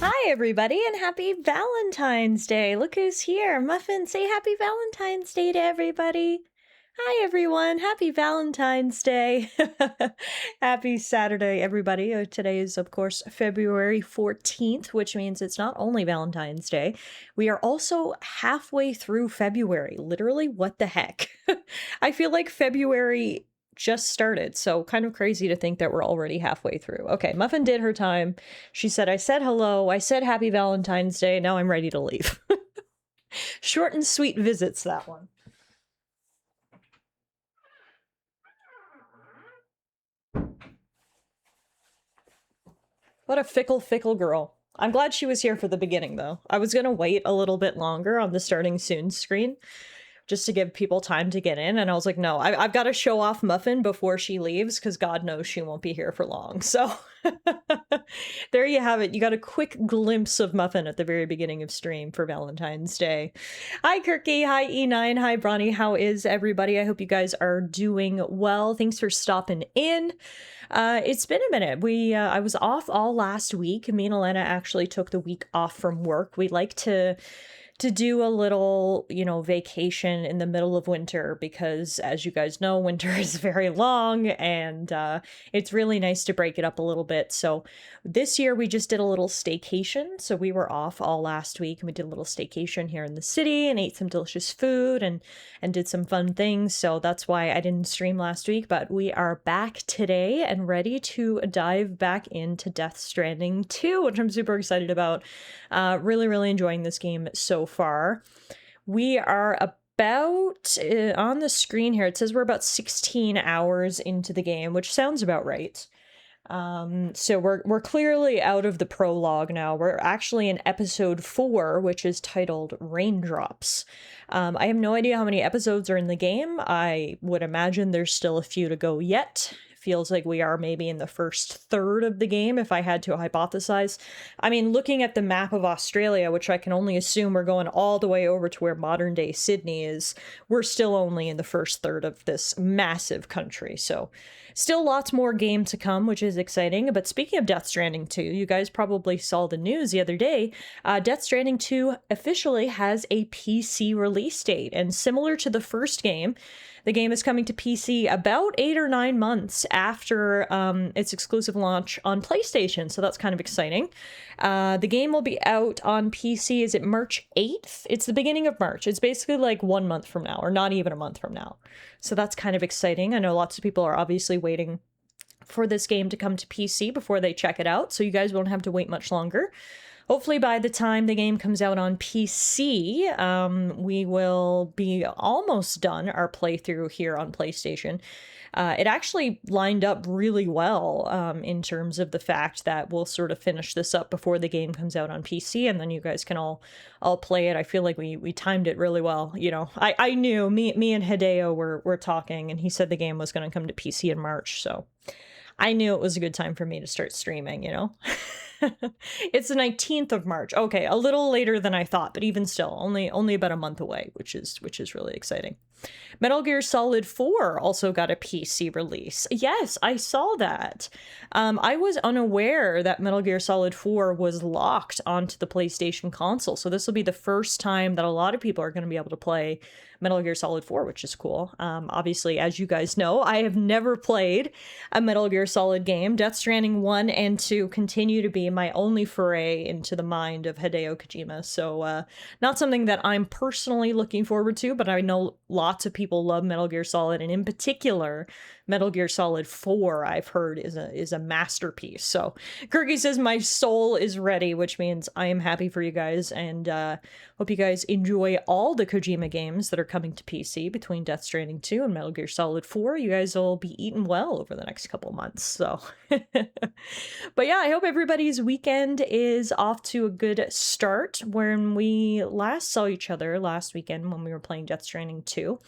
Hi, everybody, and happy Valentine's Day. Look who's here. Muffin, say happy Valentine's Day to everybody. Hi, everyone. Happy Valentine's Day. Happy Saturday, everybody. Today is, of course, February 14th, which means it's not only Valentine's Day. We are also halfway through February. Literally, what the heck? I feel like February just started, so kind of crazy to think that we're already halfway through. Okay, Muffin did her time. She said, I said hello, I said happy Valentine's Day, now I'm ready to leave. Short and sweet visits, that one. What a fickle, fickle girl. I'm glad she was here for the beginning, though. I was gonna wait a little bit longer on the starting soon screen, just to give people time to get in. And I was like, no, I've got to show off Muffin before she leaves, because God knows she won't be here for long. So there you have it. You got a quick glimpse of Muffin at the very beginning of stream for Valentine's Day. Hi, Kirky. Hi, E9. Hi, Bronny. How is everybody? I hope you guys are doing well. Thanks for stopping in. It's been a minute. I was off all last week. Me and Elena actually took the week off from work. We like to do a little, vacation in the middle of winter because, as you guys know, winter is very long and it's really nice to break it up a little bit. So this year we just did a little staycation. So we were off all last week and we did a little staycation here in the city and ate some delicious food and did some fun things. So that's why I didn't stream last week, but we are back today and ready to dive back into Death Stranding 2, which I'm super excited about. Really, really enjoying this game so far. We are about, on the screen here, it says we're about 16 hours into the game, which sounds about right. So we're clearly out of the prologue now. We're actually in episode 4, which is titled Raindrops. I have no idea how many episodes are in the game. I would imagine there's still a few to go yet. Feels like we are maybe in the first third of the game, if I had to hypothesize. I mean, looking at the map of Australia, which I can only assume we're going all the way over to where modern day Sydney is, we're still only in the first third of this massive country. So still lots more game to come, which is exciting. But speaking of Death Stranding 2, you guys probably saw the news the other day. Death Stranding 2 officially has a PC release date, and similar to the first game, the game is coming to PC about 8 or 9 months after its exclusive launch on PlayStation, so that's kind of exciting. The game will be out on PC, is it March 8th? It's the beginning of March. It's basically like 1 month from now, or not even a month from now. So that's kind of exciting. I know lots of people are obviously waiting for this game to come to PC before they check it out, so you guys won't have to wait much longer. Hopefully by the time the game comes out on PC, we will be almost done our playthrough here on PlayStation. It actually lined up really well in terms of the fact that we'll sort of finish this up before the game comes out on PC, and then you guys can all play it. I feel like we timed it really well. I knew me and Hideo were talking, and he said the game was going to come to PC in March, so I knew it was a good time for me to start streaming, It's the 19th of March. Okay, a little later than I thought, but even still, only about a month away, which is really exciting. Metal Gear Solid 4 also got a PC release. Yes, I saw that. I was unaware that Metal Gear Solid 4 was locked onto the PlayStation console, so this will be the first time that a lot of people are going to be able to play Metal Gear Solid 4, which is cool. Obviously, as you guys know, I have never played a Metal Gear Solid game. Death Stranding 1 and 2 continue to be my only foray into the mind of Hideo Kojima, so not something that I'm personally looking forward to, but I know lots of people love Metal Gear Solid, and in particular, Metal Gear Solid 4, I've heard, is a masterpiece. So Kirky says my soul is ready, which means I am happy for you guys, and hope you guys enjoy all the Kojima games that are coming to PC between Death Stranding 2 and Metal Gear Solid 4. You guys will be eating well over the next couple months, so. But yeah, I hope everybody's weekend is off to a good start. When we last saw each other last weekend when we were playing Death Stranding 2,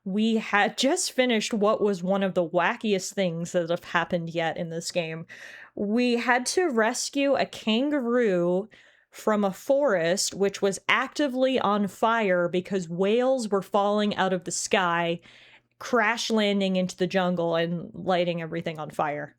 we had just finished what was one of the wackiest things that have happened yet in this game. We had to rescue a kangaroo from a forest which was actively on fire because whales were falling out of the sky, crash landing into the jungle and lighting everything on fire.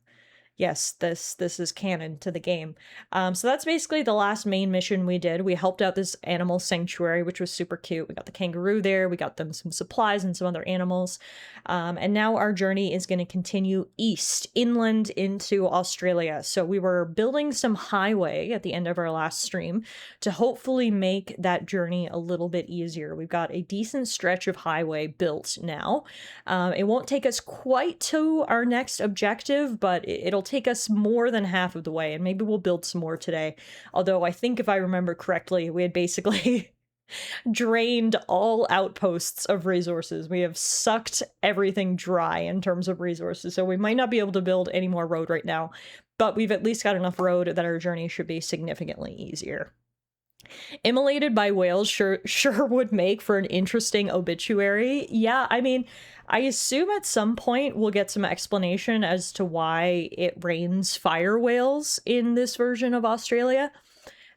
Yes, this is canon to the game. So that's basically the last main mission we did. We helped out this animal sanctuary, which was super cute. We got the kangaroo there. We got them some supplies and some other animals. And now our journey is going to continue east, inland into Australia. So we were building some highway at the end of our last stream to hopefully make that journey a little bit easier. We've got a decent stretch of highway built now. It won't take us quite to our next objective, but it'll take us more than half of the way, and maybe we'll build some more today. Although I think if I remember correctly, we had basically drained all outposts of resources. We have sucked everything dry in terms of resources, so we might not be able to build any more road right now, but we've at least got enough road that our journey should be significantly easier. Immolated by whales sure would make for an interesting obituary. Yeah, I mean, I assume at some point we'll get some explanation as to why it rains fire whales in this version of Australia.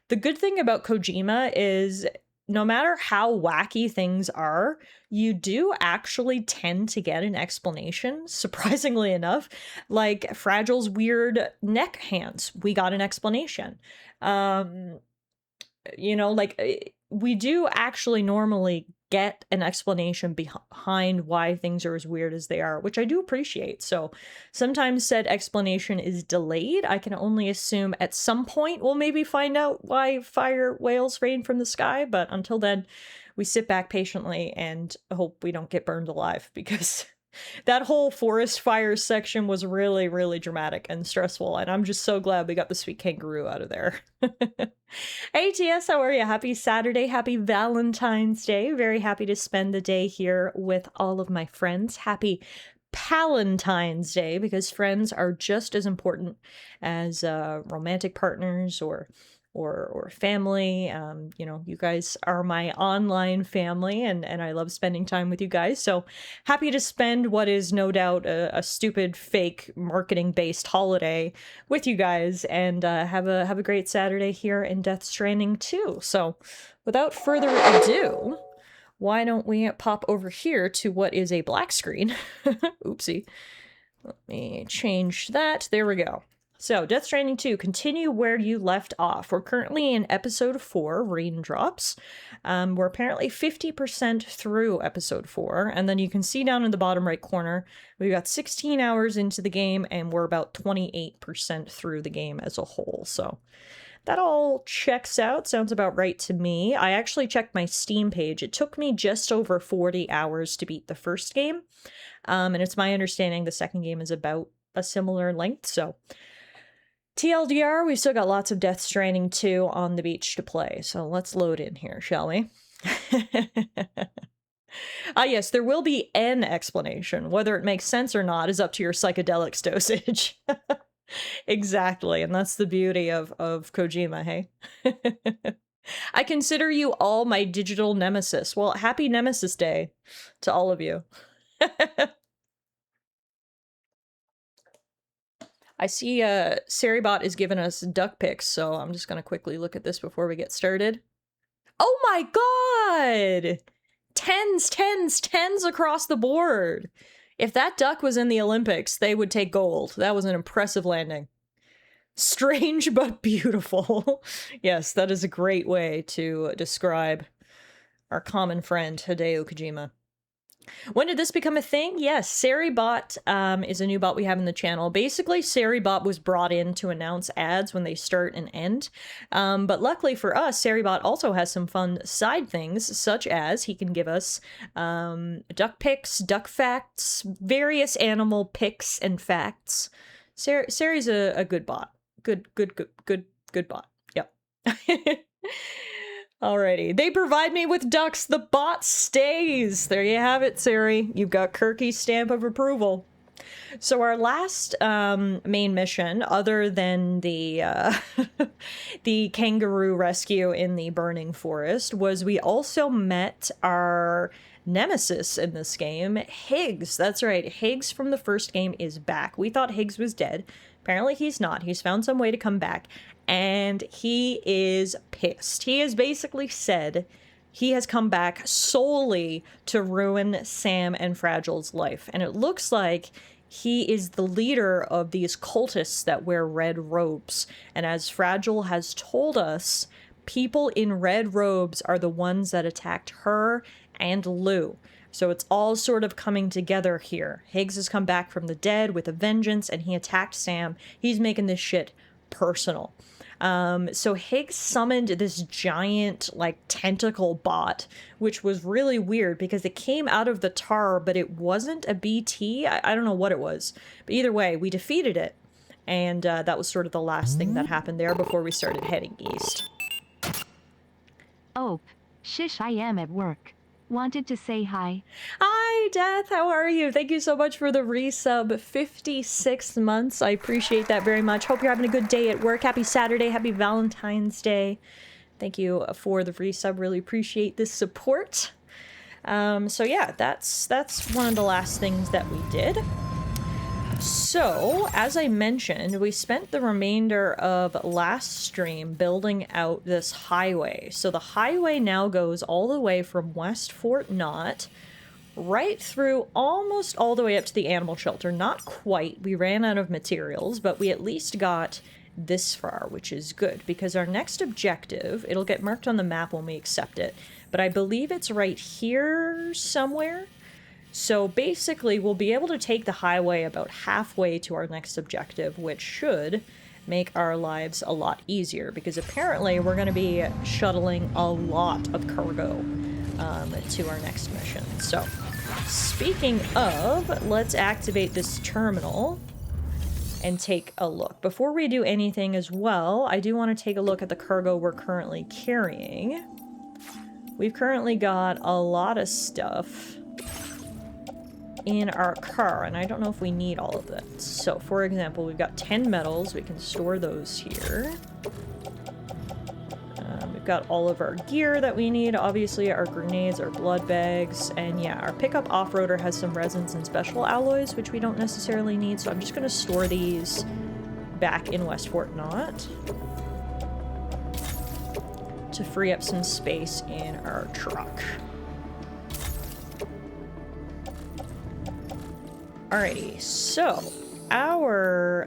The good thing about Kojima is no matter how wacky things are, you do actually tend to get an explanation, surprisingly enough. Like Fragile's weird neck hands, we got an explanation. You know, like, we do actually normally get an explanation behind why things are as weird as they are, which I do appreciate. So sometimes said explanation is delayed. I can only assume at some point we'll maybe find out why fire whales rain from the sky, but until then, we sit back patiently and hope we don't get burned alive, because that whole forest fire section was really, really dramatic and stressful, and I'm just so glad we got the sweet kangaroo out of there. Hey TS, how are you? Happy Saturday, happy Valentine's Day. Very happy to spend the day here with all of my friends. Happy Palentine's Day, because friends are just as important as romantic partners or family. You know, you guys are my online family, and I love spending time with you guys. So happy to spend what is no doubt a stupid, fake, marketing-based holiday with you guys, and have a great Saturday here in Death Stranding 2. So without further ado, why don't we pop over here to what is a black screen? Oopsie. Let me change that. There we go. So, Death Stranding 2, continue where you left off. We're currently in episode 4, Raindrops. We're apparently 50% through episode 4, and then you can see down in the bottom right corner, we've got 16 hours into the game, and we're about 28% through the game as a whole. So, that all checks out. Sounds about right to me. I actually checked my Steam page. It took me just over 40 hours to beat the first game, and it's my understanding the second game is about a similar length, so TLDR, we've still got lots of Death Stranding 2 on the beach to play, so let's load in here, shall we? Yes, there will be an explanation. Whether it makes sense or not is up to your psychedelics dosage. Exactly, and that's the beauty of Kojima, hey? I consider you all my digital nemesis. Well, happy Nemesis Day to all of you. I see Seribot is giving us duck pics, so I'm just going to quickly look at this before we get started. Oh my god! Tens across the board! If that duck was in the Olympics, they would take gold. That was an impressive landing. Strange but beautiful. Yes, that is a great way to describe our common friend, Hideo Kojima. When did this become a thing? Yes, Seribot is a new bot we have in the channel. Basically, Seribot was brought in to announce ads when they start and end. But luckily for us, Seribot also has some fun side things, such as he can give us duck pics, duck facts, various animal pics and facts. Seri's a good bot. Good bot. Yep. Alrighty. They provide me with ducks. The bot stays. There you have it, Siri. You've got Kirky's stamp of approval. So our last main mission, other than the the kangaroo rescue in the burning forest, was we also met our nemesis in this game, Higgs. That's right. Higgs from the first game is back. We thought Higgs was dead. Apparently he's not. He's found some way to come back. And he is pissed. He has basically said he has come back solely to ruin Sam and Fragile's life. And it looks like He is the leader of these cultists that wear red robes. And as Fragile has told us, people in red robes are the ones that attacked her and Lou. So it's all sort of coming together here. Higgs has come back from the dead with a vengeance, and he attacked Sam. He's making this shit personal. So Higgs summoned this giant, like, tentacle bot, which was really weird because it came out of the tar, but it wasn't a BT. I don't know what it was. But either way, we defeated it. And that was sort of the last thing that happened there before we started heading east. Oh, shish, I am at work. Wanted to say hi. Hi, Death. How are you? Thank you so much for the resub. 56 months. I appreciate that very much. Hope you're having a good day at work. Happy Saturday. Happy Valentine's Day. Thank you for the resub. Really appreciate this support. So yeah, that's one of the last things that we did. So, as I mentioned, we spent the remainder of last stream building out this highway. So the highway now goes all the way from West Fort Knott right through almost all the way up to the animal shelter. Not quite. We ran out of materials, but we at least got this far, which is good, because our next objective, it'll get marked on the map when we accept it, but I believe it's right here somewhere. So basically, we'll be able to take the highway about halfway to our next objective, which should make our lives a lot easier, because apparently we're going to be shuttling a lot of cargo to our next mission. So, speaking of, let's activate this terminal and take a look. Before we do anything as well, I do want to take a look at the cargo we're currently carrying. We've currently got a lot of stuff in our car, and I don't know if we need all of that. So, for example, we've got 10 metals. We can store those here. We've got all of our gear that we need. Obviously, our grenades, our blood bags, and yeah, our pickup off-roader has some resins and special alloys, which we don't necessarily need, so I'm just going to store these back in West Fort Knott to free up some space in our truck. Alrighty, so our,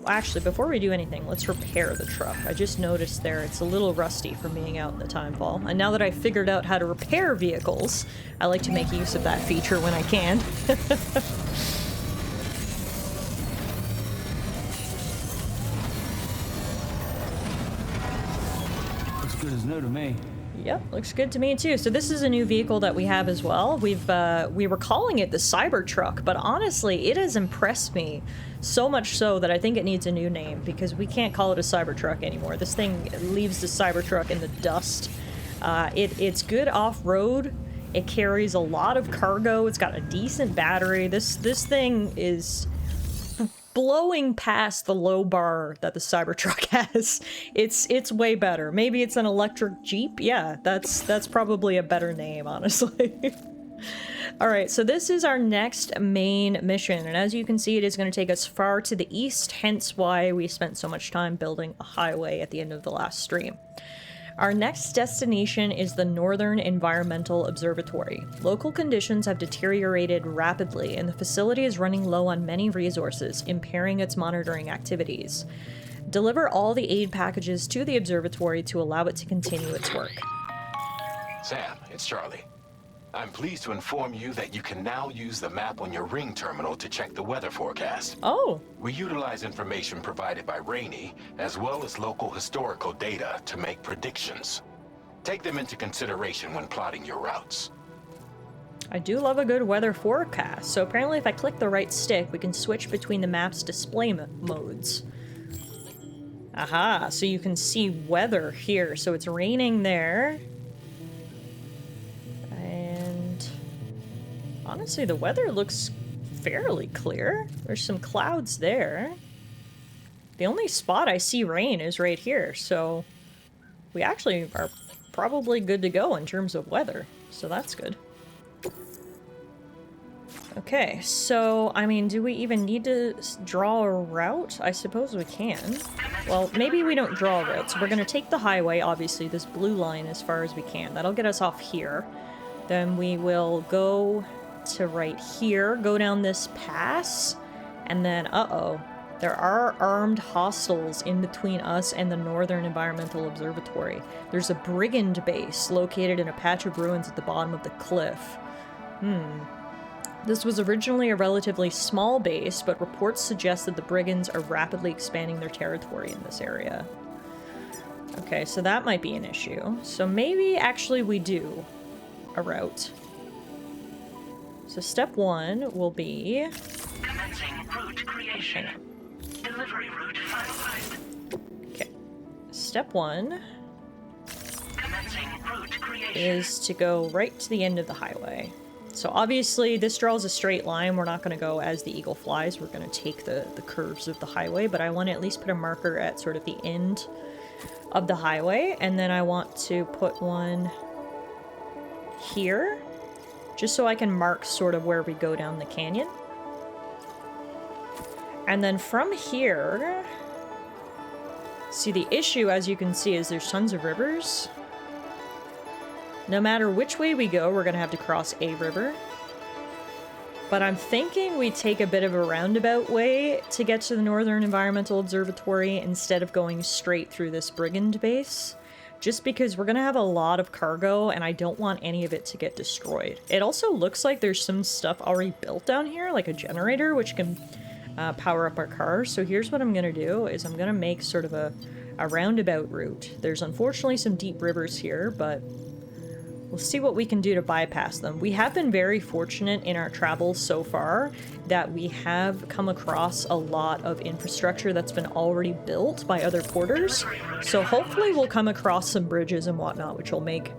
actually, before we do anything, let's repair the truck. I just noticed there it's a little rusty from being out in the timefall. And now that I've figured out how to repair vehicles, I like to make use of that feature when I can. Looks good as new to me. Yep, looks good to me too. So this is a new vehicle that we have as well. We were calling it the Cybertruck, but honestly, it has impressed me so much so that I think it needs a new name, because we can't call it a Cybertruck anymore. This thing leaves the Cybertruck in the dust. It's good off-road. It carries a lot of cargo. It's got a decent battery. This thing is blowing past the low bar that the Cybertruck has. It's way better. Maybe it's an electric Jeep. Yeah, that's probably a better name, honestly. Alright, so this is our next main mission, and as you can see, it is going to take us far to the east, hence why we spent so much time building a highway at the end of the last stream. Our next destination is the Northern Environmental Observatory. Local conditions have deteriorated rapidly, and the facility is running low on many resources, impairing its monitoring activities. Deliver all the aid packages to the observatory to allow it to continue its work. Sam, it's Charlie. I'm pleased to inform you that you can now use the map on your Ring terminal to check the weather forecast. Oh. We utilize information provided by Rainey, as well as local historical data to make predictions. Take them into consideration when plotting your routes. I do love a good weather forecast, so apparently if I click the right stick, we can switch between the map's display modes. Aha, so you can see weather here. So it's raining there. And honestly, the weather looks fairly clear. There's some clouds there. The only spot I see rain is right here, so we actually are probably good to go in terms of weather, so that's good. Okay, so, I mean, do we even need to draw a route? I suppose we can. Well, maybe we don't draw a route, so we're gonna take the highway, obviously, this blue line as far as we can. That'll get us off here. Then we will go to right here, go down this pass, And then, uh-oh, there are armed hostiles in between us and the Northern Environmental Observatory. There's a brigand base located in a patch of ruins at the bottom of the cliff. This was originally a relatively small base, but reports suggest that the brigands are rapidly expanding their territory in this area. Okay, so that might be an issue. So maybe actually we do a route. So step 1 will be... Commencing route creation. Delivery route finalized. Okay. Step 1 Commencing route creation. is to go right to the end of the highway. So obviously this draws a straight line. We're not going to go as the eagle flies. We're going to take the curves of the highway, but I want to at least put a marker at sort of the end of the highway, and then I want to put one here, just so I can mark sort of where we go down the canyon. And then from here, see, the issue, as you can see, is there's tons of rivers. No matter which way we go, we're gonna have to cross a river. But I'm thinking we take a bit of a roundabout way to get to the Northern Environmental Observatory instead of going straight through this brigand base. Just because we're gonna have a lot of cargo and I don't want any of it to get destroyed. It also looks like there's some stuff already built down here, like a generator, which can power up our cars. So here's what I'm gonna do, is I'm gonna make sort of a roundabout route. There's unfortunately some deep rivers here, but we'll see what we can do to bypass them. We have been very fortunate in our travels so far that we have come across a lot of infrastructure that's been already built by other porters. So hopefully we'll come across some bridges and whatnot, which will make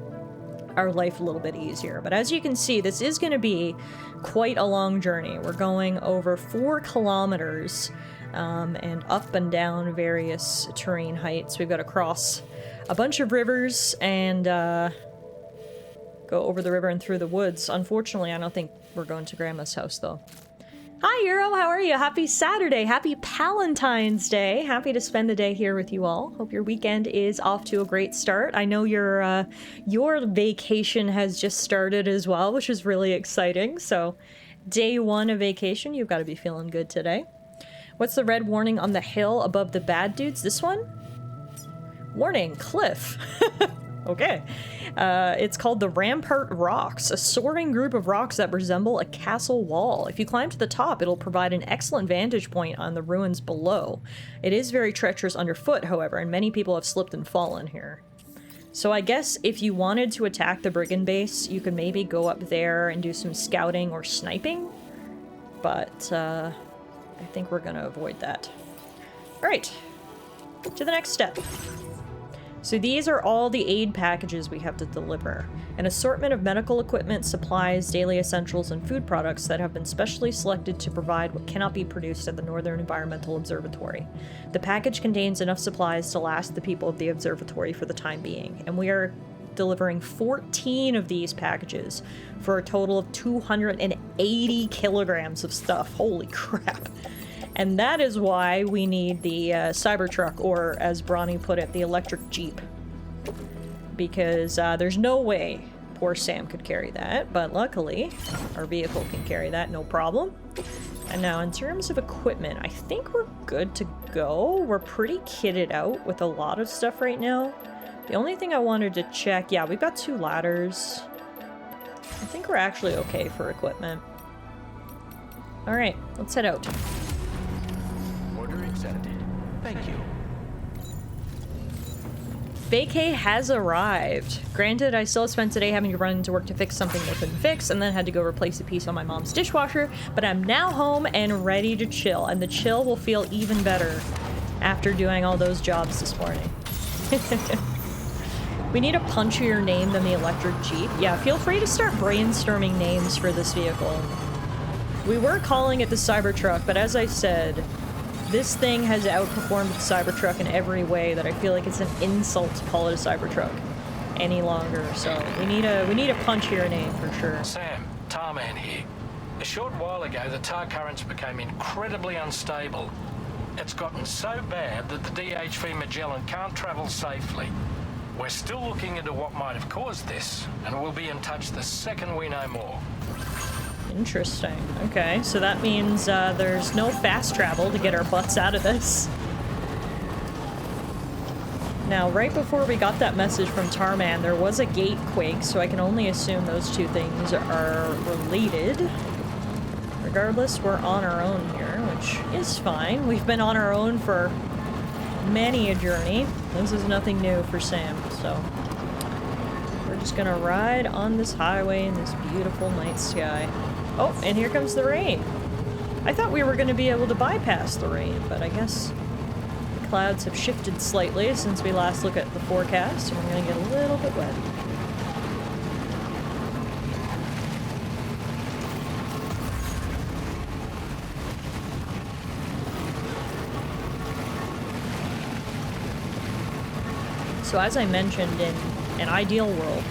our life a little bit easier. But as you can see, this is going to be quite a long journey. We're going over 4 kilometers and up and down various terrain heights. We've got to cross a bunch of rivers and go over the river and through the woods. Unfortunately, I don't think we're going to Grandma's house, though. Hi, Euro. How are you? Happy Saturday. Happy Palentine's Day. Happy to spend the day here with you all. Hope your weekend is off to a great start. I know your vacation has just started as well, which is really exciting. So, day 1 of vacation, you've got to be feeling good today. What's the red warning on the hill above the bad dudes? This one? Warning, cliff. Okay. It's called the Rampart Rocks, a soaring group of rocks that resemble a castle wall. If you climb to the top, it'll provide an excellent vantage point on the ruins below. It is very treacherous underfoot, however, and many people have slipped and fallen here. So I guess if you wanted to attack the brigand base, you could maybe go up there and do some scouting or sniping, but I think we're gonna avoid that. All right, to the next step. So these are all the aid packages we have to deliver. An assortment of medical equipment, supplies, daily essentials, and food products that have been specially selected to provide what cannot be produced at the Northern Environmental Observatory. The package contains enough supplies to last the people of the observatory for the time being, and we are delivering 14 of these packages for a total of 280 kilograms of stuff. Holy crap. And that is why we need the Cybertruck, or as Bronny put it, the electric Jeep. Because there's no way poor Sam could carry that, but luckily our vehicle can carry that, no problem. And now in terms of equipment, I think we're good to go. We're pretty kitted out with a lot of stuff right now. The only thing I wanted to check, yeah, we've got 2 ladders. I think we're actually okay for equipment. All right, let's head out. Accepted. Thank you. Vacay has arrived. Granted, I still spent today having to run into work to fix something they couldn't fix, and then had to go replace a piece on my mom's dishwasher, but I'm now home and ready to chill, and the chill will feel even better after doing all those jobs this morning. We need a punchier name than the electric Jeep. Yeah, feel free to start brainstorming names for this vehicle. We were calling it the Cybertruck, but as I said, this thing has outperformed the Cybertruck in every way that I feel like it's an insult to call it a Cybertruck any longer. So we need a punchier name for sure. Sam, Tarman here. A short while ago, the tar currents became incredibly unstable. It's gotten so bad that the DHV Magellan can't travel safely. We're still looking into what might have caused this, and we'll be in touch the second we know more. Interesting. Okay, so that means there's no fast travel to get our butts out of this. Now, right before we got that message from Tarman, there was a gate quake, so I can only assume those two things are related. Regardless, we're on our own here, which is fine. We've been on our own for many a journey. This is nothing new for Sam, so we're just gonna ride on this highway in this beautiful night sky. Oh, and here comes the rain. I thought we were gonna be able to bypass the rain, but I guess the clouds have shifted slightly since we last looked at the forecast, and we're gonna get a little bit wet. So as I mentioned, in an ideal world,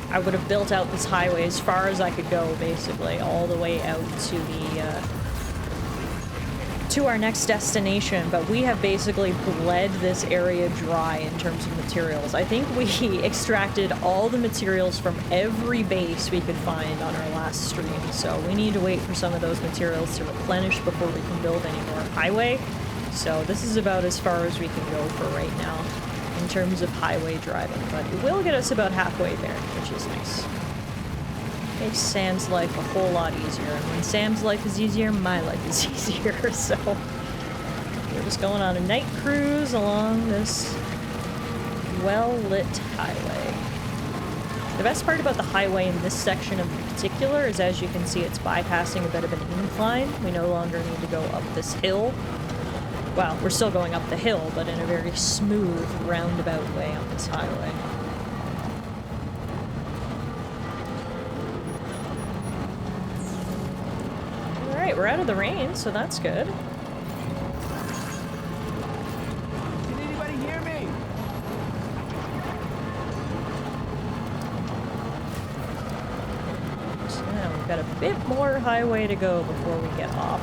I would have built out this highway as far as I could go, basically, all the way out to the, to our next destination, but we have basically bled this area dry in terms of materials. I think we extracted all the materials from every base we could find on our last stream, so we need to wait for some of those materials to replenish before we can build any more highway. So this is about as far as we can go for right now in terms of highway driving, but it will get us about halfway there, which is nice. Makes Sam's life a whole lot easier, and when Sam's life is easier, my life is easier, so we're just going on a night cruise along this well-lit highway. The best part about the highway in this section in particular is, as you can see, it's bypassing a bit of an incline. We no longer need to go up this hill. Well, we're still going up the hill, but in a very smooth, roundabout way on this highway. Alright, we're out of the rain, so that's good. Can anybody hear me? So now we've got a bit more highway to go before we get off.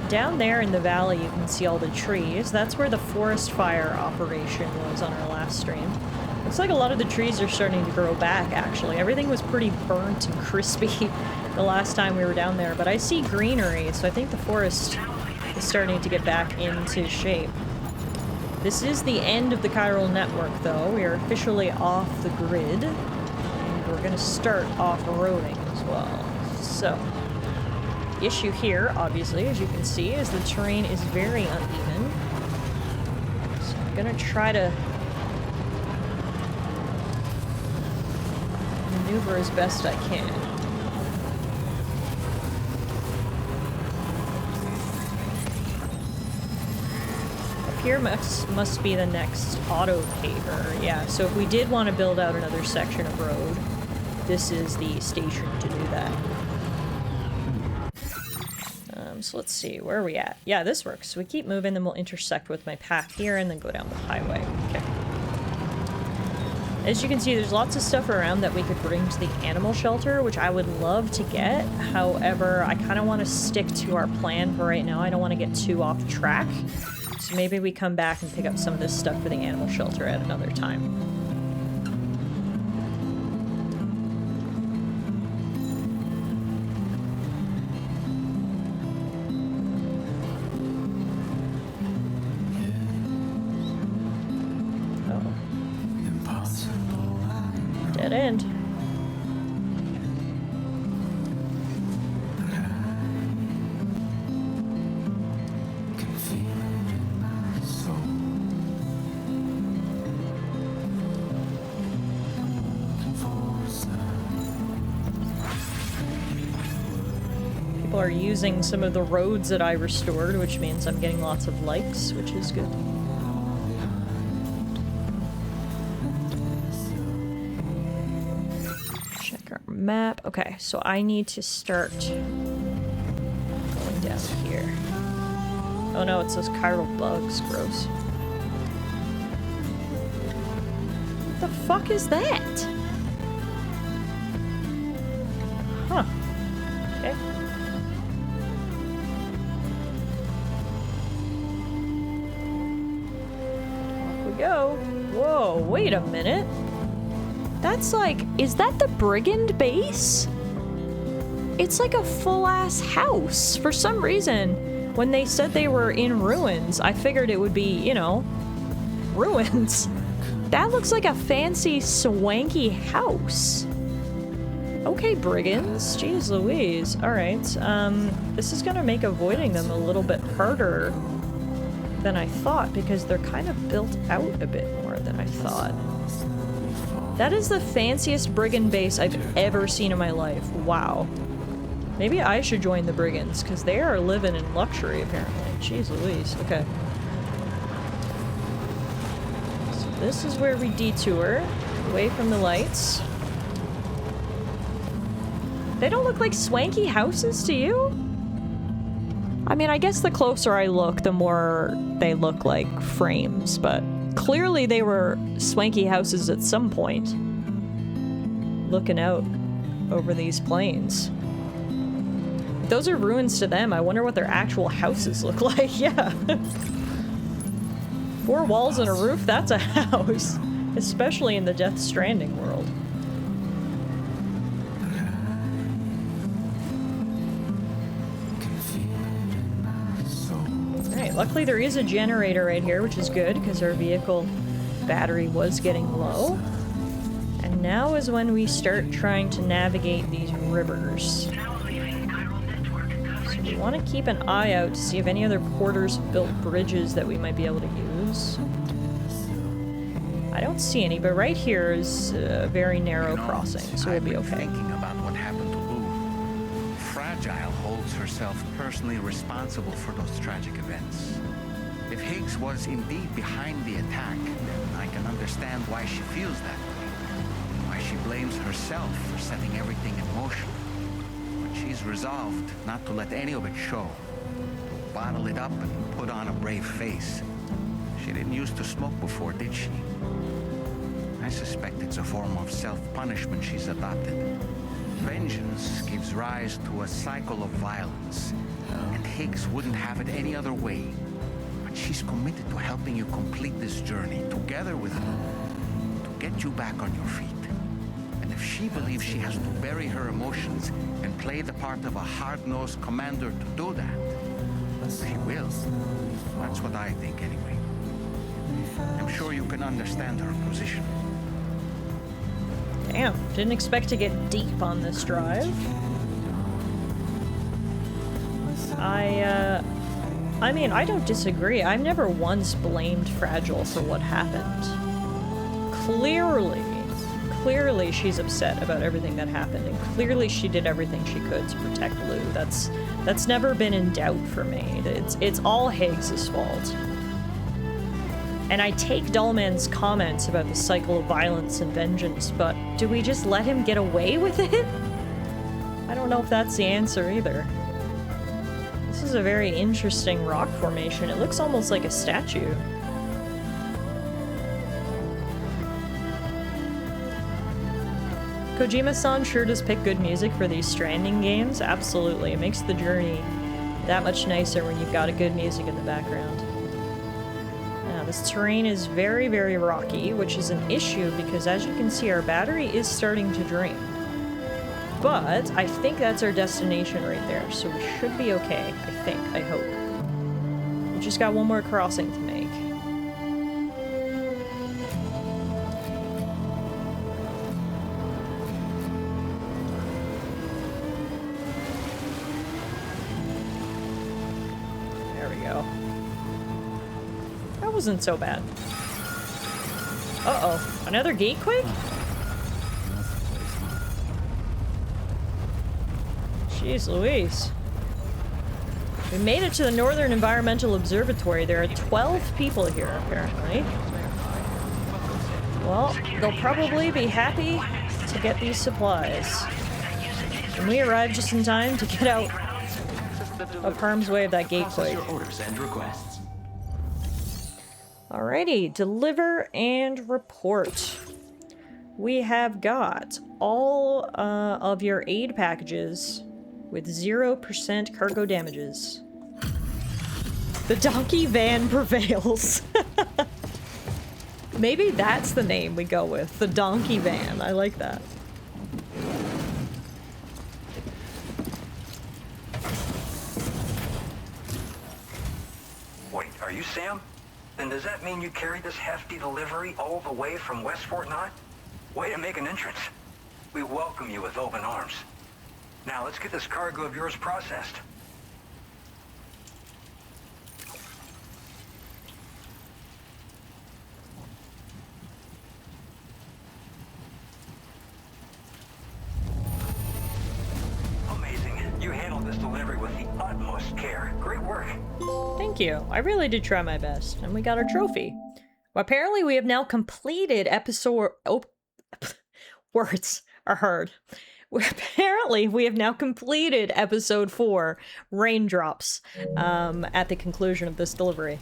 Down there in the valley you can see all the trees. That's where the forest fire operation was on our last stream. Looks like a lot of the trees are starting to grow back, actually. Everything was pretty burnt and crispy the last time we were down there, but I see greenery, so I think the forest is starting to get back into shape. This is the end of the chiral network, though. We are officially off the grid, and we're going to start off-roading as well. So the issue here, obviously, as you can see, is the terrain is very uneven. So I'm gonna try to maneuver as best I can. Up here must be the next auto paver. Yeah, so if we did want to build out another section of road, this is the station to do that. So let's see, where are we at? Yeah, this works. We keep moving, then we'll intersect with my path here and then go down the highway. Okay. As you can see, there's lots of stuff around that we could bring to the animal shelter, which I would love to get. However, I kind of want to stick to our plan for right now. I don't want to get too off track. So maybe we come back and pick up some of this stuff for the animal shelter at another time. Dead end. People are using some of the roads that I restored, which means I'm getting lots of likes, which is good. Map. Okay, so I need to start going down here. Oh no, it's those chiral bugs. Gross. What the fuck is that? Huh. Okay. Off we go. Whoa, wait a minute. That's like, is that the brigand base? it's like a full-ass house. For some reason, when they said they were in ruins, I figured it would be, you know, ruins. That looks like a fancy, swanky house. Okay, brigands. Jeez Louise. Alright, this is gonna make avoiding them a little bit harder than I thought, because they're kind of built out a bit more than I thought. That is the fanciest brigand base I've ever seen in my life. Wow. Maybe I should join the brigands, because they are living in luxury, apparently. Jeez Louise. Okay. So this is where we detour, away from the lights. They don't look like swanky houses to you? I mean, I guess the closer I look, the more they look like frames, but clearly they were swanky houses at some point. Looking out over these plains. Those are ruins to them. I wonder what their actual houses look like. Yeah. 4 walls and a roof, that's a house. Especially in the Death Stranding world. Alright, luckily there is a generator right here, which is good, because our vehicle battery was getting low. And now is when we start trying to navigate these rivers. So we want to keep an eye out to see if any other porters have built bridges that we might be able to use. I don't see any, but right here is a very narrow crossing, so we'll be okay. Thinking about what happened to Lou. Fragile holds herself personally responsible for those tragic events. If Higgs was indeed behind the attack, then I can understand why she feels that way. Why she blames herself for setting everything in motion. But she's resolved not to let any of it show. To bottle it up and put on a brave face. She didn't used to smoke before, did she? I suspect it's a form of self-punishment she's adopted. Vengeance gives rise to a cycle of violence, and Higgs wouldn't have it any other way. But she's committed to helping you complete this journey together with me, to get you back on your feet. And if she believes she has to bury her emotions and play the part of a hard-nosed commander to do that, she will. That's what I think anyway. I'm sure you can understand her position. Damn, didn't expect to get deep on this drive. I mean, I don't disagree. I've never once blamed Fragile for what happened. Clearly she's upset about everything that happened, and clearly she did everything she could to protect Lou. That's never been in doubt for me. It's all Higgs' fault. And I take Dullman's comments about the cycle of violence and vengeance, but do we just let him get away with it? I don't know if that's the answer either. This is a very interesting rock formation. It looks almost like a statue. Kojima-san sure does pick good music for these Stranding games. Absolutely. It makes the journey that much nicer when you've got a good music in the background. This terrain is very, very rocky, which is an issue because, as you can see, our battery is starting to drain. But I think that's our destination right there, so we should be okay, I hope. We just got one more crossing to make. There we go. That wasn't so bad. Uh-oh. Another gatequake? Jeez Louise. We made it to the Northern Environmental Observatory. There are 12 people here, apparently. Well, they'll probably be happy to get these supplies. And we arrived just in time to get out of harm's way of that gatequake. Alrighty, deliver and report. We have got all of your aid packages with 0% cargo damages. The donkey van prevails. Maybe that's the name we go with, the donkey van. I like that. Are you Sam? Then does that mean you carried this hefty delivery all the way from West Fort Knott? Way to make an entrance. We welcome you with open arms. Now let's get this cargo of yours processed. Amazing. You handled this delivery with the utmost care. Great work. Thank you. I really did try my best, and we got our trophy. Well, apparently we have now completed episode... Oh, words are hard. Apparently we have now completed episode 4, Raindrops, at the conclusion of this delivery.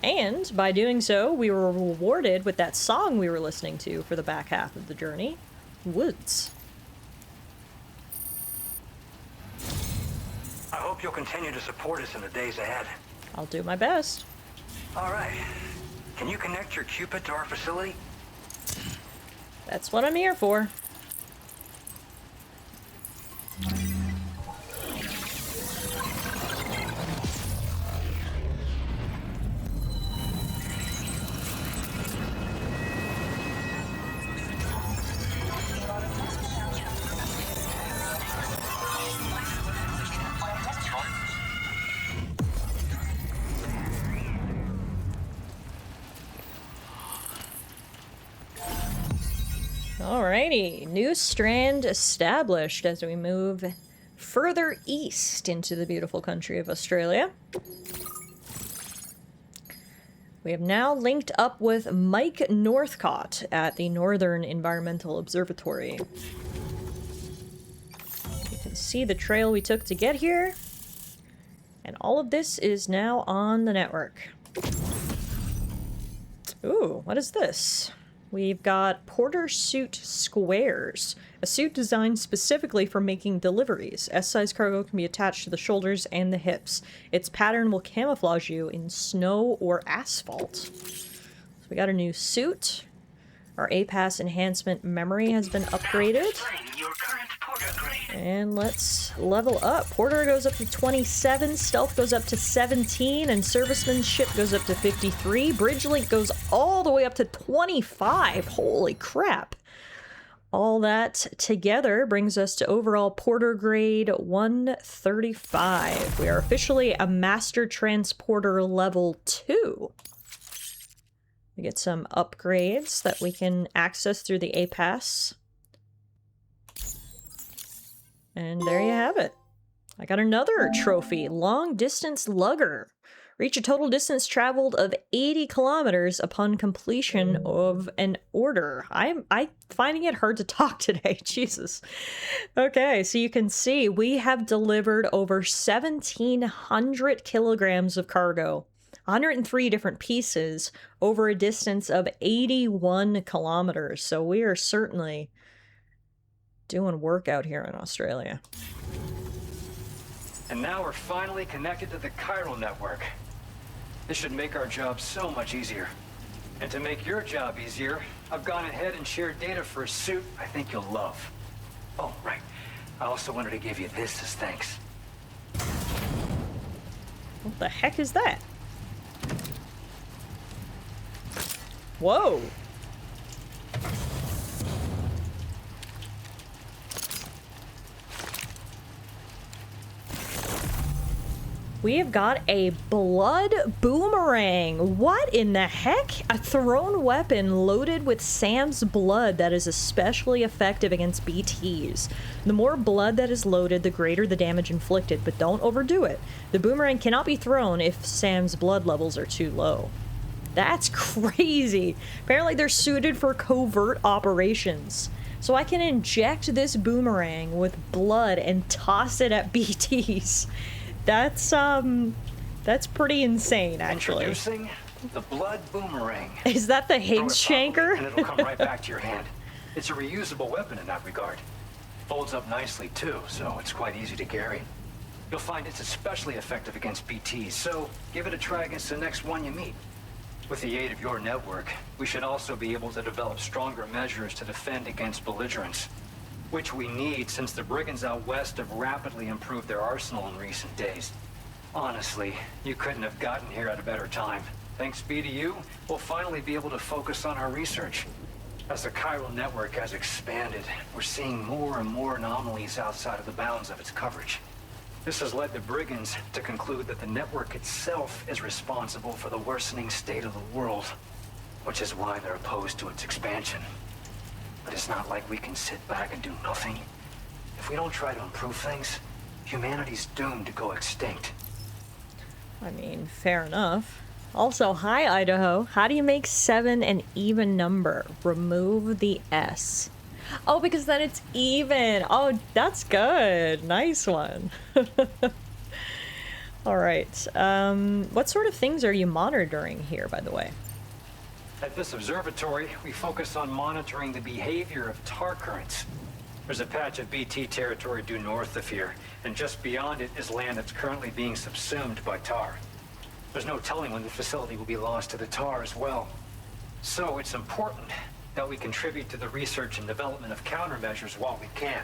And by doing so, we were rewarded with that song we were listening to for the back half of the journey, Woods. I hope you'll continue to support us in the days ahead. I'll do my best. All right. Can you connect your Cupid to our facility? That's what I'm here for. Alrighty, new strand established as we move further east into the beautiful country of Australia. We have now linked up with Mike Northcott at the Northern Environmental Observatory. You can see the trail we took to get here, and all of this is now on the network. Ooh, what is this? We've got Porter Suit Squares, a suit designed specifically for making deliveries. S-size cargo can be attached to the shoulders and the hips. Its pattern will camouflage you in snow or asphalt. So we got a new suit. Our APAS enhancement memory has been upgraded. Your current Porter grade. And let's level up. Porter goes up to 27, Stealth goes up to 17, and Servicemanship goes up to 53. Bridgelink goes all the way up to 25. Holy crap. All that together brings us to overall Porter grade 135. We are officially a Master Transporter level 2. We get some upgrades that we can access through the APAS. And there you have it. I got another trophy, Long Distance Lugger. Reach a total distance traveled of 80 kilometers upon completion of an order. I'm finding it hard to talk today, Jesus. Okay, so you can see we have delivered over 1,700 kilograms of cargo. 103 different pieces over a distance of 81 kilometers. So we are certainly doing work out here in Australia. And now we're finally connected to the chiral network. This should make our job so much easier. And to make your job easier, I've gone ahead and shared data for a suit I think you'll love. Oh, right. I also wanted to give you this as thanks. What the heck is that? Whoa! We have got a blood boomerang. What in the heck? A thrown weapon loaded with Sam's blood that is especially effective against BTs. The more blood that is loaded, the greater the damage inflicted, but don't overdo it. The boomerang cannot be thrown if Sam's blood levels are too low. That's crazy. Apparently they're suited for covert operations. So I can inject this boomerang with blood and toss it at BTs. That's pretty insane, actually. Introducing the blood boomerang. Is that the Throw it Higgs properly, shanker? and it'll come right back to your hand. It's a reusable weapon in that regard. Folds up nicely too, so it's quite easy to carry. You'll find it's especially effective against BTs, so give it a try against the next one you meet. With the aid of your network, we should also be able to develop stronger measures to defend against belligerents, which we need since the brigands out west have rapidly improved their arsenal in recent days. Honestly, you couldn't have gotten here at a better time. Thanks be to you, we'll finally be able to focus on our research. As the chiral network has expanded, we're seeing more and more anomalies outside of the bounds of its coverage. This has led the brigands to conclude that the network itself is responsible for the worsening state of the world, which is why they're opposed to its expansion. But it's not like we can sit back and do nothing. If we don't try to improve things, humanity's doomed to go extinct. I mean, fair enough. Also, hi Idaho. How do you make 7 an even number? Remove the S. Oh, because then it's even. Oh, that's good. Nice one. All right. What sort of things are you monitoring here, by the way? At this observatory, we focus on monitoring the behavior of tar currents. There's a patch of BT territory due north of here, and just beyond it is land that's currently being subsumed by tar. There's no telling when the facility will be lost to the tar as well. So it's important that we contribute to the research and development of countermeasures while we can.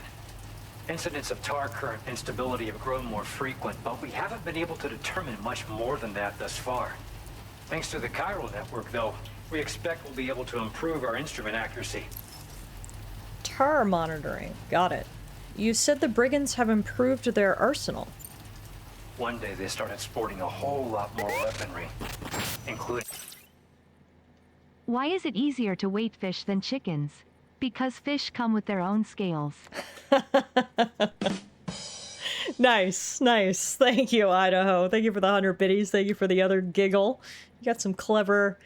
Incidents of tar current instability have grown more frequent, but we haven't been able to determine much more than that thus far. Thanks to the chiral network, though, we expect we'll be able to improve our instrument accuracy. Tar monitoring. Got it. You said the brigands have improved their arsenal. One day they started sporting a whole lot more weaponry, including... Why is it easier to weight fish than chickens? Because fish come with their own scales. Nice, nice. Thank you, Idaho. Thank you for the 100 biddies. Thank you for the other giggle. You got some clever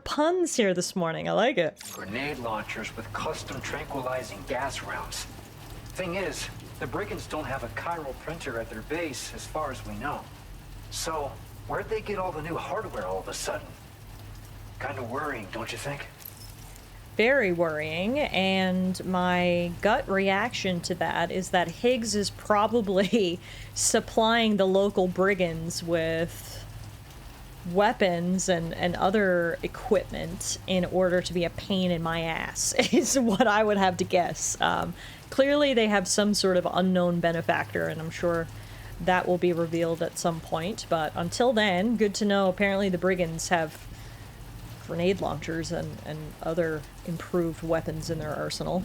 puns here this morning. I like it. Grenade launchers with custom tranquilizing gas rounds. Thing is, the brigands don't have a chiral printer at their base as far as we know. So, where'd they get all the new hardware all of a sudden? Kind of worrying, don't you think? Very worrying, and my gut reaction to that is that Higgs is probably supplying the local brigands with weapons and other equipment in order to be a pain in my ass, is what I would have to guess. Clearly they have some sort of unknown benefactor, and I'm sure that will be revealed at some point, but until then, good to know apparently the brigands have grenade launchers and other improved weapons in their arsenal.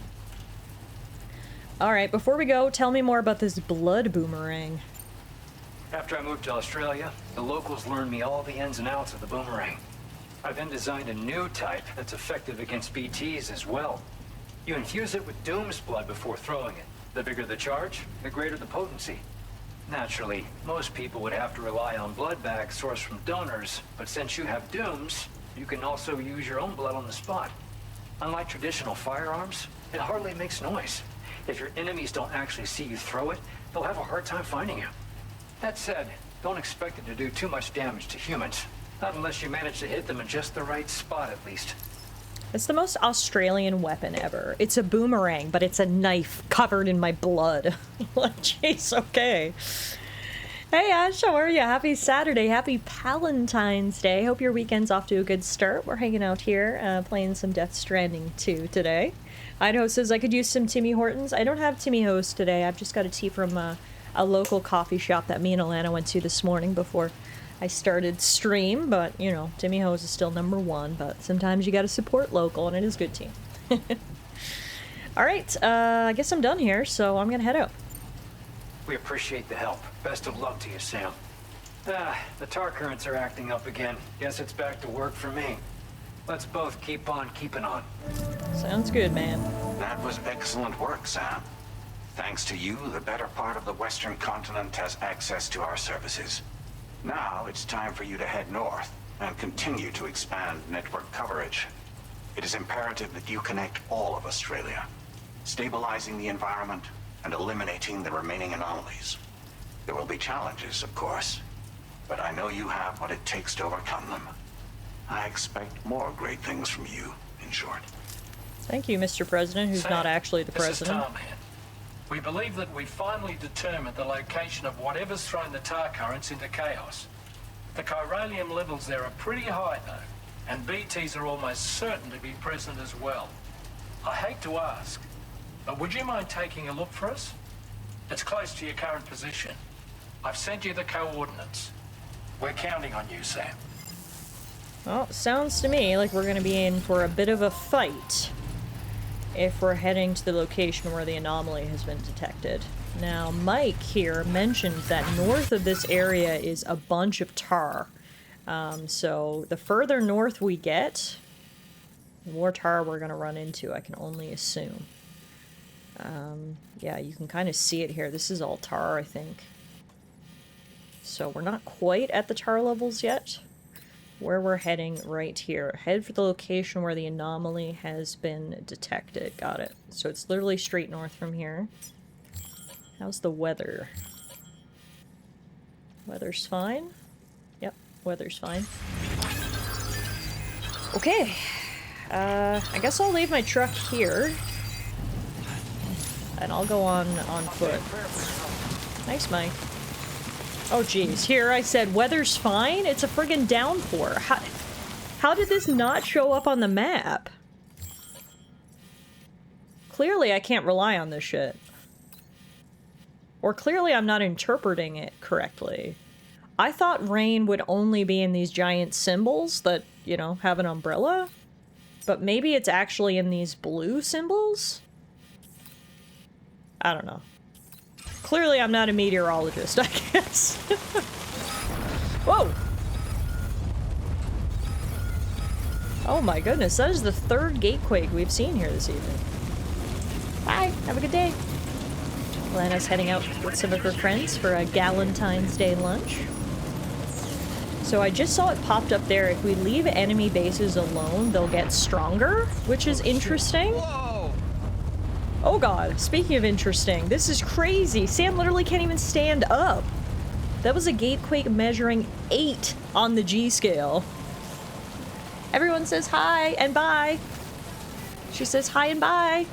Alright, before we go, tell me more about this blood boomerang. After I moved to Australia, the locals learned me all the ins and outs of the boomerang. I then designed a new type that's effective against BTs as well. You infuse it with Doom's blood before throwing it. The bigger the charge, the greater the potency. Naturally, most people would have to rely on blood bags sourced from donors, but since you have Doom's, you can also use your own blood on the spot. Unlike traditional firearms, it hardly makes noise. If your enemies don't actually see you throw it, they'll have a hard time finding you. That said, don't expect it to do too much damage to humans. Not unless you manage to hit them in just the right spot, at least. It's the most Australian weapon ever. It's a boomerang, but it's a knife covered in my blood. Like, jeez, okay. Hey Ash, how are you? Happy Saturday. Happy Palentine's Day. Hope your weekend's off to a good start. We're hanging out here, playing some Death Stranding 2 today. Idaho says I could use some Timmy Hortons. I don't have Timmy Ho's today. I've just got a tea from a local coffee shop that me and Alana went to this morning before I started stream. But, you know, Timmy Ho's is still #1. But sometimes you gotta support local, and it is good tea. Alright, I guess I'm done here, so I'm gonna head out. We appreciate the help. Best of luck to you, Sam. The tar currents are acting up again. Guess it's back to work for me. Let's both keep on keeping on. Sounds good, man. That was excellent work, Sam. Thanks to you, the better part of the Western continent has access to our services. Now it's time for you to head north and continue to expand network coverage. It is imperative that you connect all of Australia, stabilizing the environment and eliminating the remaining anomalies. There will be challenges, of course, but I know you have what it takes to overcome them. I expect more great things from you, in short. Thank you, Mr. President, who's Sam, not actually the president. This is Tarman. We believe that we finally determined the location of whatever's thrown the tar currents into chaos. The chiralium levels there are pretty high, though, and BTs are almost certain to be present as well. I hate to ask, but would you mind taking a look for us? It's close to your current position. I've sent you the coordinates. We're counting on you, Sam. Well, sounds to me like we're gonna be in for a bit of a fight if we're heading to the location where the anomaly has been detected. Now, Mike here mentioned that north of this area is a bunch of tar. So the further north we get, the more tar we're gonna run into, I can only assume. Yeah, you can kind of see it here. This is all tar, I think. So we're not quite at the tar levels yet. Where we're heading right here. Head for the location where the anomaly has been detected. Got it. So it's literally straight north from here. How's the weather? Weather's fine. Yep, weather's fine. Okay. I guess I'll leave my truck here. And I'll go on foot. Nice, Mike. Oh, geez. Here I said weather's fine? It's a friggin' downpour. How did this not show up on the map? Clearly I can't rely on this shit. Or clearly I'm not interpreting it correctly. I thought rain would only be in these giant symbols that, you know, have an umbrella. But maybe it's actually in these blue symbols? I don't know. Clearly I'm not a meteorologist, I guess. Whoa! Oh my goodness, that is the third gatequake we've seen here this evening. Bye, have a good day. Lana's heading out with some of her friends for a Galentine's Day lunch. So I just saw it popped up there. If we leave enemy bases alone, they'll get stronger, which is interesting. Oh god, speaking of interesting, this is crazy. Sam literally can't even stand up. That was a gatequake measuring 8 on the G scale. Everyone says hi and bye. She says hi and bye.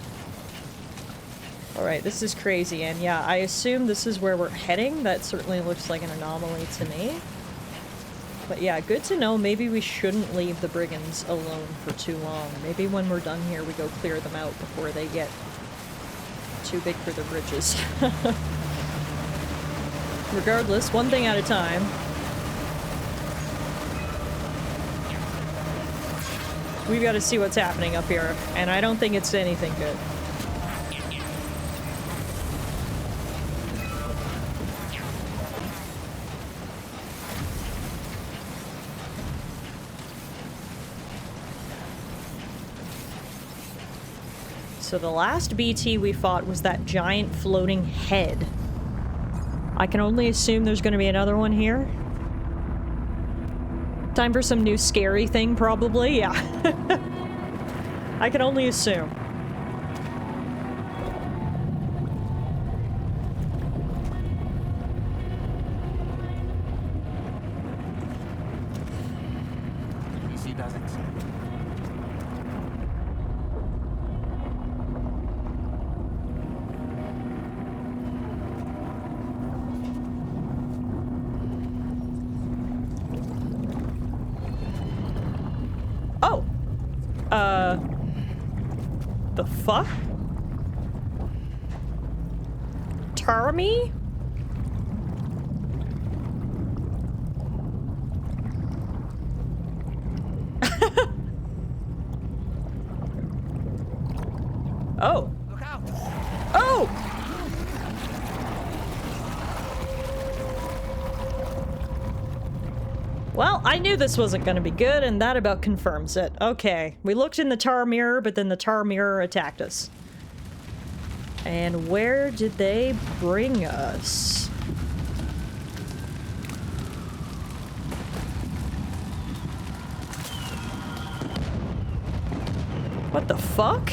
Alright, this is crazy, and yeah, I assume this is where we're heading. That certainly looks like an anomaly to me. But yeah, good to know. Maybe we shouldn't leave the brigands alone for too long. Maybe when we're done here, we go clear them out before they get too big for their britches. Regardless, one thing at a time. We've got to see what's happening up here, and I don't think it's anything good. So the last BT we fought was that giant floating head. I can only assume there's going to be another one here. Time for some new scary thing, probably? Yeah. I can only assume. Easy does it. Oh! The fuck? Tarmy? Oh. Look out! Oh! Well, I knew this wasn't going to be good, and that about confirms it. Okay, we looked in the tar mirror, but then the tar mirror attacked us. And where did they bring us? What the fuck?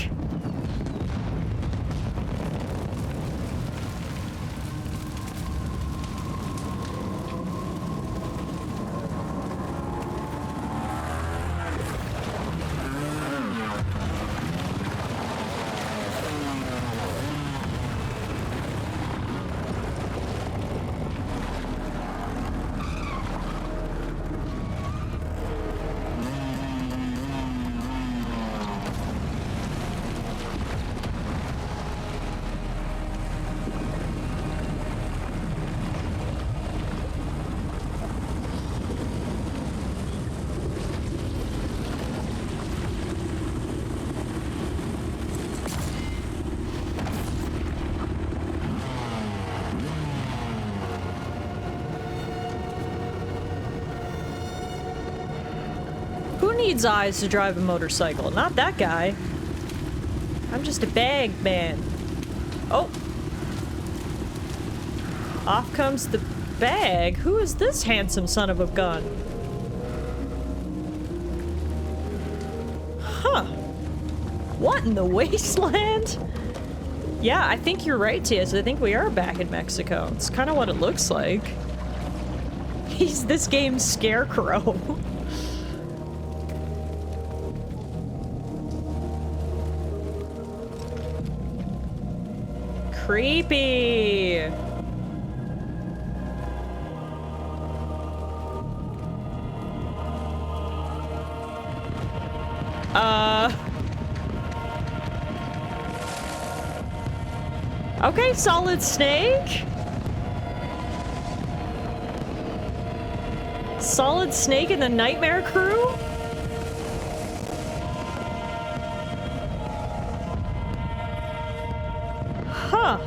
needs eyes to drive a motorcycle? Not that guy. I'm just a bag man. Oh. Off comes the bag. Who is this handsome son of a gun? Huh. What in the wasteland? Yeah, I think you're right, Tias. I think we are back in Mexico. It's kind of what it looks like. He's this game's scarecrow. Creepy. Okay, Solid Snake. Solid Snake and the Nightmare Crew? Huh.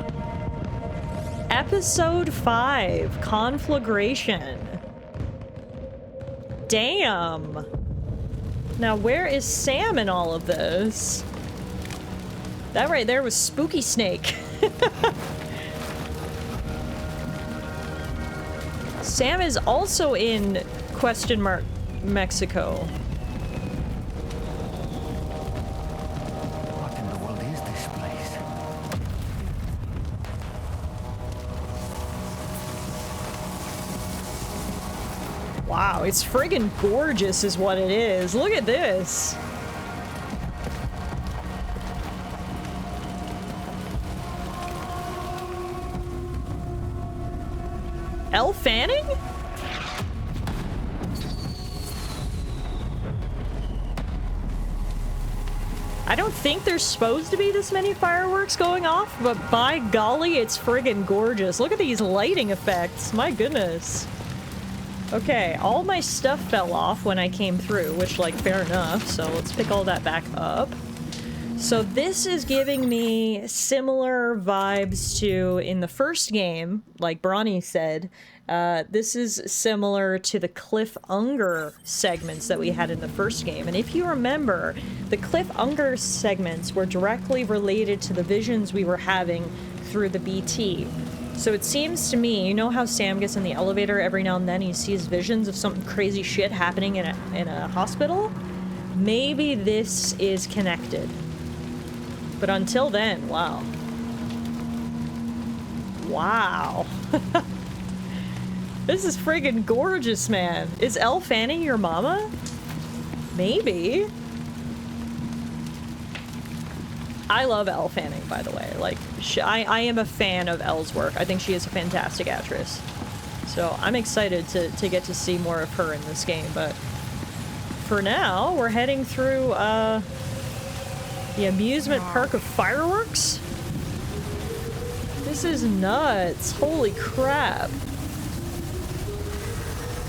Episode 5, Conflagration. Damn. Now, where is Sam in all of this? That right there was Spooky Snake. Sam is also in question mark Mexico. What in the world is this place? Wow, it's friggin' gorgeous is what it is. Look at this. Elle Fanning? I don't think there's supposed to be this many fireworks going off, but by golly, it's friggin' gorgeous. Look at these lighting effects. My goodness. Okay, all my stuff fell off when I came through, which, like, fair enough. So let's pick all that back up. So this is giving me similar vibes to in the first game, like Bronny said. This is similar to the Cliff Unger segments that we had in the first game. And if you remember, the Cliff Unger segments were directly related to the visions we were having through the BT. So it seems to me, you know how Sam gets in the elevator every now and then, he sees visions of some crazy shit happening in a hospital? Maybe this is connected. But until then, wow. Wow. This is friggin' gorgeous, man. Is Elle Fanning your mama? Maybe. I love Elle Fanning, by the way. Like, I am a fan of Elle's work. I think she is a fantastic actress. So I'm excited to get to see more of her in this game. But for now, we're heading through, the amusement park of fireworks? This is nuts. Holy crap.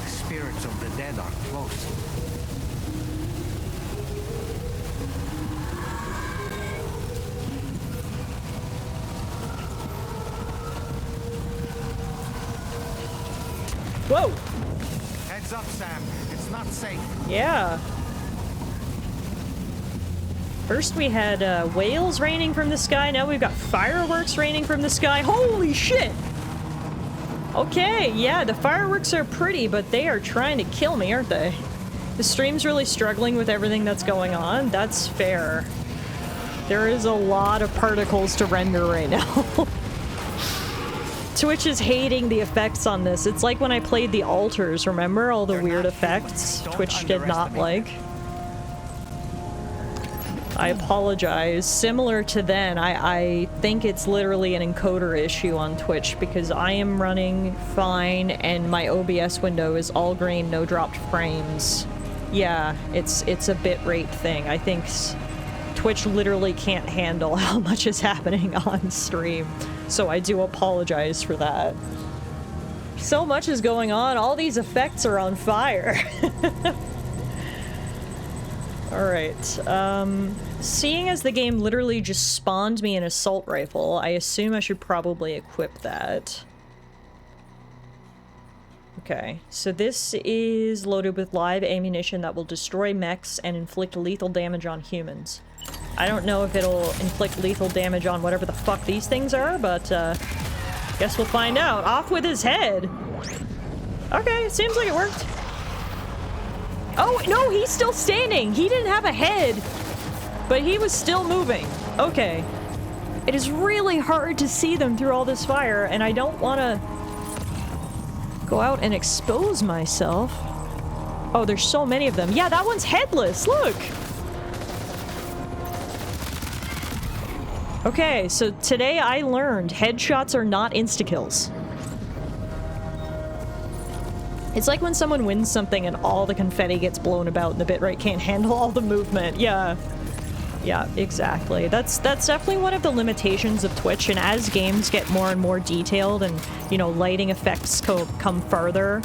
The spirits of the dead are close. Whoa! Heads up, Sam. It's not safe. Yeah. First we had whales raining from the sky, now we've got fireworks raining from the sky. Holy shit! Okay, yeah, the fireworks are pretty, but they are trying to kill me, aren't they? The stream's really struggling with everything that's going on. That's fair. There is a lot of particles to render right now. Twitch is hating the effects on this. It's like when I played the altars, remember? All the weird effects Twitch did not like. I apologize. Similar to then, I think it's literally an encoder issue on Twitch because I am running fine and my OBS window is all green, no dropped frames. Yeah, it's a bitrate thing. I think Twitch literally can't handle how much is happening on stream. So I do apologize for that. So much is going on. All these effects are on fire. Alright, seeing as the game literally just spawned me an assault rifle, I assume I should probably equip that. Okay, so this is loaded with live ammunition that will destroy mechs and inflict lethal damage on humans. I don't know if it'll inflict lethal damage on whatever the fuck these things are, but guess we'll find out. Off with his head! Okay, seems like it worked. Oh, no, he's still standing! He didn't have a head! But he was still moving. Okay. It is really hard to see them through all this fire, and I don't want to go out and expose myself. Oh, there's so many of them. Yeah, that one's headless, look! Okay, so today I learned headshots are not insta-kills. It's like when someone wins something and all the confetti gets blown about and the bitrate can't handle all the movement. Yeah. Yeah, exactly. That's definitely one of the limitations of Twitch, and as games get more and more detailed and, you know, lighting effects come further,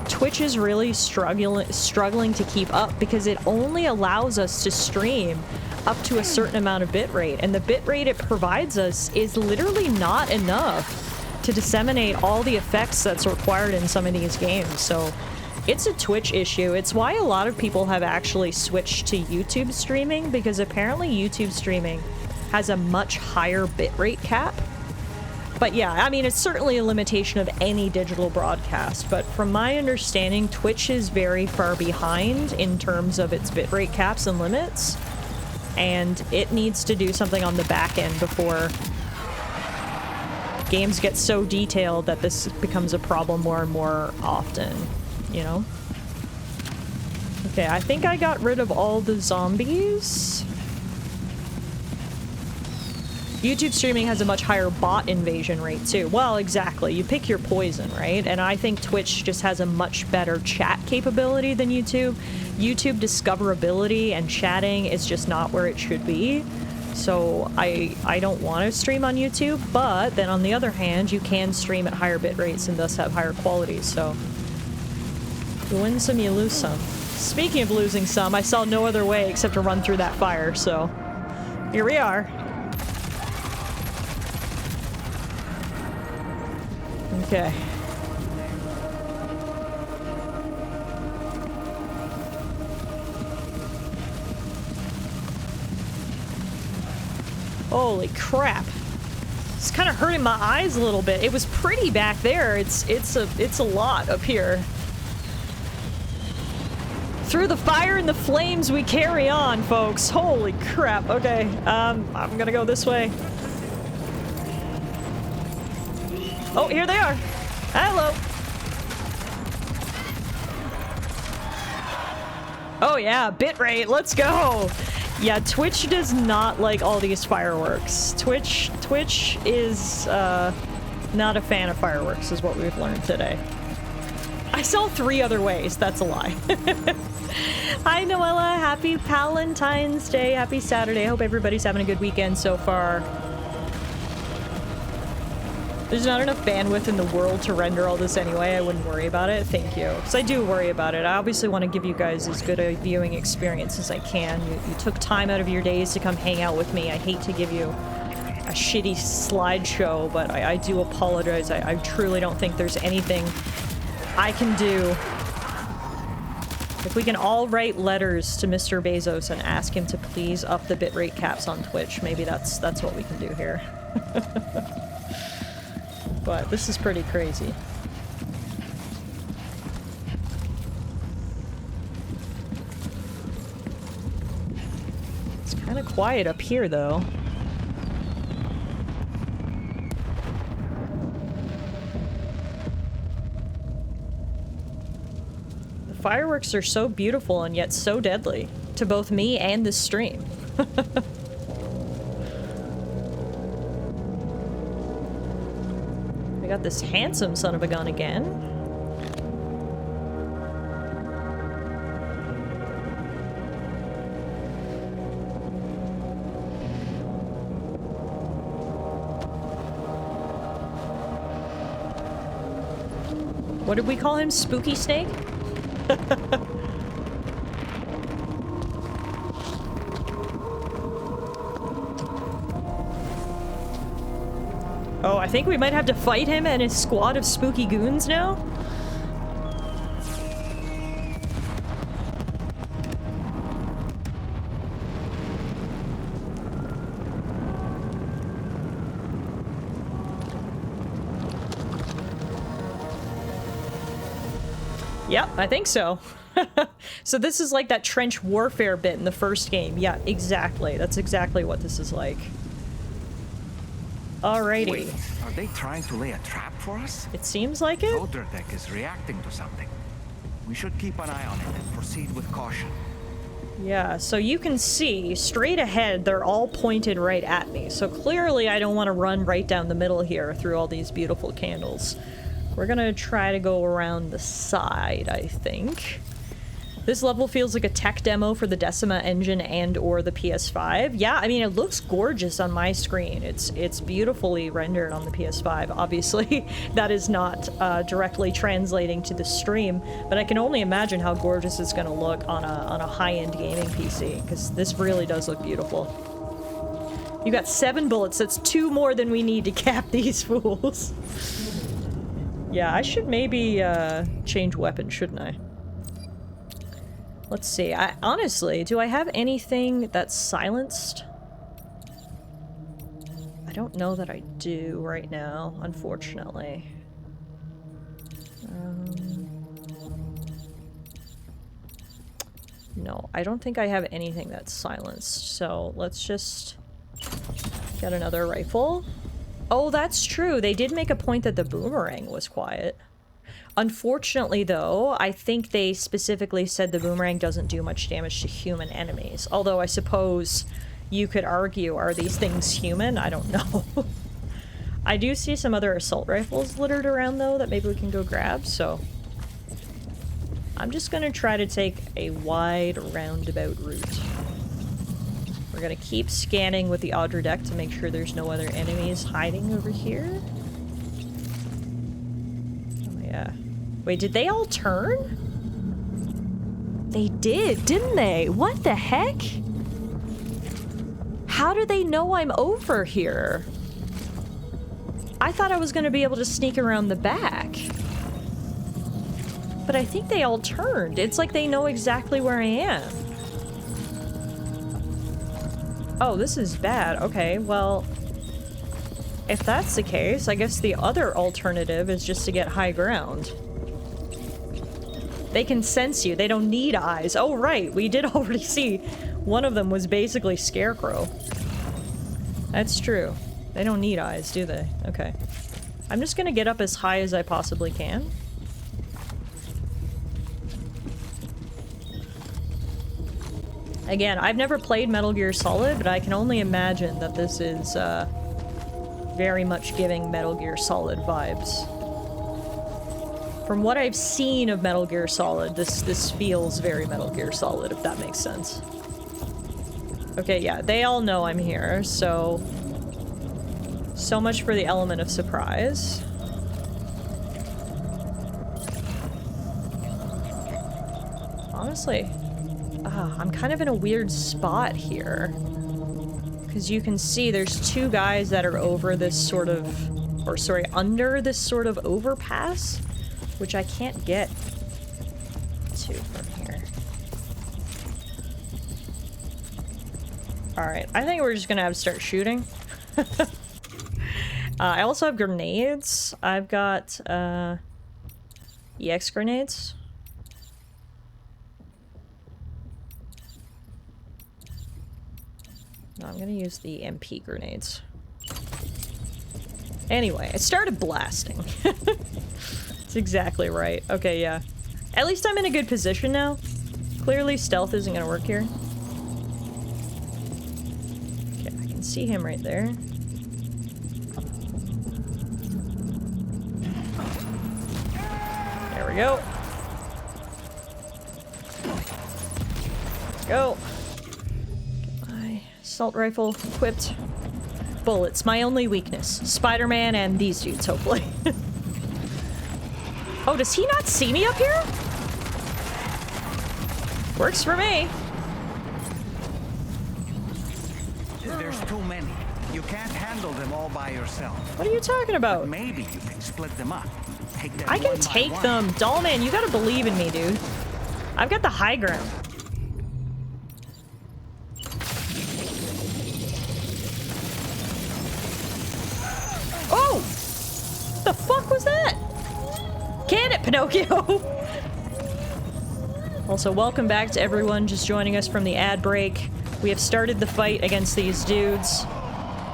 Twitch is really struggling to keep up because it only allows us to stream up to a certain amount of bitrate, and the bitrate it provides us is literally not enough to disseminate all the effects that's required in some of these games. So it's a Twitch issue. It's why a lot of people have actually switched to YouTube streaming, because apparently YouTube streaming has a much higher bitrate cap. But yeah, I mean, it's certainly a limitation of any digital broadcast, but from my understanding, Twitch is very far behind in terms of its bitrate caps and limits, and it needs to do something on the back end before games get so detailed that this becomes a problem more and more often, you know? Okay, I think I got rid of all the zombies. YouTube streaming has a much higher bot invasion rate too. Well, exactly. You pick your poison, right? And I think Twitch just has a much better chat capability than YouTube. YouTube discoverability and chatting is just not where it should be. So I don't want to stream on YouTube, but then on the other hand, you can stream at higher bit rates and thus have higher quality, so you win some, you lose some. Speaking of losing some, I saw no other way except to run through that fire, so here we are. Okay. Holy crap. It's kind of hurting my eyes a little bit. It was pretty back there. It's a lot up here. Through the fire and the flames we carry on, folks. Holy crap. Okay, I'm gonna go this way. Oh, here they are. Hello. Oh yeah, bitrate, let's go. Yeah, Twitch does not like all these fireworks. Twitch is not a fan of fireworks, is what we've learned today. I saw 3 other ways. That's a lie. Hi, Noella. Happy Valentine's Day. Happy Saturday. I hope everybody's having a good weekend so far. There's not enough bandwidth in the world to render all this anyway. I wouldn't worry about it. Thank you. Because I do worry about it. I obviously want to give you guys as good a viewing experience as I can. You took time out of your days to come hang out with me. I hate to give you a shitty slideshow, but I do apologize. I truly don't think there's anything I can do. If we can all write letters to Mr. Bezos and ask him to please up the bitrate caps on Twitch, maybe that's what we can do here. But this is pretty crazy. It's kind of quiet up here, though. The fireworks are so beautiful and yet so deadly to both me and the stream. Got this handsome son of a gun again. What did we call him? Spooky Snake? Oh, I think we might have to fight him and his squad of spooky goons now? Yep, I think so. So this is like that trench warfare bit in the first game. Yeah, exactly. That's exactly what this is like. Alrighty. Wait, are they trying to lay a trap for us? It seems like it. Loader deck is reacting to something. We should keep an eye on it and proceed with caution. Yeah, so you can see straight ahead, they're all pointed right at me. So clearly I don't want to run right down the middle here through all these beautiful candles. We're gonna try to go around the side, I think. This level feels like a tech demo for the Decima engine and or the PS5. Yeah, I mean, it looks gorgeous on my screen. It's beautifully rendered on the PS5. Obviously, that is not directly translating to the stream, but I can only imagine how gorgeous it's gonna look on a high-end gaming PC, because this really does look beautiful. You got 7 bullets. That's 2 more than we need to cap these fools. Yeah, I should maybe change weapon, shouldn't I? Let's see. Honestly, do I have anything that's silenced? I don't know that I do right now, unfortunately. No, I don't think I have anything that's silenced, so let's just get another rifle. Oh, that's true. They did make a point that the boomerang was quiet. Unfortunately, though, I think they specifically said the boomerang doesn't do much damage to human enemies. Although I suppose you could argue, are these things human? I don't know. I do see some other assault rifles littered around, though, that maybe we can go grab, so... I'm just gonna try to take a wide roundabout route. We're gonna keep scanning with the Audra deck to make sure there's no other enemies hiding over here. Oh yeah. Wait, did they all turn? They did, didn't they? What the heck? How do they know I'm over here? I thought I was gonna be able to sneak around the back. But I think they all turned. It's like they know exactly where I am. Oh, this is bad. Okay, well... if that's the case, I guess the other alternative is just to get high ground. They can sense you. They don't need eyes. Oh, right. We did already see one of them was basically Scarecrow. That's true. They don't need eyes, do they? Okay. I'm just gonna get up as high as I possibly can. Again, I've never played Metal Gear Solid, but I can only imagine that this is very much giving Metal Gear Solid vibes. From what I've seen of Metal Gear Solid, this feels very Metal Gear Solid, if that makes sense. Okay, yeah, they all know I'm here, so much for the element of surprise. Honestly, I'm kind of in a weird spot here. Because you can see there's 2 guys that are over this sort of... or sorry, under this sort of overpass, which I can't get to from here. Alright, I think we're just gonna have to start shooting. I also have grenades. I've got, EX grenades. No, I'm gonna use the MP grenades. Anyway, I started blasting. That's exactly right. Okay, yeah. At least I'm in a good position now. Clearly stealth isn't gonna work here. Okay, I can see him right there. There we go. Let's go. Get my assault rifle equipped. Bullets, my only weakness. Spider-Man and these dudes, hopefully. Oh, does he not see me up here? Works for me. There's too many. You can't handle them all by yourself. What are you talking about? But maybe you can split them up. Take them I can one by take one. them. Dollman, you gotta believe in me, dude. I've got the high ground. Oh! The fuck was that? Can it, Pinocchio? Also, welcome back to everyone just joining us from the ad break. We have started the fight against these dudes.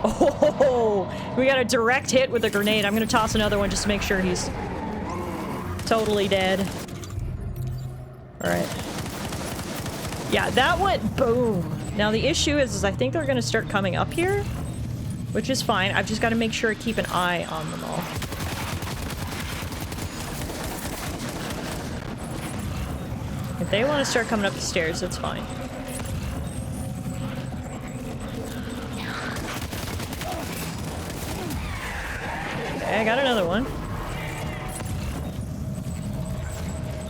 Oh, we got a direct hit with a grenade. I'm gonna toss another one just to make sure he's totally dead. Alright. Yeah, that went boom. Now the issue is I think they're gonna start coming up here, which is fine. I've just got to make sure I keep an eye on them all. If they want to start coming up the stairs, that's fine. Okay, I got another one.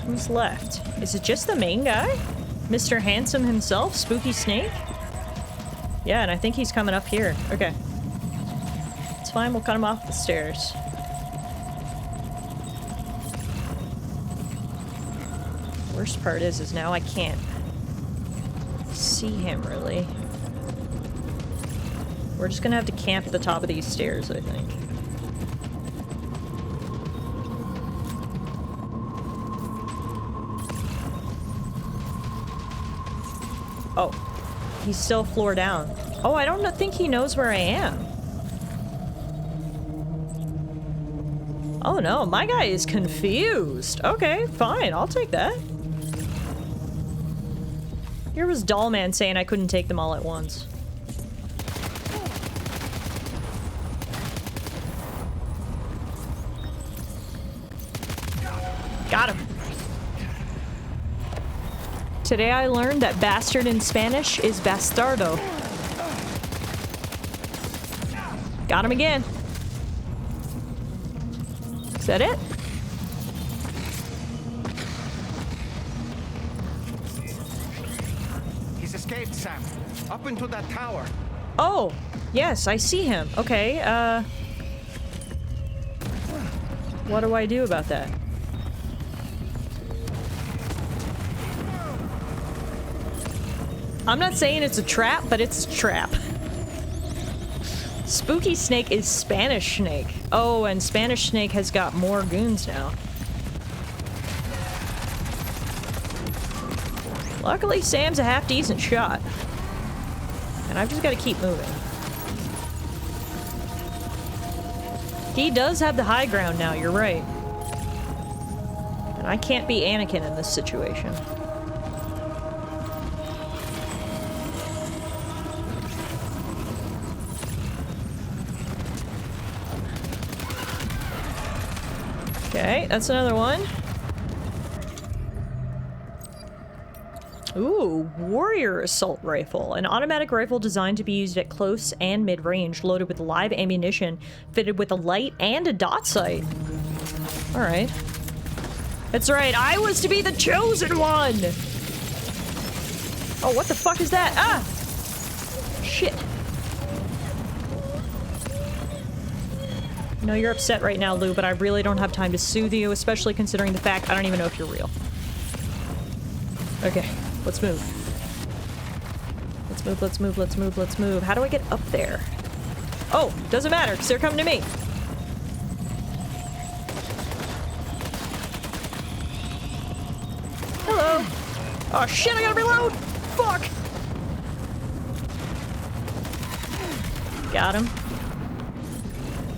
Who's left? Is it just the main guy? Mr. Handsome himself? Spooky Snake? Yeah, and I think he's coming up here. Okay. It's fine, we'll cut him off the stairs. Worst part is now I can't see him, really. We're just gonna have to camp at the top of these stairs, I think. Oh, he's still floor down. Oh, I don't think he knows where I am. Oh no, my guy is confused. Okay, fine, I'll take that. Here was Dollman saying I couldn't take them all at once. Got him. Today I learned that bastard in Spanish is bastardo. Got him again. Is that it? He's escaped, Sam. Up into that tower. Oh, yes, I see him. Okay, what do I do about that? I'm not saying it's a trap, but it's a trap. Spooky Snake is Spanish Snake. Oh, and Spanish Snake has got more goons now. Luckily, Sam's a half-decent shot. And I've just got to keep moving. He does have the high ground now, you're right. And I can't be Anakin in this situation. Okay, that's another one. Ooh, Warrior Assault Rifle. An automatic rifle designed to be used at close and mid-range, loaded with live ammunition, fitted with a light and a dot sight. Alright. That's right, I was to be the chosen one! Oh, what the fuck is that? Ah! Shit. I know you're upset right now, Lou, but I really don't have time to soothe you, especially considering the fact I don't even know if you're real. Okay, let's move. Let's move, let's move, let's move, let's move. How do I get up there? Oh, doesn't matter, because they're coming to me. Hello. Oh shit, I gotta reload! Fuck! Got him.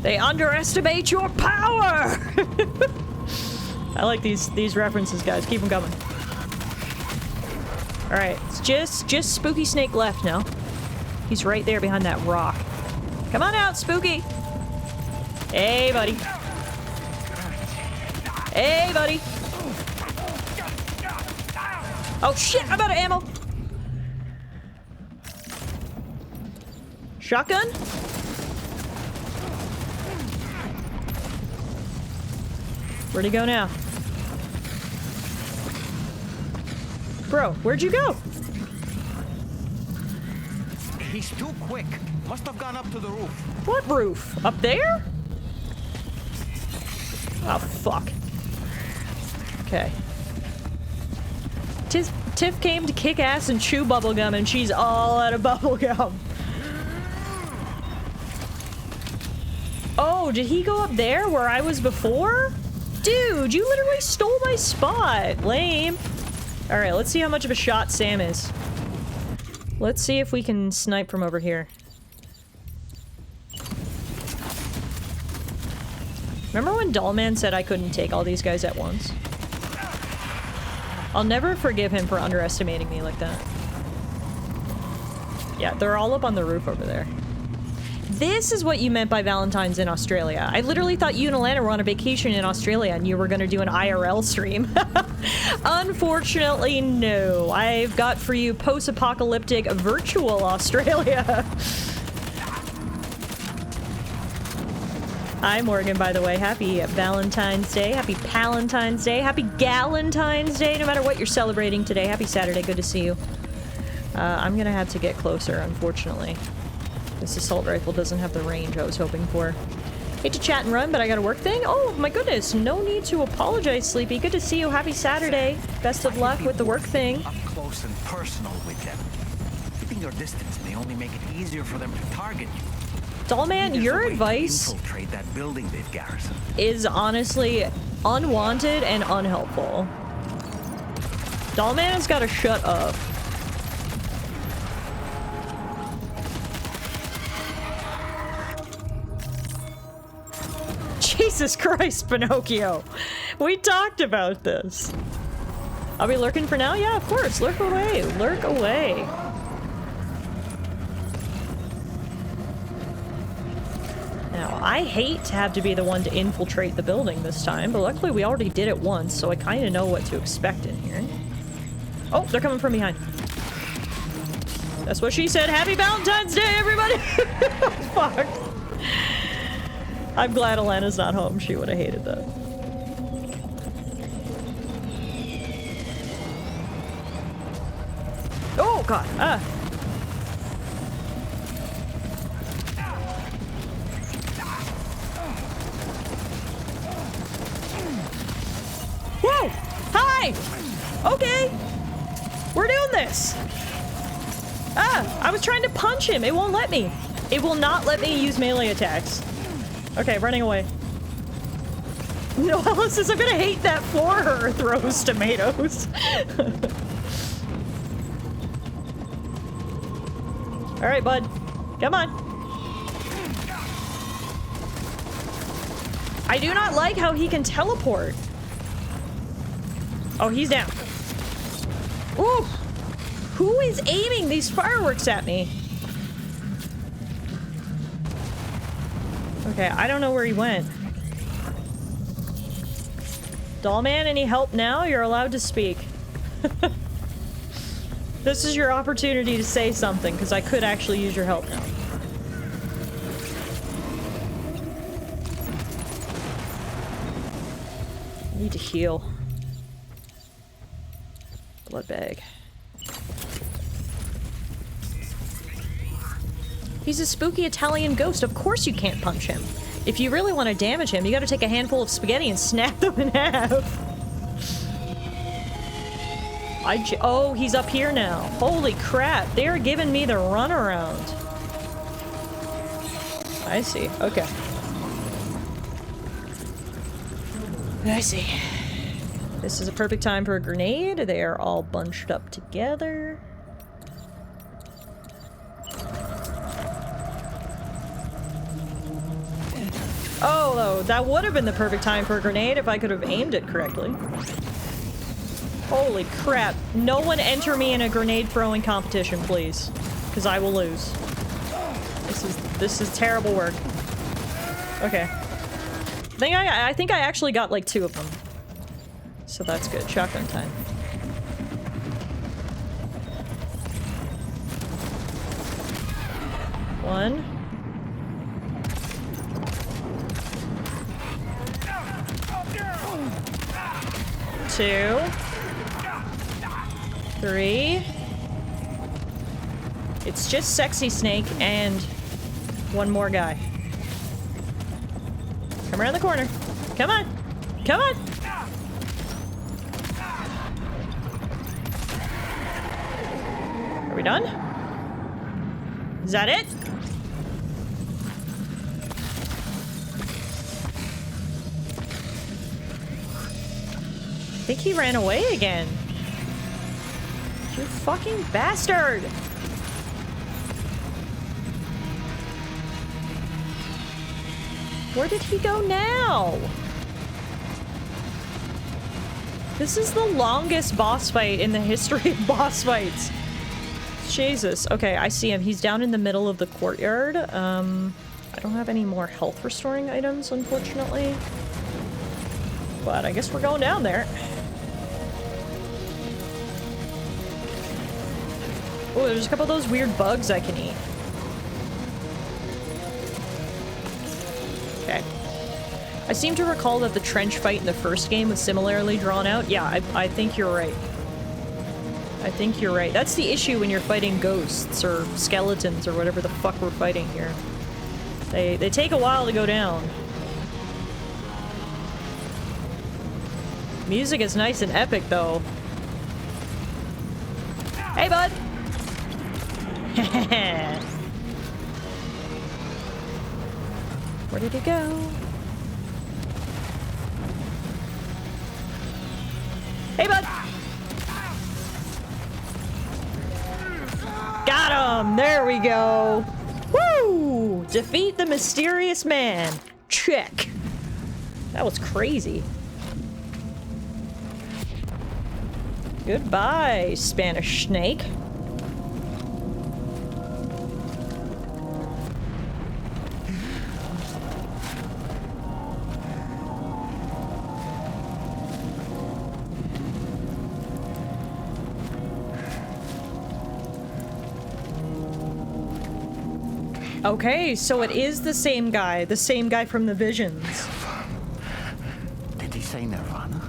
They underestimate your power! I like these references, guys. Keep them coming. Alright, it's just Spooky Snake left now. He's right there behind that rock. Come on out, Spooky! Hey, buddy. Hey, buddy! Oh shit, I'm out of ammo! Shotgun? Where'd he go now? Bro, where'd you go? He's too quick. Must have gone up to the roof. What roof? Up there? Oh, fuck. Okay. Tiff came to kick ass and chew bubblegum, and she's all out of bubblegum. Oh, did he go up there where I was before? Dude, you literally stole my spot. Lame. Alright, let's see how much of a shot Sam is. Let's see if we can snipe from over here. Remember when Dollman said I couldn't take all these guys at once? I'll never forgive him for underestimating me like that. Yeah, they're all up on the roof over there. This is what you meant by Valentine's in Australia. I literally thought you and Alana were on a vacation in Australia and you were gonna do an IRL stream. Unfortunately, no. I've got for you post-apocalyptic virtual Australia. Hi, Morgan, by the way. Happy Valentine's Day. Happy Palentine's Day. Happy Galentine's Day. No matter what you're celebrating today. Happy Saturday. Good to see you. I'm gonna have to get closer, unfortunately. This assault rifle doesn't have the range I was hoping for. Hate to chat and run, but I got a work thing. Oh, my goodness. No need to apologize, Sleepy. Good to see you. Happy Saturday. Best of luck with the work thing. Up close and personal with them. Keeping your distance may only make it easier for them to target you. Dollman, your advice infiltrate that building they've garrisoned is honestly unwanted and unhelpful. Dollman has got to shut up. Jesus Christ, Pinocchio. We talked about this. Are we lurking for now? Yeah, of course. Lurk away. Lurk away. Now, I hate to have to be the one to infiltrate the building this time, but luckily we already did it once, so I kind of know what to expect in here. Oh, they're coming from behind. That's what she said. Happy Valentine's Day, everybody! Fuck. I'm glad Alana's not home. She would have hated that. Oh, God. Ah. Whoa! Hi! Okay! We're doing this! Ah! I was trying to punch him! It won't let me! It will not let me use melee attacks. Okay, running away. No, Alice says I'm gonna hate that floor throws tomatoes. Alright, bud. Come on. I do not like how he can teleport. Oh, he's down. Ooh! Who is aiming these fireworks at me? Okay, I don't know where he went. Dollman, any help now? You're allowed to speak. This is your opportunity to say something, because I could actually use your help now. Need to heal. Blood bag. He's a spooky Italian ghost. Of course you can't punch him. If you really want to damage him, you gotta take a handful of spaghetti and snap them in half. Oh, he's up here now. Holy crap. They're giving me the runaround. I see. Okay. I see. This is a perfect time for a grenade. They are all bunched up together. Oh, that would have been the perfect time for a grenade if I could have aimed it correctly. Holy crap. No one enter me in a grenade throwing competition, please. Because I will lose. This is terrible work. Okay. I think I actually got like 2 of them. So that's good. Shotgun time. One. 2. 3. It's just Sexy Snake and one more guy. Come around the corner. Come on. Come on. Are we done? Is that it? I think he ran away again. You fucking bastard! Where did he go now? This is the longest boss fight in the history of boss fights. Jesus. Okay, I see him. He's down in the middle of the courtyard. I don't have any more health restoring items, unfortunately. But I guess we're going down there. Oh, there's a couple of those weird bugs I can eat. Okay. I seem to recall that the trench fight in the first game was similarly drawn out. Yeah, I think you're right. I think you're right. That's the issue when you're fighting ghosts or skeletons or whatever the fuck we're fighting here. They take a while to go down. Music is nice and epic, though. Hey, bud! Where did he go? Hey, bud! Got him! There we go! Woo! Defeat the mysterious man. Check. That was crazy. Goodbye, Spanish snake. Okay, so it is the same guy from the visions. Did he say Nirvana?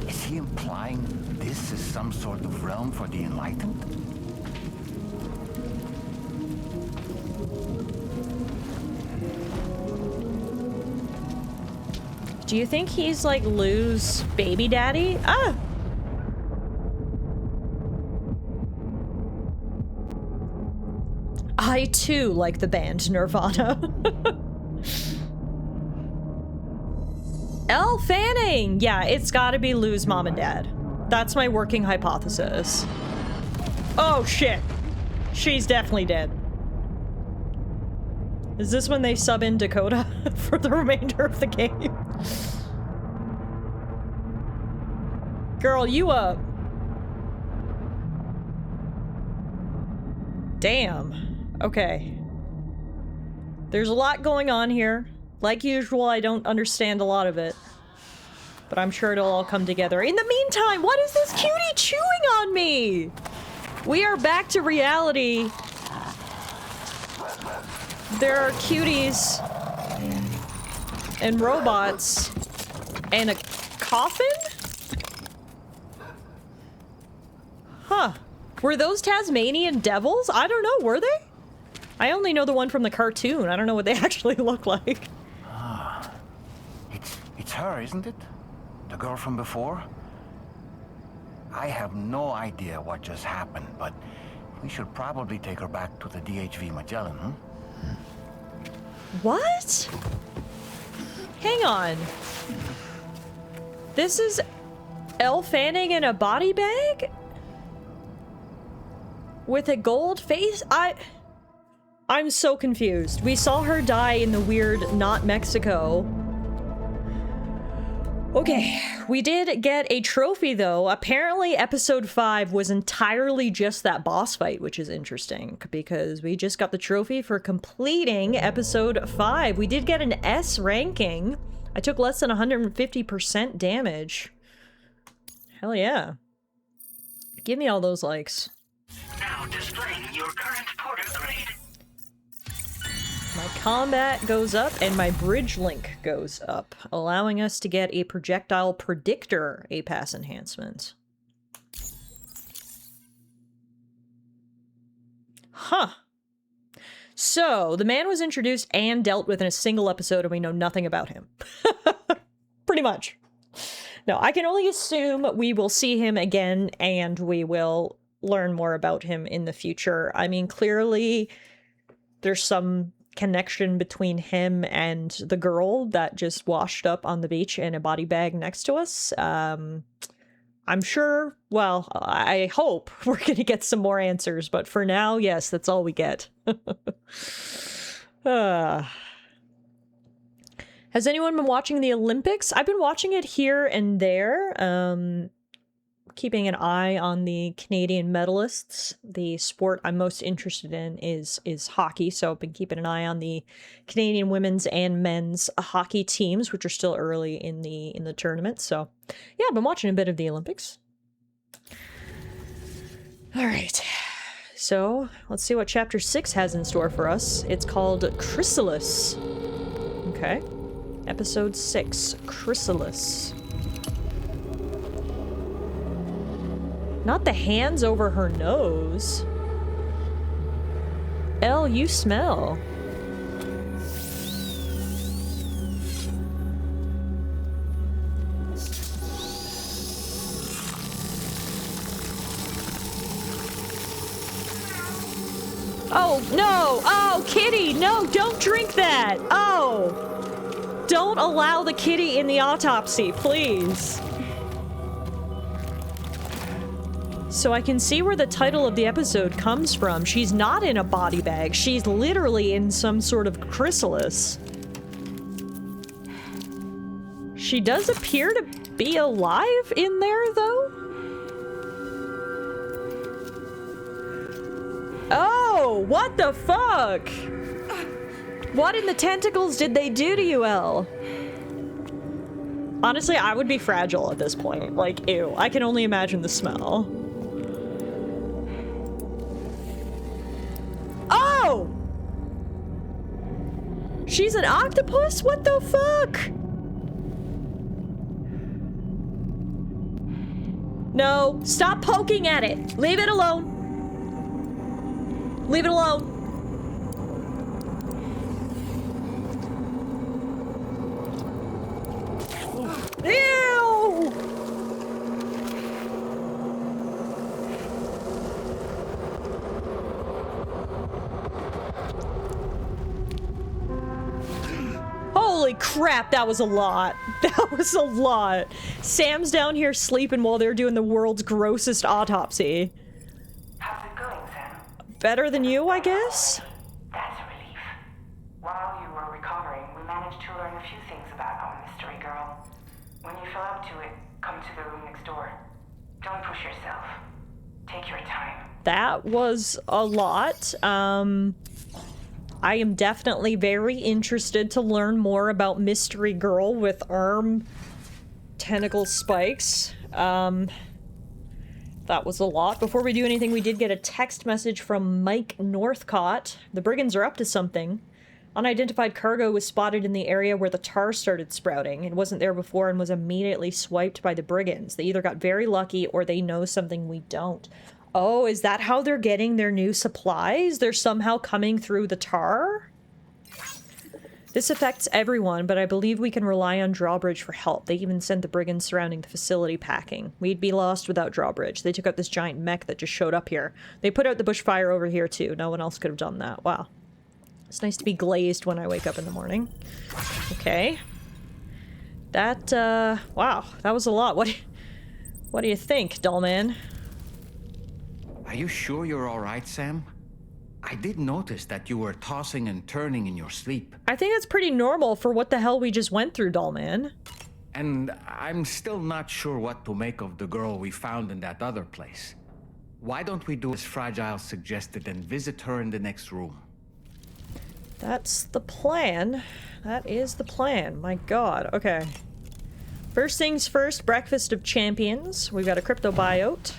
Is he implying this is some sort of realm for the enlightened? Do you think he's like Lou's baby daddy? Ah! I too like the band Nirvana. Elle Fanning! Yeah, it's gotta be Lou's mom and dad. That's my working hypothesis. Oh shit! She's definitely dead. Is this when they sub in Dakota for the remainder of the game? Girl, you up. Damn. Okay. There's a lot going on here. Like usual, I don't understand a lot of it. But I'm sure it'll all come together. In the meantime, what is this cutie chewing on me? We are back to reality. There are cuties and robots and a coffin? Huh. Were those Tasmanian devils? I don't know, were they? I only know the one from the cartoon. I don't know what they actually look like. Ah. It's her, isn't it? The girl from before? I have no idea what just happened, but we should probably take her back to the DHV Magellan, huh? What? Hang on. This is Elle Fanning in a body bag? With a gold face? I'm so confused. We saw her die in the weird not Mexico. Okay, we did get a trophy though. Apparently episode 5 was entirely just that boss fight, which is interesting because we just got the trophy for completing episode 5. We did get an S ranking. I took less than 150% damage. Hell yeah. Give me all those likes. Now displaying your current porter grade. My combat goes up and my bridge link goes up, allowing us to get a projectile predictor APAS enhancement. Huh. So, the man was introduced and dealt with in a single episode and we know nothing about him. Pretty much. No, I can only assume we will see him again and we will learn more about him in the future. I mean, clearly there's some connection between him and the girl that just washed up on the beach in a body bag next to us. I'm sure, well, I hope we're going to get some more answers, but for now, yes, that's all we get. Has anyone been watching the Olympics? I've been watching it here and there, keeping an eye on the Canadian medalists. The sport I'm most interested in is hockey, so I've been keeping an eye on the Canadian women's and men's hockey teams, which are still early in the tournament. So, yeah, I've been watching a bit of the Olympics. All right, so let's see what Chapter 6 has in store for us. It's called Chrysalis. Okay, Episode 6, Chrysalis. Not the hands over her nose. Elle, you smell. Oh, no! Oh, kitty! No, don't drink that! Oh! Don't allow the kitty in the autopsy, please. So I can see where the title of the episode comes from. She's not in a body bag. She's literally in some sort of chrysalis. She does appear to be alive in there, though? Oh, what the fuck? What in the tentacles did they do to you, Elle? Honestly, I would be fragile at this point. Like, ew. I can only imagine the smell. Oh! She's an octopus? What the fuck? No, stop poking at it. Leave it alone. Leave it alone. Ew! Holy crap, that was a lot. That was a lot. Sam's down here sleeping while they're doing the world's grossest autopsy. How's it going, Sam? Better than you, I guess? That's a relief. While you were recovering, we managed to learn a few things about our mystery girl. When you feel up to it, come to the room next door. Don't push yourself. Take your time. That was a lot. I am definitely very interested to learn more about Mystery Girl with arm tentacle spikes. That was a lot. Before we do anything, we did get a text message from Mike Northcott. The brigands are up to something. Unidentified cargo was spotted in the area where the tar started sprouting. It wasn't there before and was immediately swiped by the brigands. They either got very lucky or they know something we don't. Oh, is that how they're getting their new supplies? They're somehow coming through the tar? This affects everyone, but I believe we can rely on Drawbridge for help. They even sent the brigands surrounding the facility packing. We'd be lost without Drawbridge. They took out this giant mech that just showed up here. They put out the bushfire over here too. No one else could have done that. Wow. It's nice to be glazed when I wake up in the morning. Okay. That, wow. That was a lot. What do you think, Dollman? Are you sure you're all right, Sam? I did notice that you were tossing and turning in your sleep. I think that's pretty normal for what the hell we just went through, Dollman. And I'm still not sure what to make of the girl we found in that other place. Why don't we do as Fragile suggested and visit her in the next room? That's the plan. That is the plan. My god. Okay. First things first, Breakfast of Champions. We've got a cryptobiote.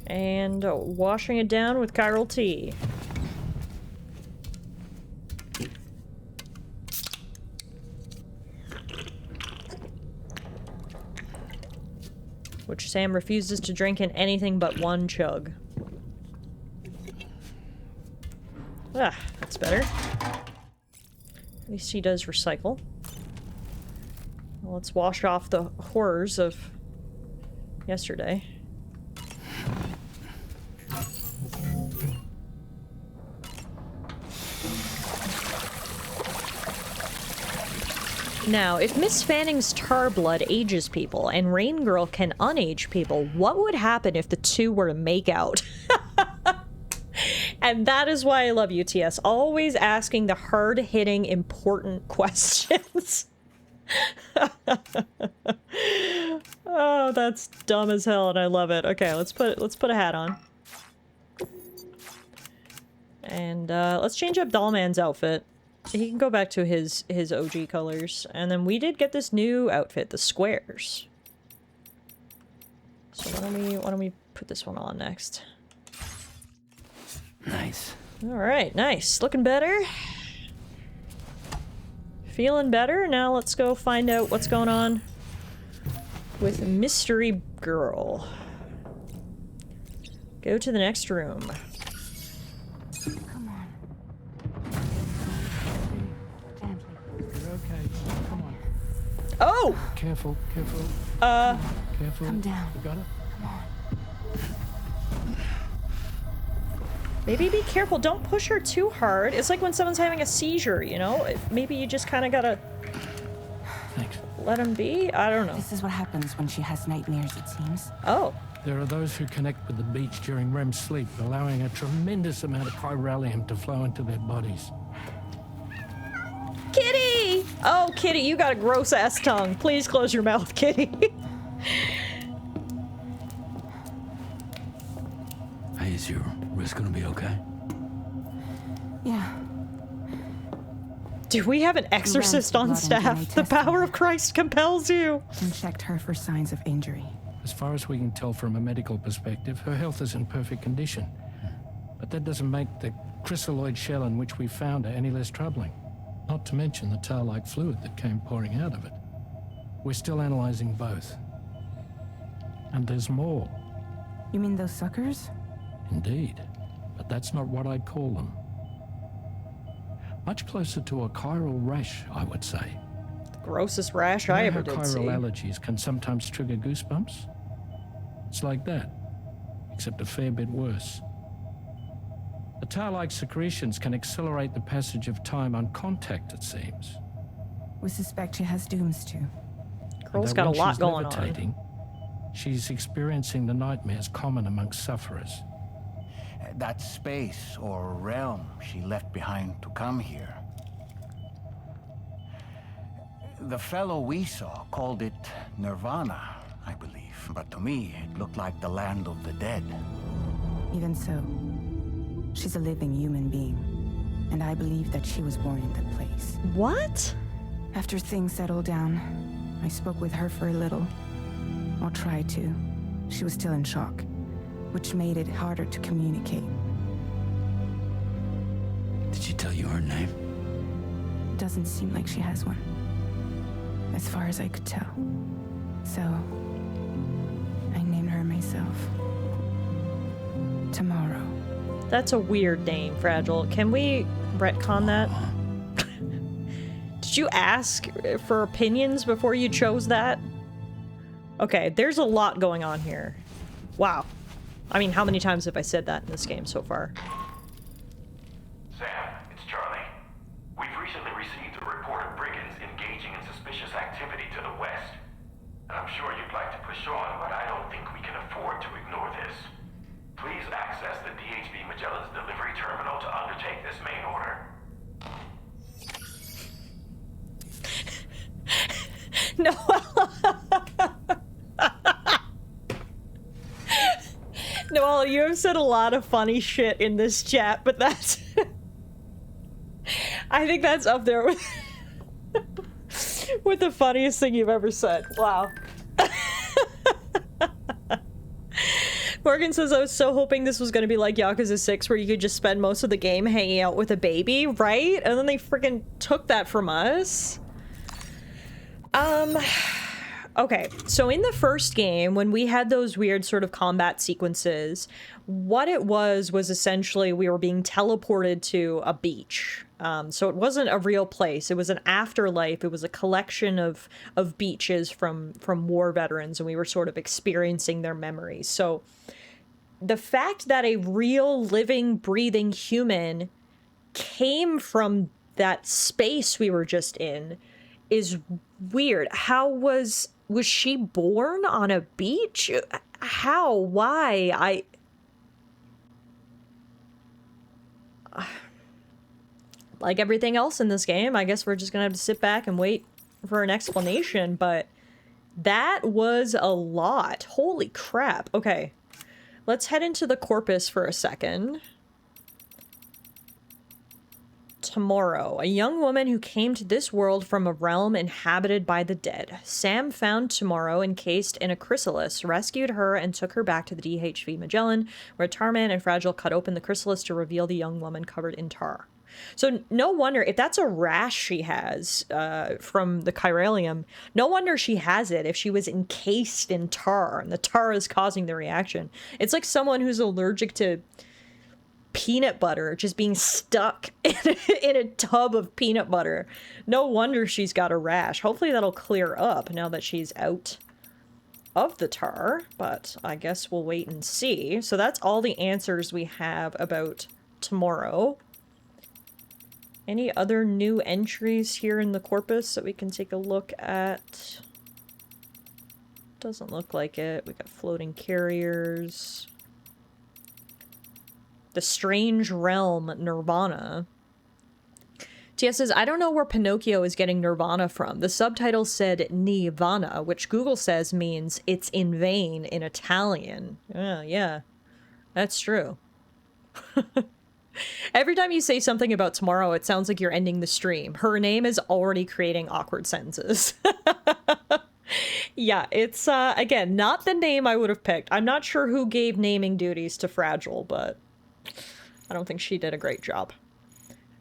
And washing it down with chiral tea. Which Sam refuses to drink in anything but one chug. Ah, that's better. At least he does recycle. Well, let's wash off the horrors of yesterday. Now, if Miss Fanning's tar blood ages people and Rain Girl can unage people, what would happen if the two were to make out? And that is why I love UTS. Always asking the hard-hitting, important questions. Oh, that's dumb as hell, and I love it. Okay, let's put a hat on. And let's change up Dollman's outfit. He can go back to his OG colors. And then we did get this new outfit, the squares. So why don't we put this one on next? Nice. Alright, nice. Looking better. Feeling better. Now let's go find out what's going on with Mystery Girl. Go to the next room. Come on. Gently. You're okay. Come on. Oh! Careful, careful. Careful. Come down. You got it? Come on. Maybe be careful. Don't push her too hard. It's like when someone's having a seizure, you know? Maybe you just kind of gotta... Thanks. Let him be? I don't know. This is what happens when she has nightmares, it seems. Oh. There are those who connect with the beach during REM sleep, allowing a tremendous amount of chiralium to flow into their bodies. Kitty! Oh, Kitty, you got a gross-ass tongue. Please close your mouth, Kitty. Hey, is your wrist gonna be okay? Yeah. Do we have an exorcist on staff? The power of Christ compels you. And checked her for signs of injury. As far as we can tell from a medical perspective, her health is in perfect condition. But that doesn't make the crystalloid shell in which we found her any less troubling. Not to mention the tar-like fluid that came pouring out of it. We're still analyzing both. And there's more. You mean those suckers? Indeed. But that's not what I'd call them. Much closer to a chiral rash, I would say. The grossest rash I ever did see. Chiral allergies can sometimes trigger goosebumps. It's like that, except a fair bit worse. The tar-like secretions can accelerate the passage of time on contact, it seems. We suspect she has dooms too. Girl's got a lot going on. She's experiencing the nightmares common amongst sufferers. That space or realm she left behind to come here. The fellow we saw called it Nirvana, I believe. But to me, it looked like the land of the dead. Even so, she's a living human being. And I believe that she was born in that place. What? After things settled down, I spoke with her for a little. Or tried to. She was still in shock, which made it harder to communicate. Did she tell you her name? Doesn't seem like she has one. As far as I could tell. So, I named her myself. Tomorrow. That's a weird name, Fragile. Can we retcon that? Did you ask for opinions before you chose that? Okay, there's a lot going on here. Wow. I mean, how many times have I said that in this game so far? Sam, it's Charlie. We've recently received a report of brigands engaging in suspicious activity to the west. And I'm sure you'd like to push on, but I don't think we can afford to ignore this. Please access the DHB Magellan's delivery terminal to undertake this main order. No. Noel, you have said a lot of funny shit in this chat, but that's... I think that's up there with... with the funniest thing you've ever said. Wow. Morgan says, I was so hoping this was going to be like Yakuza 6, where you could just spend most of the game hanging out with a baby, right? And then they freaking took that from us. Okay, so in the first game, when we had those weird sort of combat sequences, what it was essentially we were being teleported to a beach. So it wasn't a real place. It was an afterlife. It was a collection of beaches from war veterans, and we were sort of experiencing their memories. So the fact that a real living, breathing human came from that space we were just in is weird. How was she born on a beach? How? Why? Like everything else in this game, I guess we're just gonna have to sit back and wait for an explanation, but that was a lot. Holy crap. Okay. Let's head into the corpus for a second. Tomorrow, a young woman who came to this world from a realm inhabited by the dead. Sam found Tomorrow encased in a chrysalis, rescued her, and took her back to the DHV Magellan, where Tarman and Fragile cut open the chrysalis to reveal the young woman covered in tar. So no wonder, if that's a rash she has from the chiralium, no wonder she has it if she was encased in tar, and the tar is causing the reaction. It's like someone who's allergic to peanut butter just being stuck in a tub of peanut butter. No wonder she's got a rash. Hopefully that'll clear up now that she's out of the tar, but I guess we'll wait and see. So that's all the answers we have about Tomorrow. Any other new entries here in the corpus that we can take a look at? Doesn't look like it. We got floating carriers. The Strange Realm, Nirvana. TS says, I don't know where Pinocchio is getting Nirvana from. The subtitle said Nirvana, which Google says means it's in vain in Italian. Yeah, that's true. Every time you say something about Tomorrow, it sounds like you're ending the stream. Her name is already creating awkward sentences. Yeah, it's, again, not the name I would have picked. I'm not sure who gave naming duties to Fragile, but I don't think she did a great job.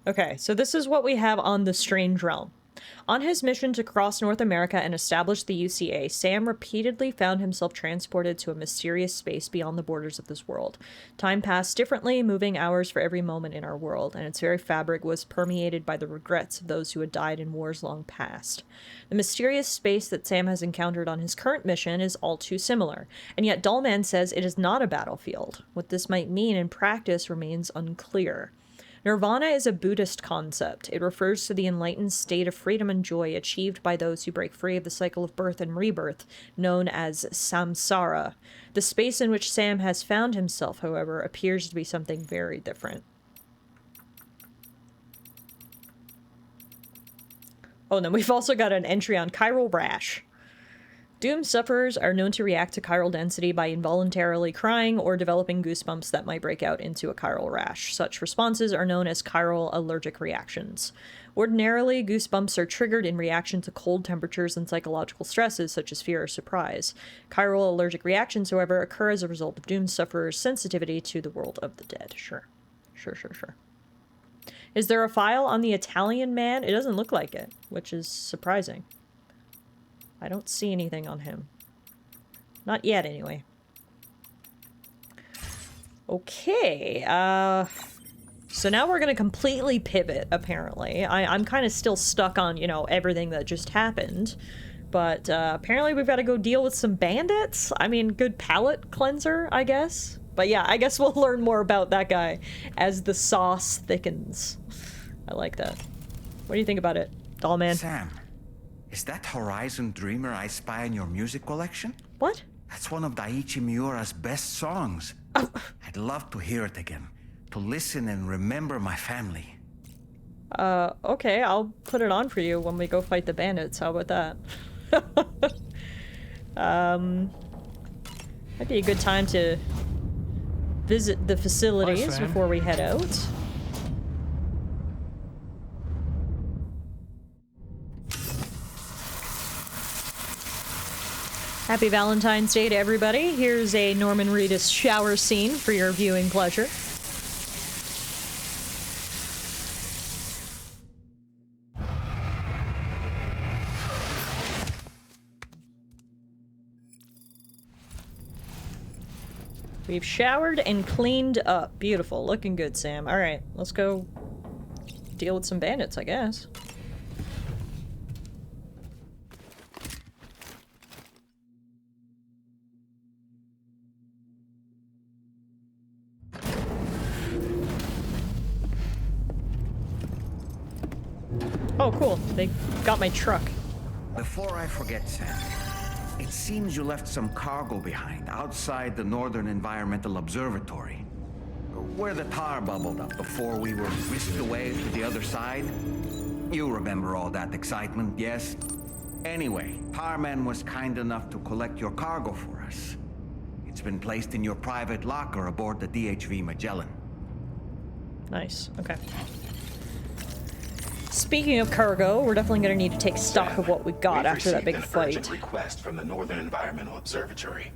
Okay, so this is what we have on the Strange Realm. On his mission to cross North America and establish the UCA, Sam repeatedly found himself transported to a mysterious space beyond the borders of this world. Time passed differently, moving hours for every moment in our world, and its very fabric was permeated by the regrets of those who had died in wars long past. The mysterious space that Sam has encountered on his current mission is all too similar, and yet Dullman says it is not a battlefield. What this might mean in practice remains unclear. Nirvana is a Buddhist concept. It refers to the enlightened state of freedom and joy achieved by those who break free of the cycle of birth and rebirth, known as samsara. The space in which Sam has found himself, however, appears to be something very different. Oh, and then we've also got an entry on chiral rash. Doom sufferers are known to react to chiral density by involuntarily crying or developing goosebumps that might break out into a chiral rash. Such responses are known as chiral allergic reactions. Ordinarily, goosebumps are triggered in reaction to cold temperatures and psychological stresses such as fear or surprise. Chiral allergic reactions, however, occur as a result of Doom sufferers' sensitivity to the world of the dead. Sure. Is there a file on the Italian man? It doesn't look like it, which is surprising. I don't see anything on him. Not yet, anyway. Okay, so now we're gonna completely pivot, apparently. I'm kind of still stuck on, you know, everything that just happened. But, apparently we've got to go deal with some bandits? I mean, good palate cleanser, I guess? But yeah, I guess we'll learn more about that guy as the sauce thickens. I like that. What do you think about it, Dollman? Sam. Is that Horizon Dreamer I spy in your music collection? What? That's one of Daiichi Miura's best songs. I'd love to hear it again, to listen and remember my family. Okay, I'll put it on for you when we go fight the bandits. How about that? Might be a good time to visit the facilities before we head out. Happy Valentine's Day to everybody. Here's a Norman Reedus shower scene for your viewing pleasure. We've showered and cleaned up. Beautiful. Looking good, Sam. Alright, let's go deal with some bandits, I guess. Oh, cool. They got my truck. Before I forget, Sam, it seems you left some cargo behind outside the Northern Environmental Observatory, where the tar bubbled up before we were whisked away to the other side. You remember all that excitement, yes? Anyway, Tarman was kind enough to collect your cargo for us. It's been placed in your private locker aboard the DHV Magellan. Nice. Okay. Speaking of cargo, we're definitely going to need to take stock of what we got after that big fight. We've received an urgent request from the Northern Environmental Observatory.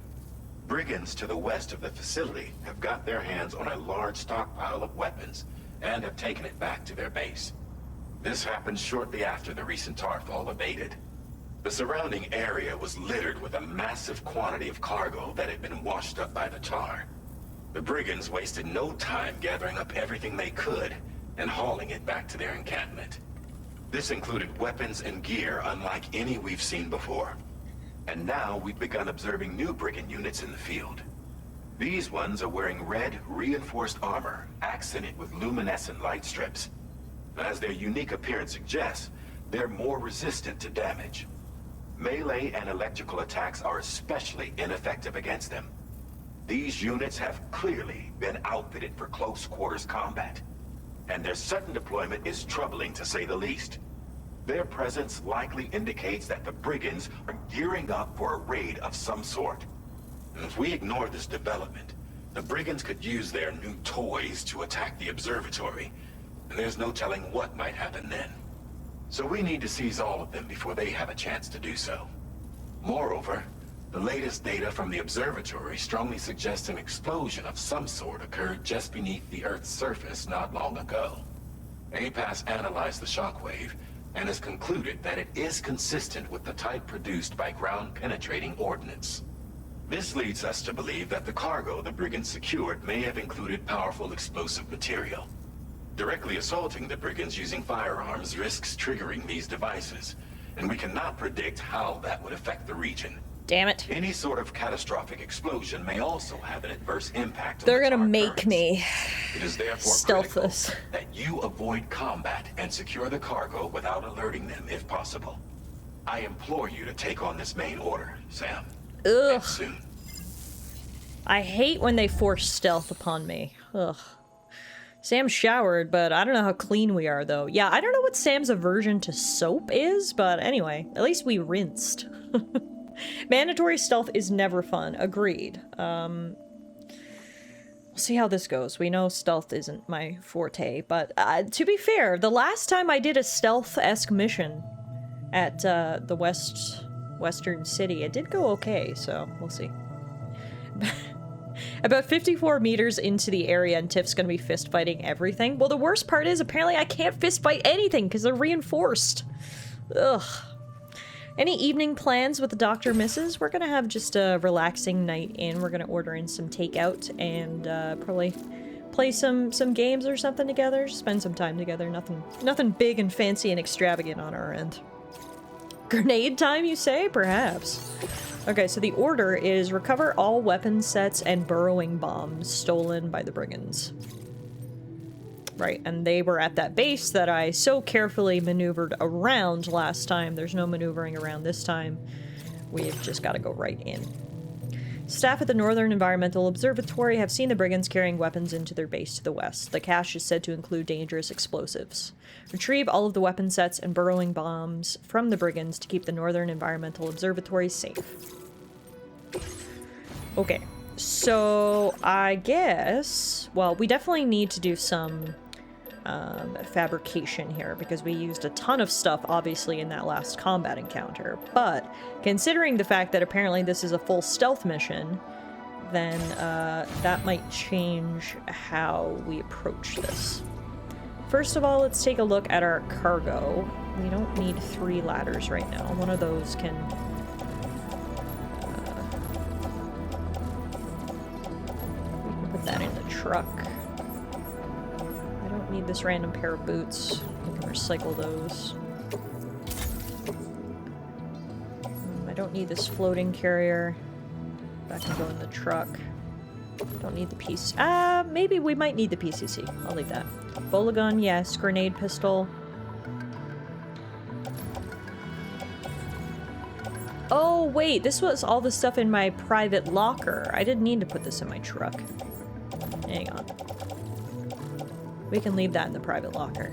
Brigands to the west of the facility have got their hands on a large stockpile of weapons and have taken it back to their base. This happened shortly after the recent tarfall abated. The surrounding area was littered with a massive quantity of cargo that had been washed up by the tar. The brigands wasted no time gathering up everything they could and hauling it back to their encampment. This included weapons and gear unlike any we've seen before. And now we've begun observing new brigand units in the field. These ones are wearing red, reinforced armor, accented with luminescent light strips. As their unique appearance suggests, they're more resistant to damage. Melee and electrical attacks are especially ineffective against them. These units have clearly been outfitted for close quarters combat, and their sudden deployment is troubling to say the least. Their presence likely indicates that the brigands are gearing up for a raid of some sort. And if we ignore this development, the brigands could use their new toys to attack the observatory, and there's no telling what might happen then. So we need to seize all of them before they have a chance to do so. Moreover, the latest data from the observatory strongly suggests an explosion of some sort occurred just beneath the Earth's surface not long ago. APAS analyzed the shockwave and has concluded that it is consistent with the type produced by ground-penetrating ordnance. This leads us to believe that the cargo the brigands secured may have included powerful explosive material. Directly assaulting the brigands using firearms risks triggering these devices, and we cannot predict how that would affect the region. Damn it. Any sort of catastrophic explosion may also have an adverse impact on They're the gonna tar make currents. me It is therefore stealth critical this. that you avoid combat and secure the cargo without alerting them if possible. I implore you to take on this main order, Sam. Ugh. And soon. I hate when they force stealth upon me. Ugh. Sam showered, but I don't know how clean we are, though. Yeah, I don't know what Sam's aversion to soap is, but anyway, at least we rinsed. Mandatory stealth is never fun. Agreed. We'll see how this goes. We know stealth isn't my forte, but to be fair, the last time I did a stealth-esque mission at the western city, it did go okay, so we'll see. About 54 meters into the area, and Tiff's gonna be fist fighting everything. Well, the worst part is apparently I can't fist fight anything because they're reinforced. Ugh. Any evening plans with the Dr. Mrs.? We're gonna have just a relaxing night in. We're gonna order in some takeout and probably play some games or something together. Spend some time together. Nothing big and fancy and extravagant on our end. Grenade time, you say? Perhaps. Okay, so the order is recover all weapon sets and burrowing bombs stolen by the brigands. Right, and they were at that base that I so carefully maneuvered around last time. There's no maneuvering around this time. We've just got to go right in. Staff at the Northern Environmental Observatory have seen the brigands carrying weapons into their base to the west. The cache is said to include dangerous explosives. Retrieve all of the weapon sets and burrowing bombs from the brigands to keep the Northern Environmental Observatory safe. Okay, so I guess, well, we definitely need to do some fabrication here because we used a ton of stuff obviously in that last combat encounter, but considering the fact that apparently this is a full stealth mission, then that might change how we approach this. First of all, let's take a look at our cargo. We don't need 3 ladders right now. One of those can we can put that in the truck. I don't need this random pair of boots. We can recycle those. I don't need this floating carrier. That can go in the truck. Don't need the piece. Maybe we might need the PCC. I'll leave that. Bola gun, yes. Grenade pistol. Oh, wait, this was all the stuff in my private locker. I didn't need to put this in my truck. Hang on. We can leave that in the private locker.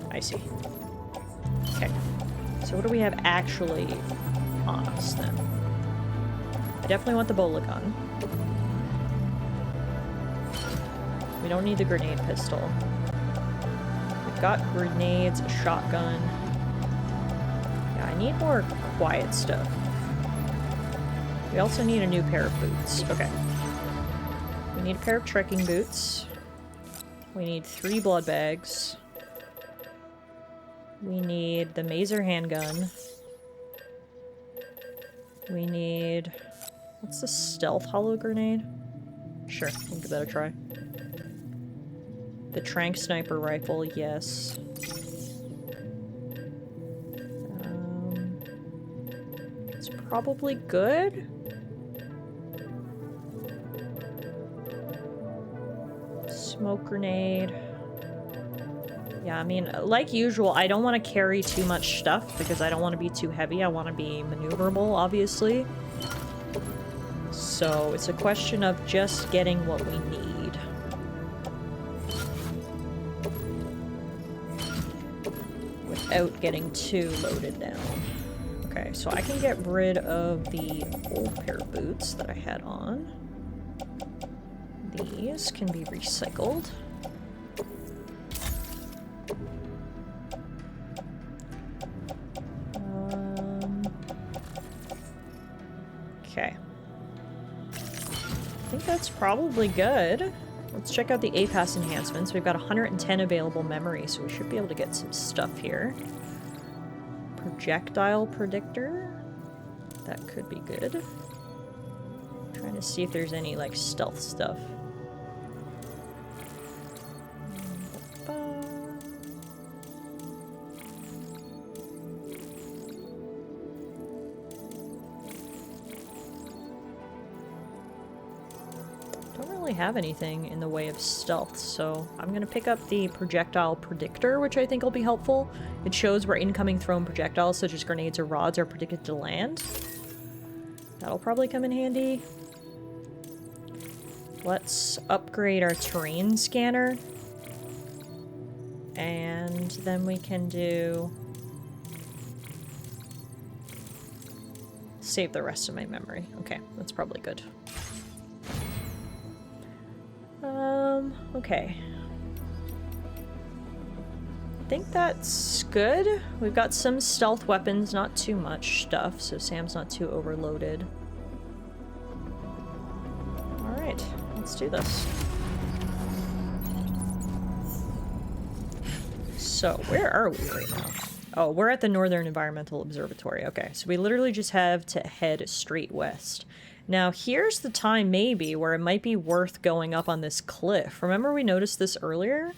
I see. Okay. So what do we have actually on us, then? I definitely want the bola gun. We don't need the grenade pistol. We've got grenades, a shotgun. Yeah, I need more quiet stuff. We also need a new pair of boots. Okay. We need a pair of trekking boots. We need 3 blood bags. We need the Maser handgun. We need... What's the stealth hollow grenade? Sure, we'll give that a try. The trank sniper rifle, yes. It's probably good. Smoke grenade. Yeah, I mean, like usual, I don't want to carry too much stuff because I don't want to be too heavy. I want to be maneuverable, obviously. So it's a question of just getting what we need. Without getting too loaded down. Okay, so I can get rid of the old pair of boots that I had on. These can be recycled. Okay. I think that's probably good. Let's check out the APAS enhancements. We've got 110 available memory, so we should be able to get some stuff here. Projectile predictor. That could be good. Trying to see if there's any, like, stealth stuff. Have anything in the way of stealth, so I'm gonna pick up the projectile predictor, which I think will be helpful. It shows where incoming thrown projectiles such as grenades or rods are predicted to land. That'll probably come in handy. Let's upgrade our terrain scanner, and then we can do save the rest of my memory. Okay, that's probably good. Okay. I think that's good. We've got some stealth weapons, not too much stuff, so Sam's not too overloaded. Alright, let's do this. So, where are we right now? Oh, we're at the Northern Environmental Observatory. Okay, so we literally just have to head straight west. Now, here's the time, maybe, where it might be worth going up on this cliff. Remember we noticed this earlier?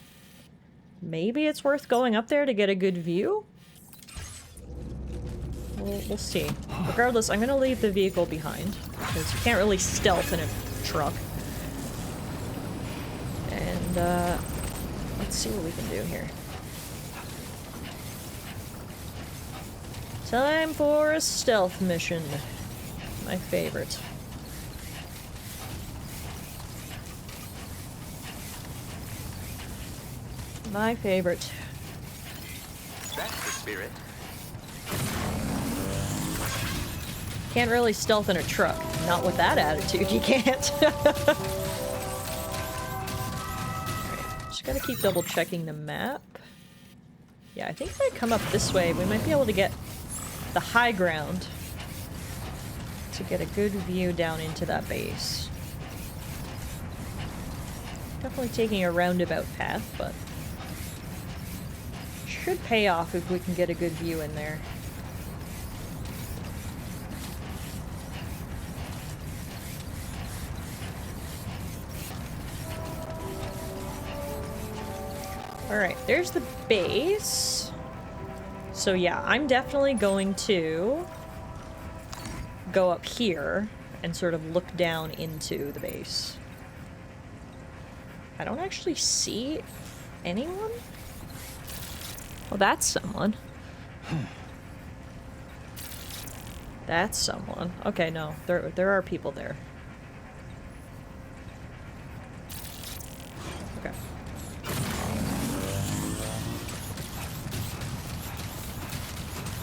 Maybe it's worth going up there to get a good view? We'll see. Regardless, I'm gonna leave the vehicle behind, because you can't really stealth in a truck. And, let's see what we can do here. Time for a stealth mission. My favorite. My favorite. That's the spirit. Can't really stealth in a truck. Not with that attitude, you can't. Alright, just gotta keep double checking the map. Yeah, I think if I come up this way, we might be able to get the high ground to get a good view down into that base. Definitely taking a roundabout path, but should pay off if we can get a good view in there. Alright, there's the base. So yeah, I'm definitely going to go up here and sort of look down into the base. I don't actually see anyone. Well, that's someone. That's someone. Okay, no. There are people there. Okay.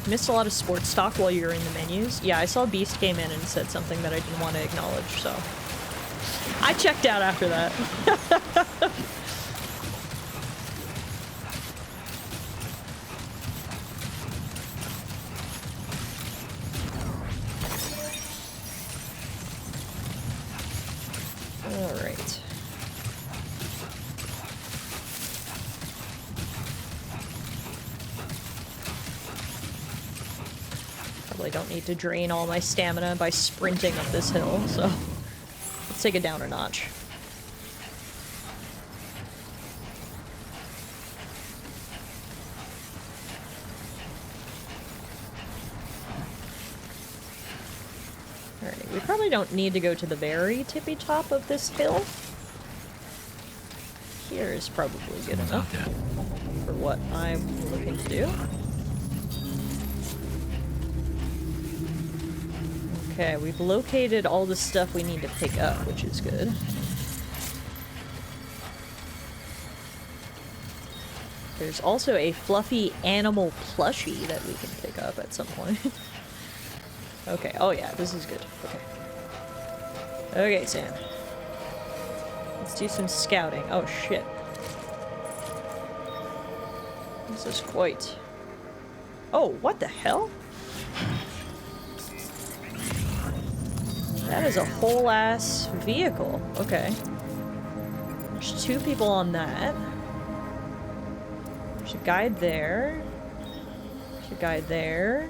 Missed a lot of sports talk while you were in the menus. Yeah, I saw Beast came in and said something that I didn't want to acknowledge, so... I checked out after that. Alright. Probably don't need to drain all my stamina by sprinting up this hill, so... Let's take it down a notch. Alright, we probably don't need to go to the very tippy top of this hill. Here is probably good enough for what I'm looking to do. Okay, we've located all the stuff we need to pick up, which is good. There's also a fluffy animal plushie that we can pick up at some point. Okay, oh yeah, this is good. Okay. Okay, Sam. Let's do some scouting. Oh shit. This is quite... Oh, what the hell? That is a whole ass vehicle. Okay. There's 2 people on that. There's a guy there. There's a guy there.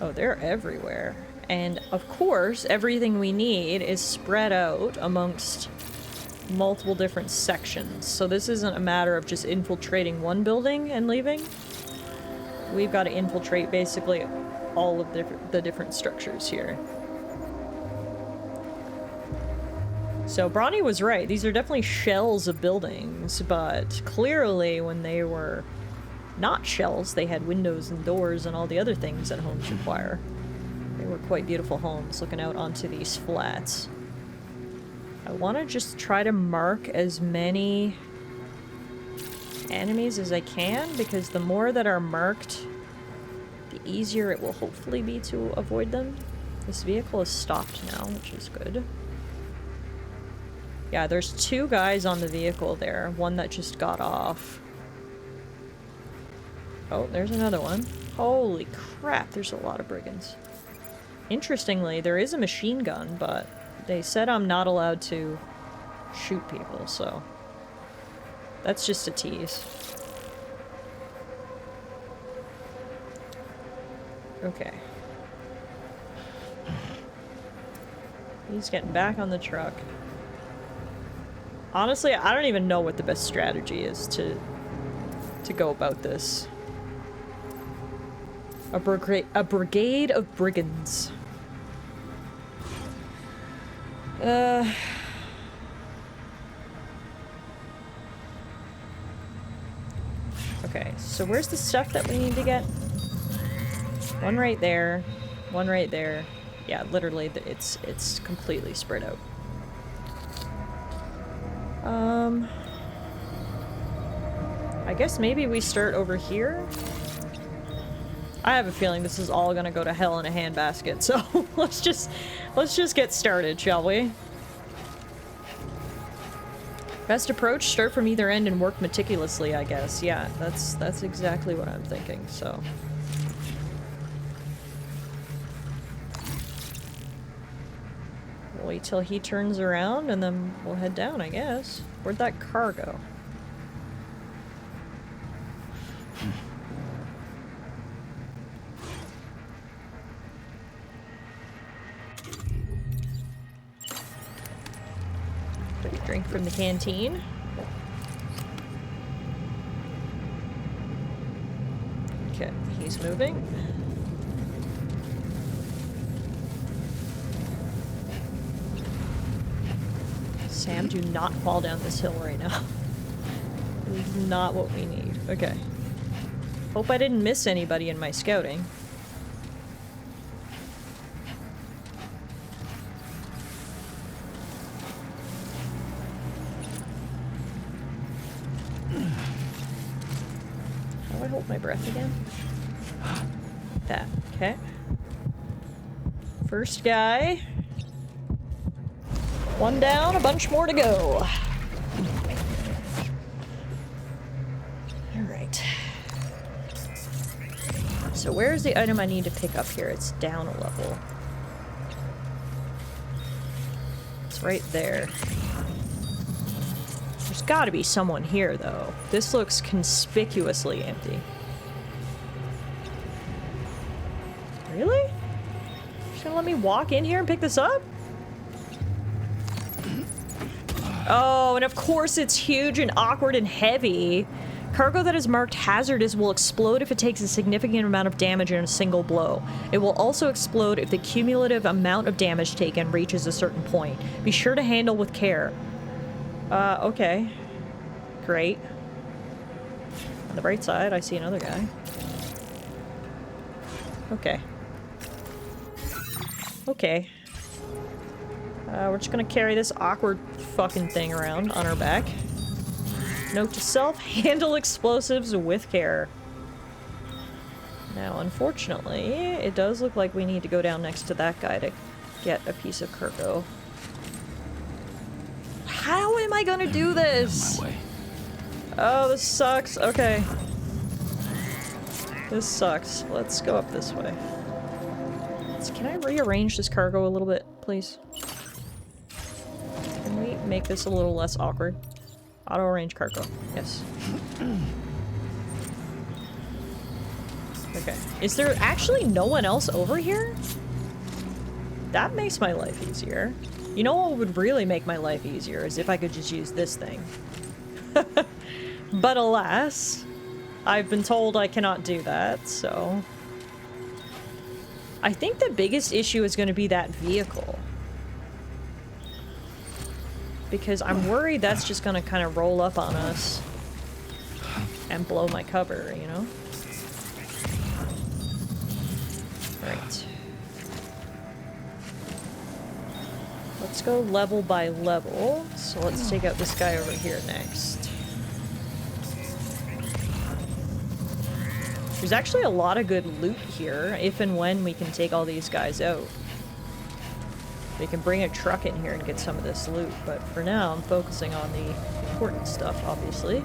Oh, they're everywhere. And of course, everything we need is spread out amongst multiple different sections. So this isn't a matter of just infiltrating one building and leaving. We've got to infiltrate basically all of the different structures here. So Bronny was right. These are definitely shells of buildings, but clearly when they were not shells, they had windows and doors and all the other things that homes require. They were quite beautiful homes looking out onto these flats. I want to just try to mark as many enemies as I can, because the more that are marked, the easier it will hopefully be to avoid them. This vehicle is stopped now, which is good. Yeah, there's 2 guys on the vehicle there. One that just got off. Oh, there's another one. Holy crap, there's a lot of brigands. Interestingly, there is a machine gun, but they said I'm not allowed to shoot people, so... That's just a tease. Okay. He's getting back on the truck. Honestly, I don't even know what the best strategy is to go about this. A brigade of brigands. Okay, so where's the stuff that we need to get? One right there. One right there. Yeah, literally, it's completely spread out. I guess maybe we start over here? I have a feeling this is all gonna go to hell in a handbasket, so let's just get started, shall we? Best approach, start from either end and work meticulously, I guess. Yeah, that's exactly what I'm thinking, so. Wait till he turns around and then we'll head down, I guess. Where'd that car go? Drink from the canteen. Okay, he's moving. Sam, do not fall down this hill right now. This is not what we need. Okay. Hope I didn't miss anybody in my scouting. hold my breath again? That. Okay. First guy. One down, a bunch more to go. Alright. So where's the item I need to pick up here? It's down a level. It's right there. There's gotta be someone here, though. This looks conspicuously empty. Really? Just gonna let me walk in here and pick this up? Oh, and of course it's huge and awkward and heavy. Cargo that is marked hazardous will explode if it takes a significant amount of damage in a single blow. It will also explode if the cumulative amount of damage taken reaches a certain point. Be sure to handle with care. Okay. Great. On the bright side, I see another guy. Okay. Okay. We're just gonna carry this awkward fucking thing around on our back. Note to self, handle explosives with care. Now, unfortunately, it does look like we need to go down next to that guy to get a piece of cargo. How am I gonna do this? Oh, this sucks. Okay. This sucks. Let's go up this way. Can I rearrange this cargo a little bit, please? Can we make this a little less awkward? Auto-arrange cargo. Yes. Okay. Is there actually no one else over here? That makes my life easier. You know what would really make my life easier is if I could just use this thing. But alas, I've been told I cannot do that, so... I think the biggest issue is going to be that vehicle. Because I'm worried that's just going to kind of roll up on us and blow my cover, you know? Right. Let's go level by level. So let's take out this guy over here next. There's actually a lot of good loot here, if and when we can take all these guys out. We can bring a truck in here and get some of this loot, but for now I'm focusing on the important stuff, obviously.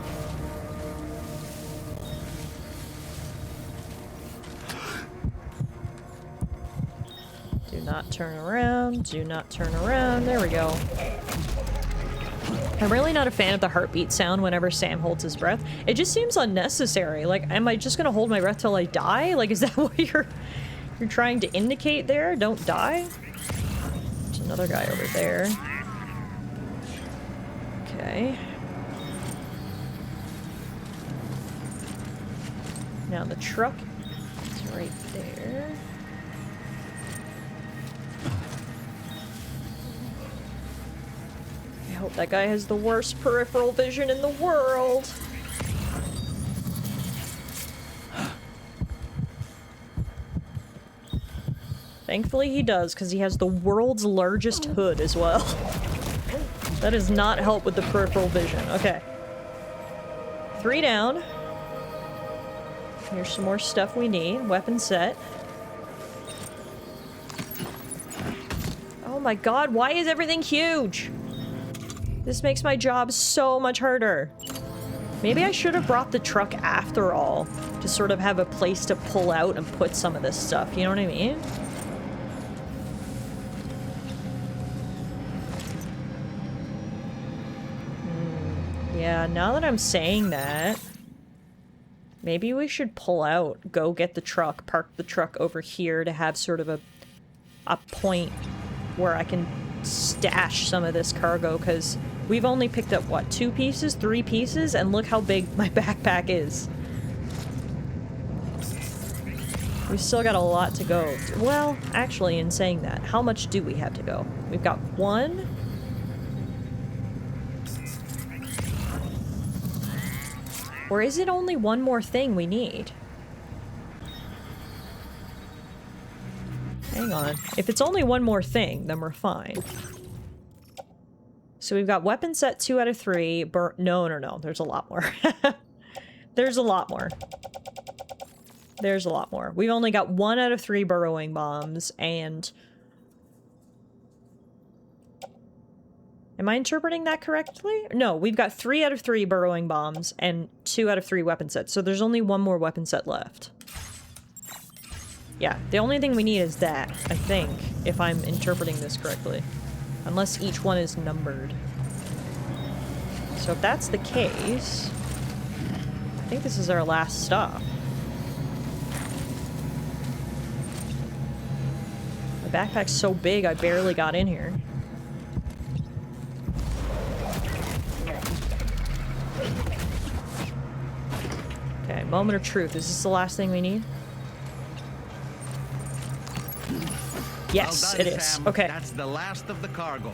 Do not turn around, do not turn around, there we go. I'm really not a fan of the heartbeat sound whenever Sam holds his breath. It just seems unnecessary. Like, am I just gonna hold my breath till I die? Like, is that what you're trying to indicate there? Don't die? There's another guy over there. Okay. Now the truck is right there. I hope that guy has the worst peripheral vision in the world. Thankfully he does, because he has the world's largest hood as well. That does not help with the peripheral vision. Okay. 3 down. Here's some more stuff we need. Weapon set. Oh my god, why is everything huge? This makes my job so much harder. Maybe I should have brought the truck after all, to sort of have a place to pull out and put some of this stuff, you know what I mean? Yeah, now that I'm saying that, maybe we should pull out, go get the truck, park the truck over here to have sort of a point where I can stash some of this cargo, because we've only picked up, what, 2 pieces, 3 pieces, and look how big my backpack is. We've still got a lot to go. Well, actually, in saying that, how much do we have to go? We've got 1. Or is it only 1 more thing we need? Hang on. If it's only 1 more thing, then we're fine. So we've got weapon set 2 out of 3. No. There's a lot more. There's a lot more. There's a lot more. We've only got 1 out of 3 burrowing bombs, and... Am I interpreting that correctly? No, we've got 3 out of 3 burrowing bombs and 2 out of 3 weapon sets, so there's only 1 more weapon set left. Yeah, the only thing we need is that, I think, if I'm interpreting this correctly. Unless each one is numbered. So if that's the case, I think this is our last stop. My backpack's so big I barely got in here. Okay, moment of truth. Is this the last thing we need? Yes, well done, it is. Sam. Okay. That's the last of the cargo.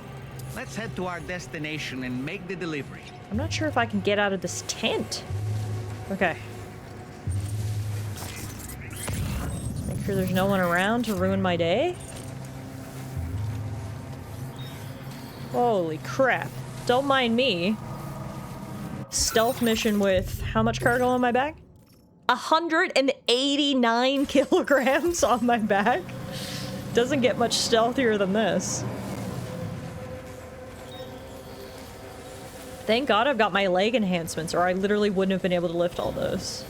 Let's head to our destination and make the delivery. I'm not sure if I can get out of this tent. Okay. Make sure there's no one around to ruin my day. Holy crap. Don't mind me. Stealth mission with how much cargo on my back? 189 kilograms on my back. Doesn't get much stealthier than this. Thank God I've got my leg enhancements, or I literally wouldn't have been able to lift all those.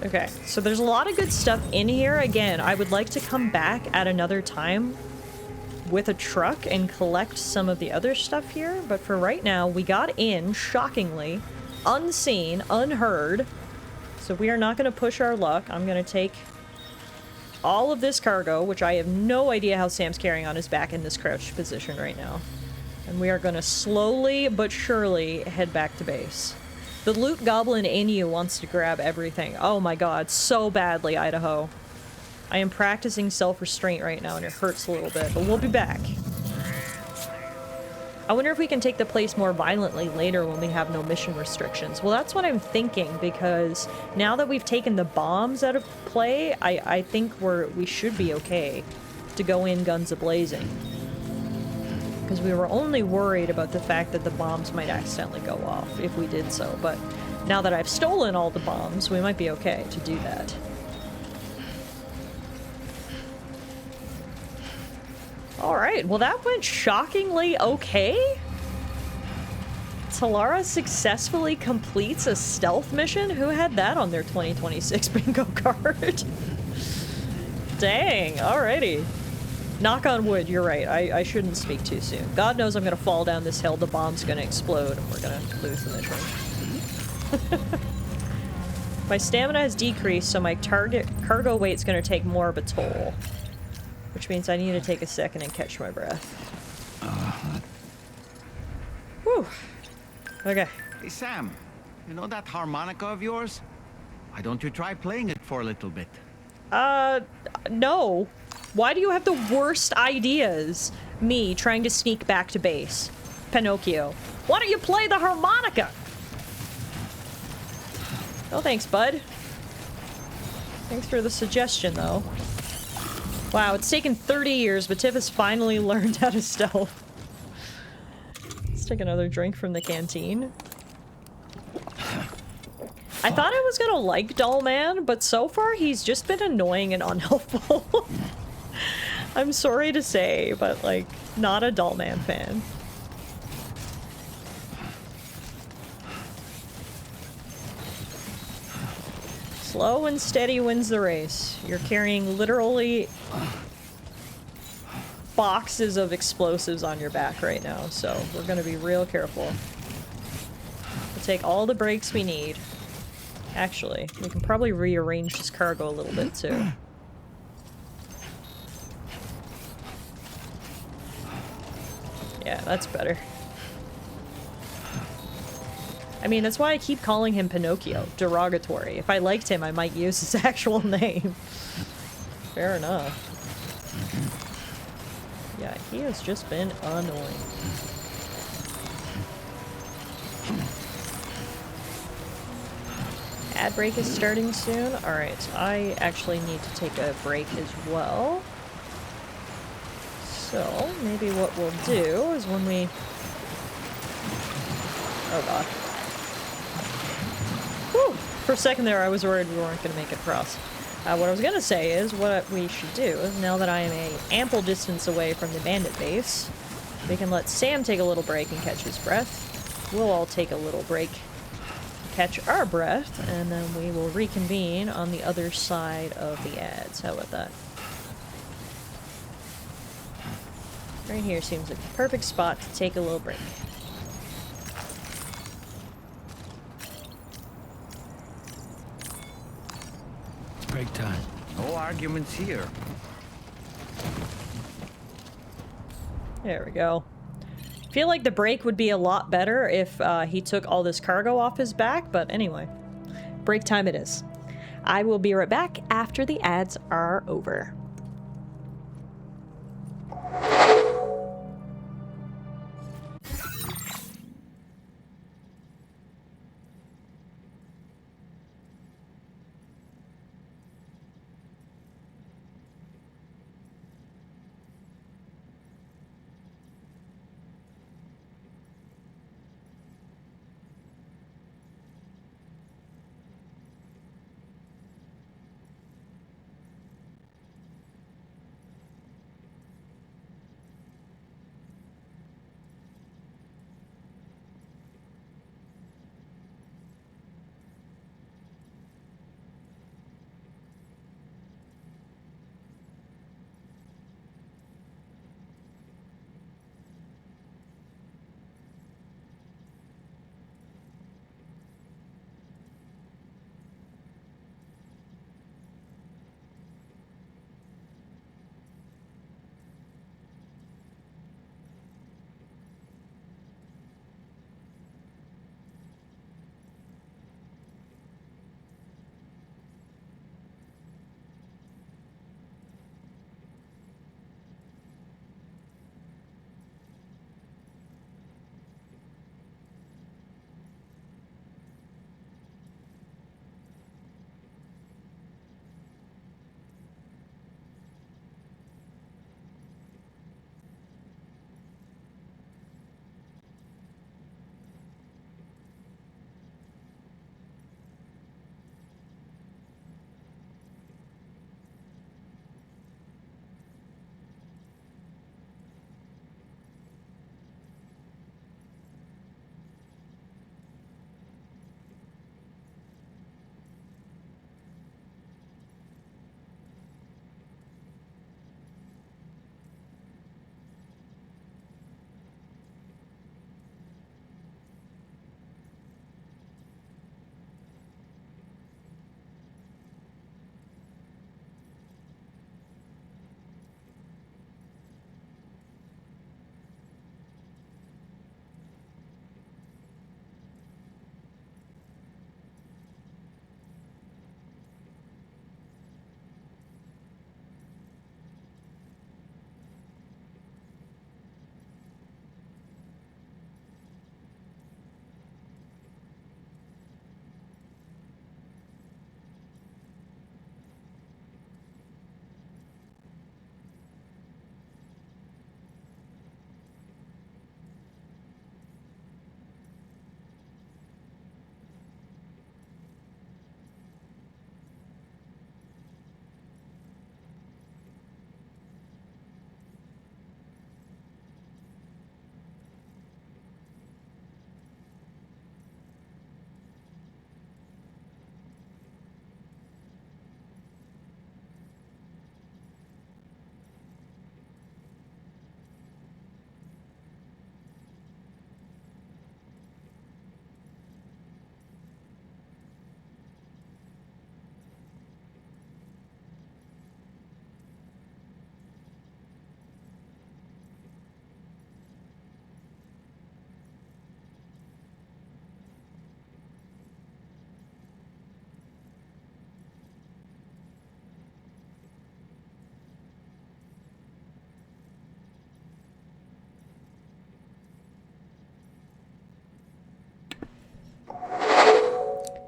Okay, so there's a lot of good stuff in here. Again, I would like to come back at another time with a truck and collect some of the other stuff here, but for right now, we got in, shockingly, unseen, unheard, so we are not going to push our luck. I'm going to take all of this cargo, which I have no idea how Sam's carrying on his back in this crouched position right now. And we are going to slowly but surely head back to base. The loot goblin in you wants to grab everything. Oh my god, so badly, Idaho. I am practicing self-restraint right now and it hurts a little bit, but we'll be back. I wonder if we can take the place more violently later when we have no mission restrictions. Well, that's what I'm thinking, because now that we've taken the bombs out of play, I think we should be okay to go in guns a-blazing. Because we were only worried about the fact that the bombs might accidentally go off if we did so, but now that I've stolen all the bombs, we might be okay to do that. Alright, well that went shockingly okay. Tallara successfully completes a stealth mission? Who had that on their 2026 bingo card? Dang, alrighty. Knock on wood, you're right. I shouldn't speak too soon. God knows I'm gonna fall down this hill, the bomb's gonna explode, and we're gonna lose the mission. My stamina has decreased, so my target cargo weight's gonna take more of a toll. Which means I need to take a second and catch my breath. Whew. Okay. Hey, Sam, you know that harmonica of yours? Why don't you try playing it for a little bit? No. Why do you have the worst ideas? Me trying to sneak back to base. Pinocchio. Why don't you play the harmonica? Oh, thanks, bud. Thanks for the suggestion, though. Wow, it's taken 30 years, but Tiff has finally learned how to stealth. Let's take another drink from the canteen. I thought I was gonna like Doll Man, but so far he's just been annoying and unhelpful. I'm sorry to say, but like, not a Doll Man fan. Slow and steady wins the race. You're carrying literally boxes of explosives on your back right now, so we're gonna be real careful. We'll take all the breaks we need. Actually, we can probably rearrange this cargo a little bit too. Yeah, that's better. I mean, that's why I keep calling him Pinocchio. Derogatory. If I liked him, I might use his actual name. Fair enough. Yeah, he has just been annoying. Ad break is starting soon. Alright, I actually need to take a break as well. So, maybe what we'll do is when we... Oh god. Whew! For a second there, I was worried we weren't going to make it across. What I was going to say is what we should do, now that I am a ample distance away from the bandit base, we can let Sam take a little break and catch his breath. We'll all take a little break, catch our breath, and then we will reconvene on the other side of the ads. How about that? Right here seems like the perfect spot to take a little break. It's break time. No arguments here. There we go. Feel like the break would be a lot better if he took all this cargo off his back, but anyway. Break time it is. I will be right back after the ads are over.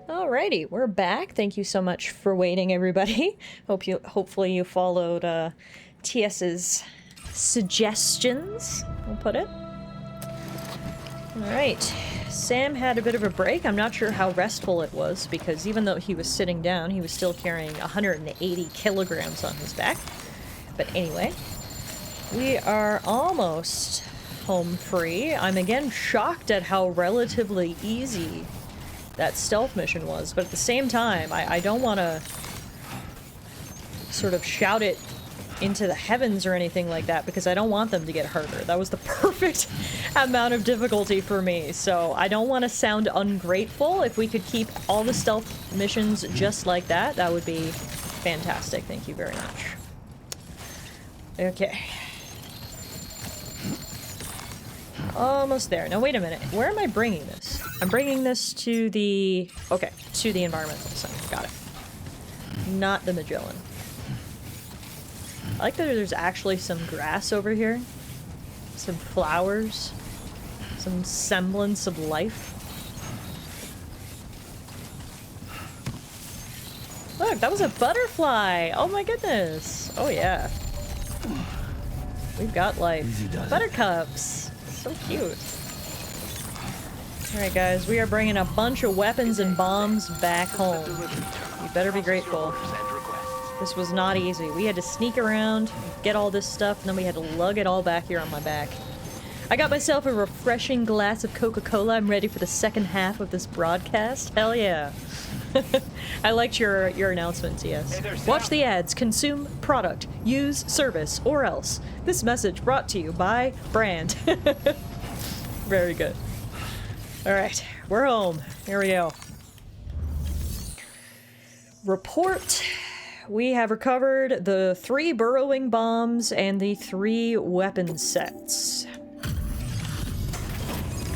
Alrighty, we're back. Thank you so much for waiting, everybody. Hopefully you followed TS's suggestions, we'll put it. Alright, Sam had a bit of a break. I'm not sure how restful it was, because even though he was sitting down, he was still carrying 180 kilograms on his back. But anyway, we are almost home free. I'm again shocked at how relatively easy that stealth mission was, but at the same time, I don't want to sort of shout it into the heavens or anything like that, because I don't want them to get harder. That was the perfect amount of difficulty for me, so I don't want to sound ungrateful. If we could keep all the stealth missions just like that, that would be fantastic. Thank you very much. Okay. Almost there. Now wait a minute. Where am I bringing this? I'm bringing this to the... Okay, to the environmental center. Got it. Not the Magellan. I like that there's actually some grass over here. Some flowers. Some semblance of life. Look, that was a butterfly! Oh my goodness! Oh yeah. We've got, like, buttercups. So cute. Alright guys, we are bringing a bunch of weapons and bombs back home. You better be grateful. This was not easy. We had to sneak around, get all this stuff, and then we had to lug it all back here on my back. I got myself a refreshing glass of Coca-Cola. I'm ready for the second half of this broadcast. Hell yeah. I liked your announcements, yes. Watch the ads, consume product, use service, or else. This message brought to you by brand. Very good. Alright, we're home. Here we go. Report. We have recovered the 3 burrowing bombs and the 3 weapon sets.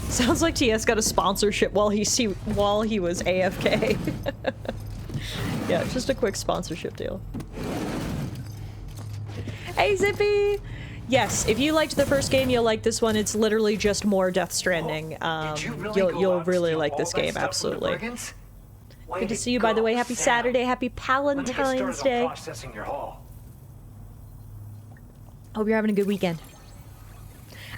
Sounds like TS got a sponsorship while he was AFK. Yeah, just a quick sponsorship deal. Hey Zippy! Yes, if you liked the first game, you'll like this one. It's literally just more Death Stranding. You'll really like this game, absolutely. Good to see you, by the way. Happy Saturday, happy Palentine's Day. Hope you're having a good weekend.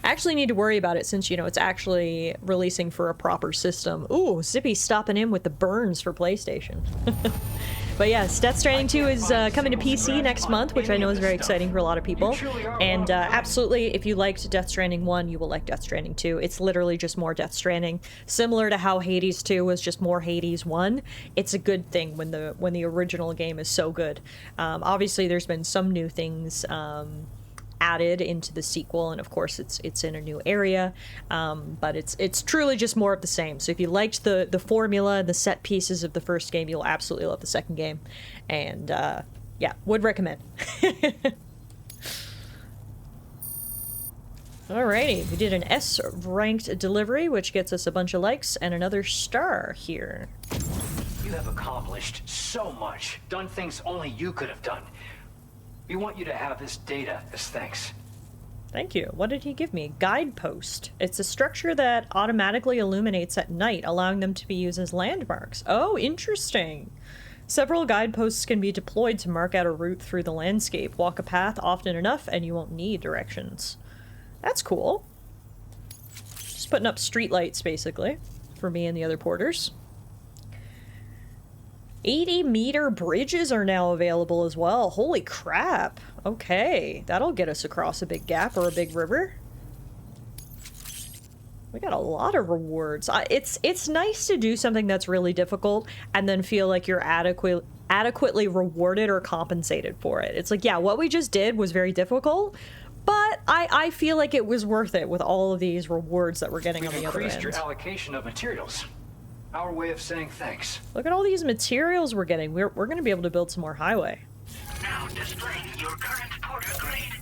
I actually need to worry about it since, you know, it's actually releasing for a proper system. Ooh, Zippy's stopping in with the burns for PlayStation. But yes, Death Stranding 2 is coming to PC next month, which I know is very exciting for a lot of people. And absolutely, if you liked Death Stranding 1, you will like Death Stranding 2. It's literally just more Death Stranding. Similar to how Hades 2 was just more Hades 1. It's a good thing when the original game is so good. Obviously, there's been some new things added into the sequel, and of course it's in a new area, but it's truly just more of the same. So if you liked the formula and the set pieces of the first game, you'll absolutely love the second game, and yeah, would recommend. Alrighty, we did an S ranked delivery, which gets us a bunch of likes and another star here. You have accomplished so much, done things only you could have done. We want you to have this data as thanks. Thank you. What did he give me? Guidepost. It's a structure that automatically illuminates at night, allowing them to be used as landmarks. Oh, interesting. Several guideposts can be deployed to mark out a route through the landscape. Walk a path often enough and you won't need directions. That's cool. Just putting up streetlights, basically, for me and the other porters. 80-meter bridges are now available as well. Holy crap. Okay, that'll get us across a big gap or a big river. We got a lot of rewards. It's nice to do something that's really difficult and then feel like you're adequately rewarded or compensated for it. It's like, yeah, what we just did was very difficult, but I feel like it was worth it with all of these rewards that we're getting on the other end. We've increased your allocation of materials. Our way of saying thanks. Look at all these materials we're getting. We're going to be able to build some more highway. Now displaying your current porter grade.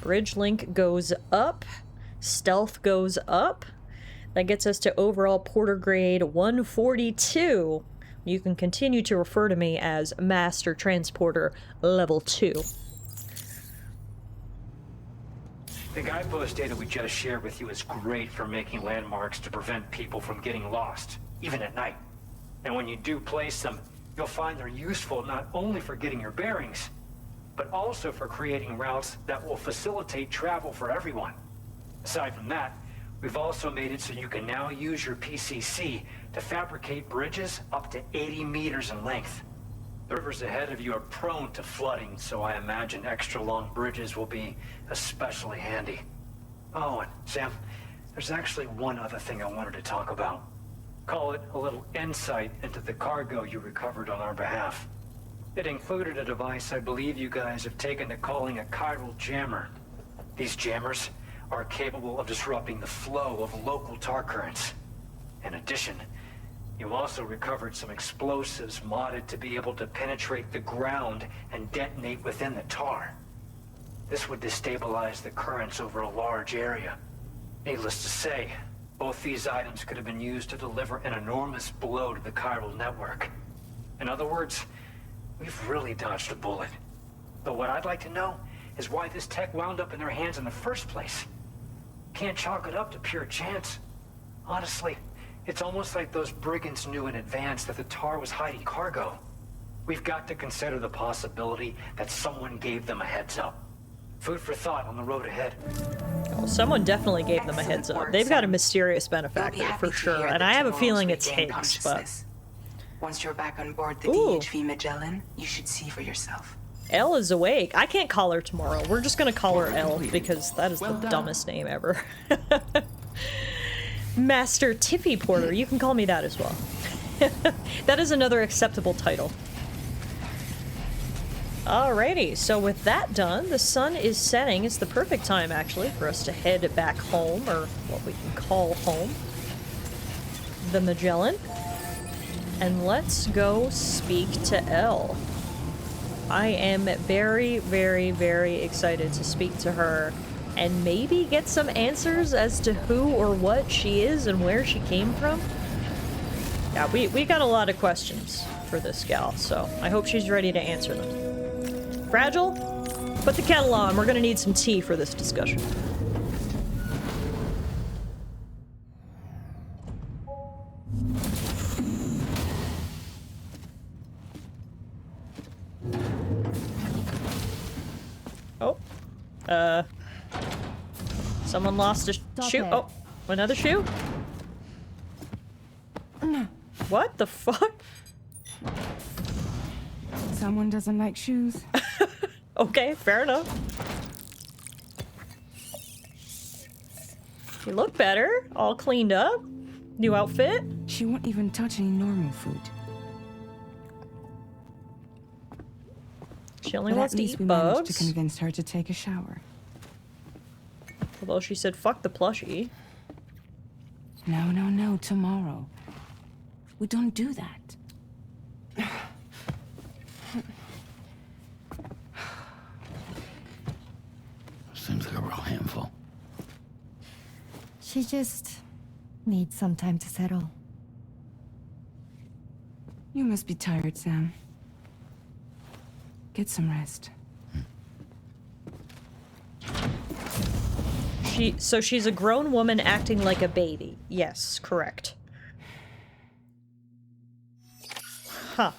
Bridge link goes up. Stealth goes up. That gets us to overall porter grade 142. You can continue to refer to me as Master Transporter Level 2. The guidepost data we just shared with you is great for making landmarks to prevent people from getting lost, even at night. And when you do place them, you'll find they're useful not only for getting your bearings, but also for creating routes that will facilitate travel for everyone. Aside from that, we've also made it so you can now use your PCC to fabricate bridges up to 80 meters in length. The rivers ahead of you are prone to flooding, so I imagine extra long bridges will be especially handy. Oh, and Sam, there's actually one other thing I wanted to talk about. Call it a little insight into the cargo you recovered on our behalf. It included a device I believe you guys have taken to calling a chiral jammer. These jammers are capable of disrupting the flow of local tar currents. In addition, you also recovered some explosives modded to be able to penetrate the ground and detonate within the tar. This would destabilize the currents over a large area. Needless to say, both these items could have been used to deliver an enormous blow to the chiral network. In other words, we've really dodged a bullet. But what I'd like to know is why this tech wound up in their hands in the first place. Can't chalk it up to pure chance. Honestly, it's almost like those brigands knew in advance that the tar was hiding cargo. We've got to consider the possibility that someone gave them a heads up. Food for thought on the road ahead. Oh, someone definitely gave them a heads up. They've got a mysterious benefactor for sure, and I have a feeling it's Higgs, but... Once you're back on board the DHV Magellan, you should see for yourself. Elle is awake. I can't call her tomorrow. We're just gonna call her Elle, because that is the dumbest name ever. Master Tiffy Porter. You can call me that as well. That is another acceptable title. Alrighty, so with that done, the sun is setting. It's the perfect time, actually, for us to head back home, or what we can call home. The Magellan. And let's go speak to Elle. I am very, very, very excited to speak to her and maybe get some answers as to who or what she is and where she came from. Yeah, we got a lot of questions for this gal, so I hope she's ready to answer them. Fragile? Put the kettle on. We're gonna need some tea for this discussion. Oh. Someone lost a shoe. Oh, another shoe? What the fuck? Someone doesn't like shoes. Okay, fair enough. You look better, all cleaned up. New outfit. She won't even touch any normal food. She only But wants at to least eat we managed bugs. to convince her to take a shower. Although she said, fuck the plushie. No, no, no, tomorrow. We don't do that. Seems like a real handful. She just needs some time to settle. You must be tired, Sam. Get some rest. So she's a grown woman acting like a baby. Yes, correct. Huh.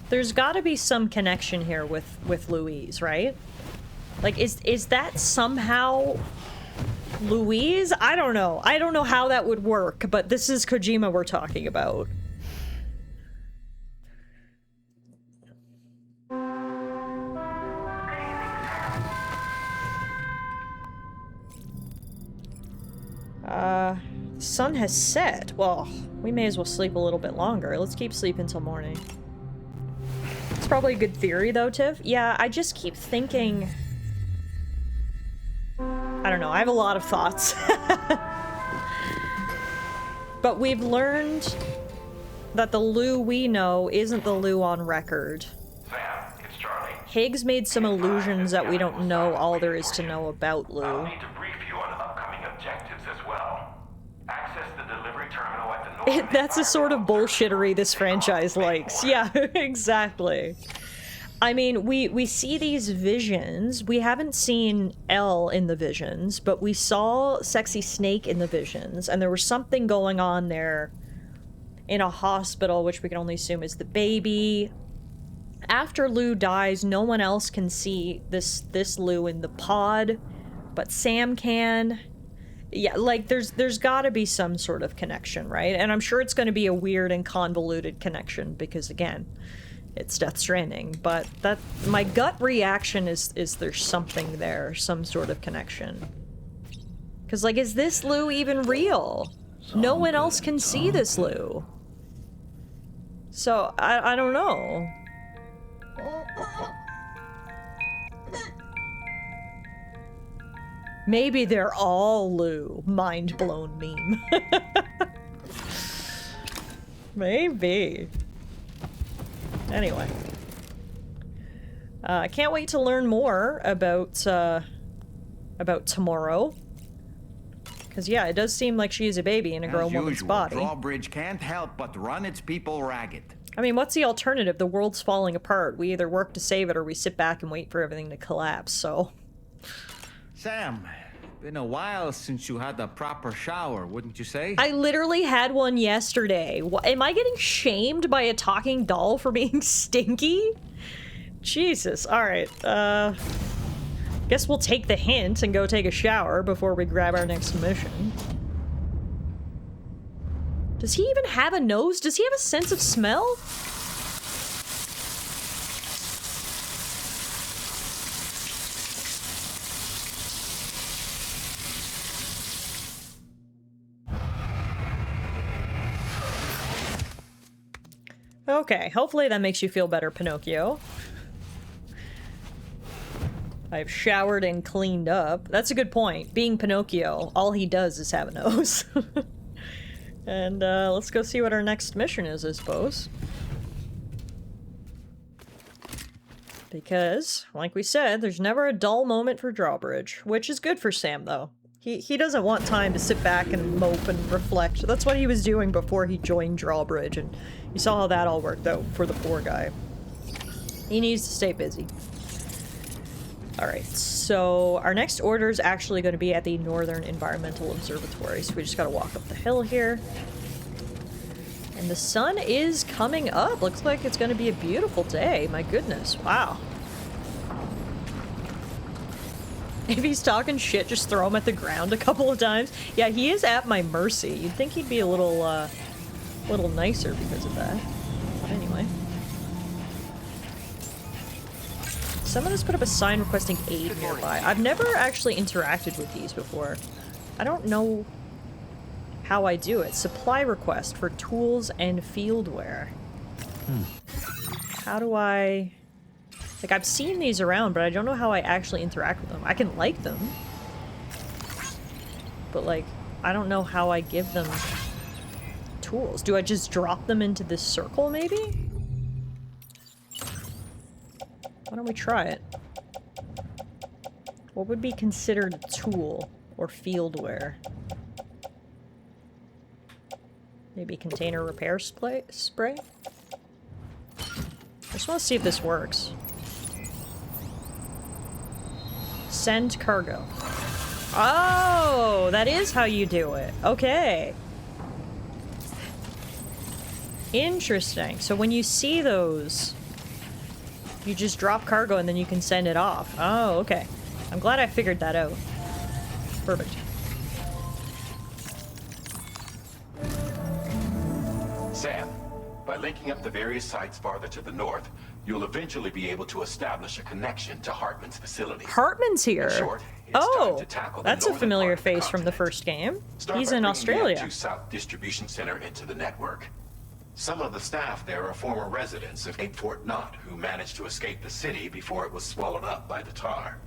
There's got to be some connection here with Louise, right? Like, is that somehow Louise? I don't know. I don't know how that would work, but this is Kojima we're talking about. Sun has set. Well, we may as well sleep a little bit longer. Let's keep sleeping till morning. It's probably a good theory, though, Tiff. Yeah, I just keep thinking... I don't know, I have a lot of thoughts. But we've learned that the Lou we know isn't the Lou on record. Sam, it's Charlie. Higgs made some illusions that we don't know all there is to know about Lou. I'll need to brief you on upcoming objectives as well. Access the delivery terminal at the north. That's the sort of bullshittery this franchise likes. Yeah, exactly. I mean, we see these visions. We haven't seen Elle in the visions, but we saw Sexy Snake in the visions, and there was something going on there in a hospital, which we can only assume is the baby. After Lou dies, no one else can see this Lou in the pod, but Sam can. Yeah, like, there's gotta be some sort of connection, right? And I'm sure it's gonna be a weird and convoluted connection, because, again, it's Death Stranding, but that my gut reaction is there's something there, some sort of connection. Because, like, is this Lou even real? No one else can see this Lou. So, I don't know. Maybe they're all Lou. Mind blown meme. Maybe. Anyway. I can't wait to learn more about tomorrow. Because, yeah, it does seem like she is a baby in a grown woman's body. Drawbridge can't help but run its people ragged. I mean, what's the alternative? The world's falling apart. We either work to save it or we sit back and wait for everything to collapse, so... Sam, been a while since you had a proper shower, wouldn't you say? I literally had one yesterday. Am I getting shamed by a talking doll for being stinky? Jesus. Alright, guess we'll take the hint and go take a shower before we grab our next mission. Does he even have a nose? Does he have a sense of smell? Okay, hopefully that makes you feel better, Pinocchio. I've showered and cleaned up. That's a good point. Being Pinocchio, all he does is have a nose. And let's go see what our next mission is, I suppose. Because, like we said, there's never a dull moment for Drawbridge, which is good for Sam, though. He doesn't want time to sit back and mope and reflect. That's what he was doing before he joined Drawbridge, and you saw how that all worked out for the poor guy. He needs to stay busy. Alright, so our next order is actually going to be at the Northern Environmental Observatory, so we just gotta walk up the hill here. And the sun is coming up. Looks like it's going to be a beautiful day. My goodness, wow. If he's talking shit, just throw him at the ground a couple of times. Yeah, he is at my mercy. You'd think he'd be a little nicer because of that. But anyway. Someone has put up a sign requesting aid nearby. I've never actually interacted with these before. I don't know how I do it. Supply request for tools and fieldware. How do I... Like, I've seen these around, but I don't know how I actually interact with them. I can like them. But, like, I don't know how I give them tools. Do I just drop them into this circle, maybe? Why don't we try it? What would be considered a tool or fieldware? Maybe container repair spray? I just want to see if this works. Send cargo. Oh, that is how you do it. Okay. Interesting. So when you see those, you just drop cargo and then you can send it off. Oh, okay. I'm glad I figured that out. Perfect. Sam, by linking up the various sites farther to the north, you'll eventually be able to establish a connection to Hartman's facility. Hartman's here. In short, Oh, that's a familiar face from the first game. He's in Australia. The South Distribution Center into the network. Some of the staff there are former residents of Cape Fort Knot who managed to escape the city before it was swallowed up by the tar.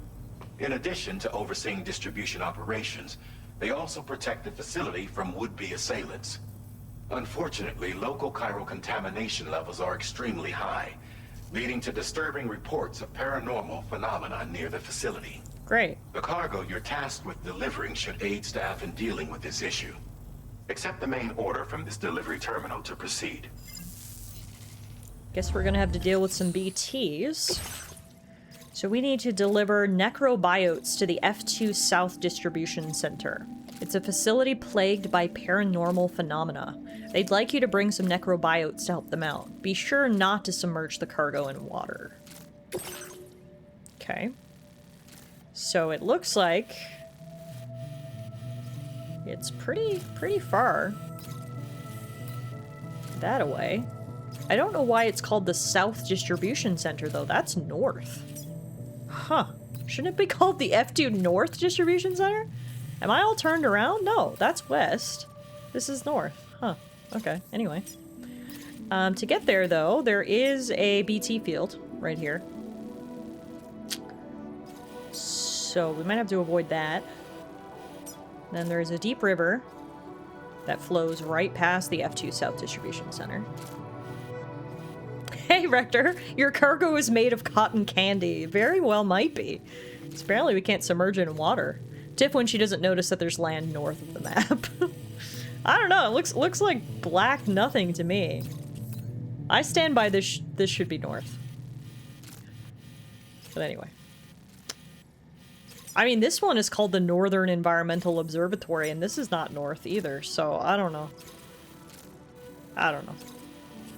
In addition to overseeing distribution operations, they also protect the facility from would-be assailants. Unfortunately, local chiral contamination levels are extremely high, leading to disturbing reports of paranormal phenomena near the facility. Great. The cargo you're tasked with delivering should aid staff in dealing with this issue. Accept the main order from this delivery terminal to proceed. Guess we're gonna have to deal with some BTs. So we need to deliver necrobiotes to the F2 South Distribution Center. It's a facility plagued by paranormal phenomena. They'd like you to bring some necrobiotes to help them out. Be sure not to submerge the cargo in water. Okay. So it looks like it's pretty far. That away. I don't know why it's called the South Distribution Center, though. That's north. Huh. Shouldn't it be called the F2 North Distribution Center? Am I all turned around? No, that's west. This is north. Huh. Okay, anyway. To get there, though, there is a BT field right here. So we might have to avoid that. Then there is a deep river that flows right past the F2 South Distribution Center. Hey, Rector, your cargo is made of cotton candy. Very well might be. Apparently we can't submerge it in water. Tiff when she doesn't notice that there's land north of the map. I don't know, it looks like black nothing to me. I stand by this should be north. But anyway. I mean, this one is called the Northern Environmental Observatory, and this is not north either, so I don't know. I don't know.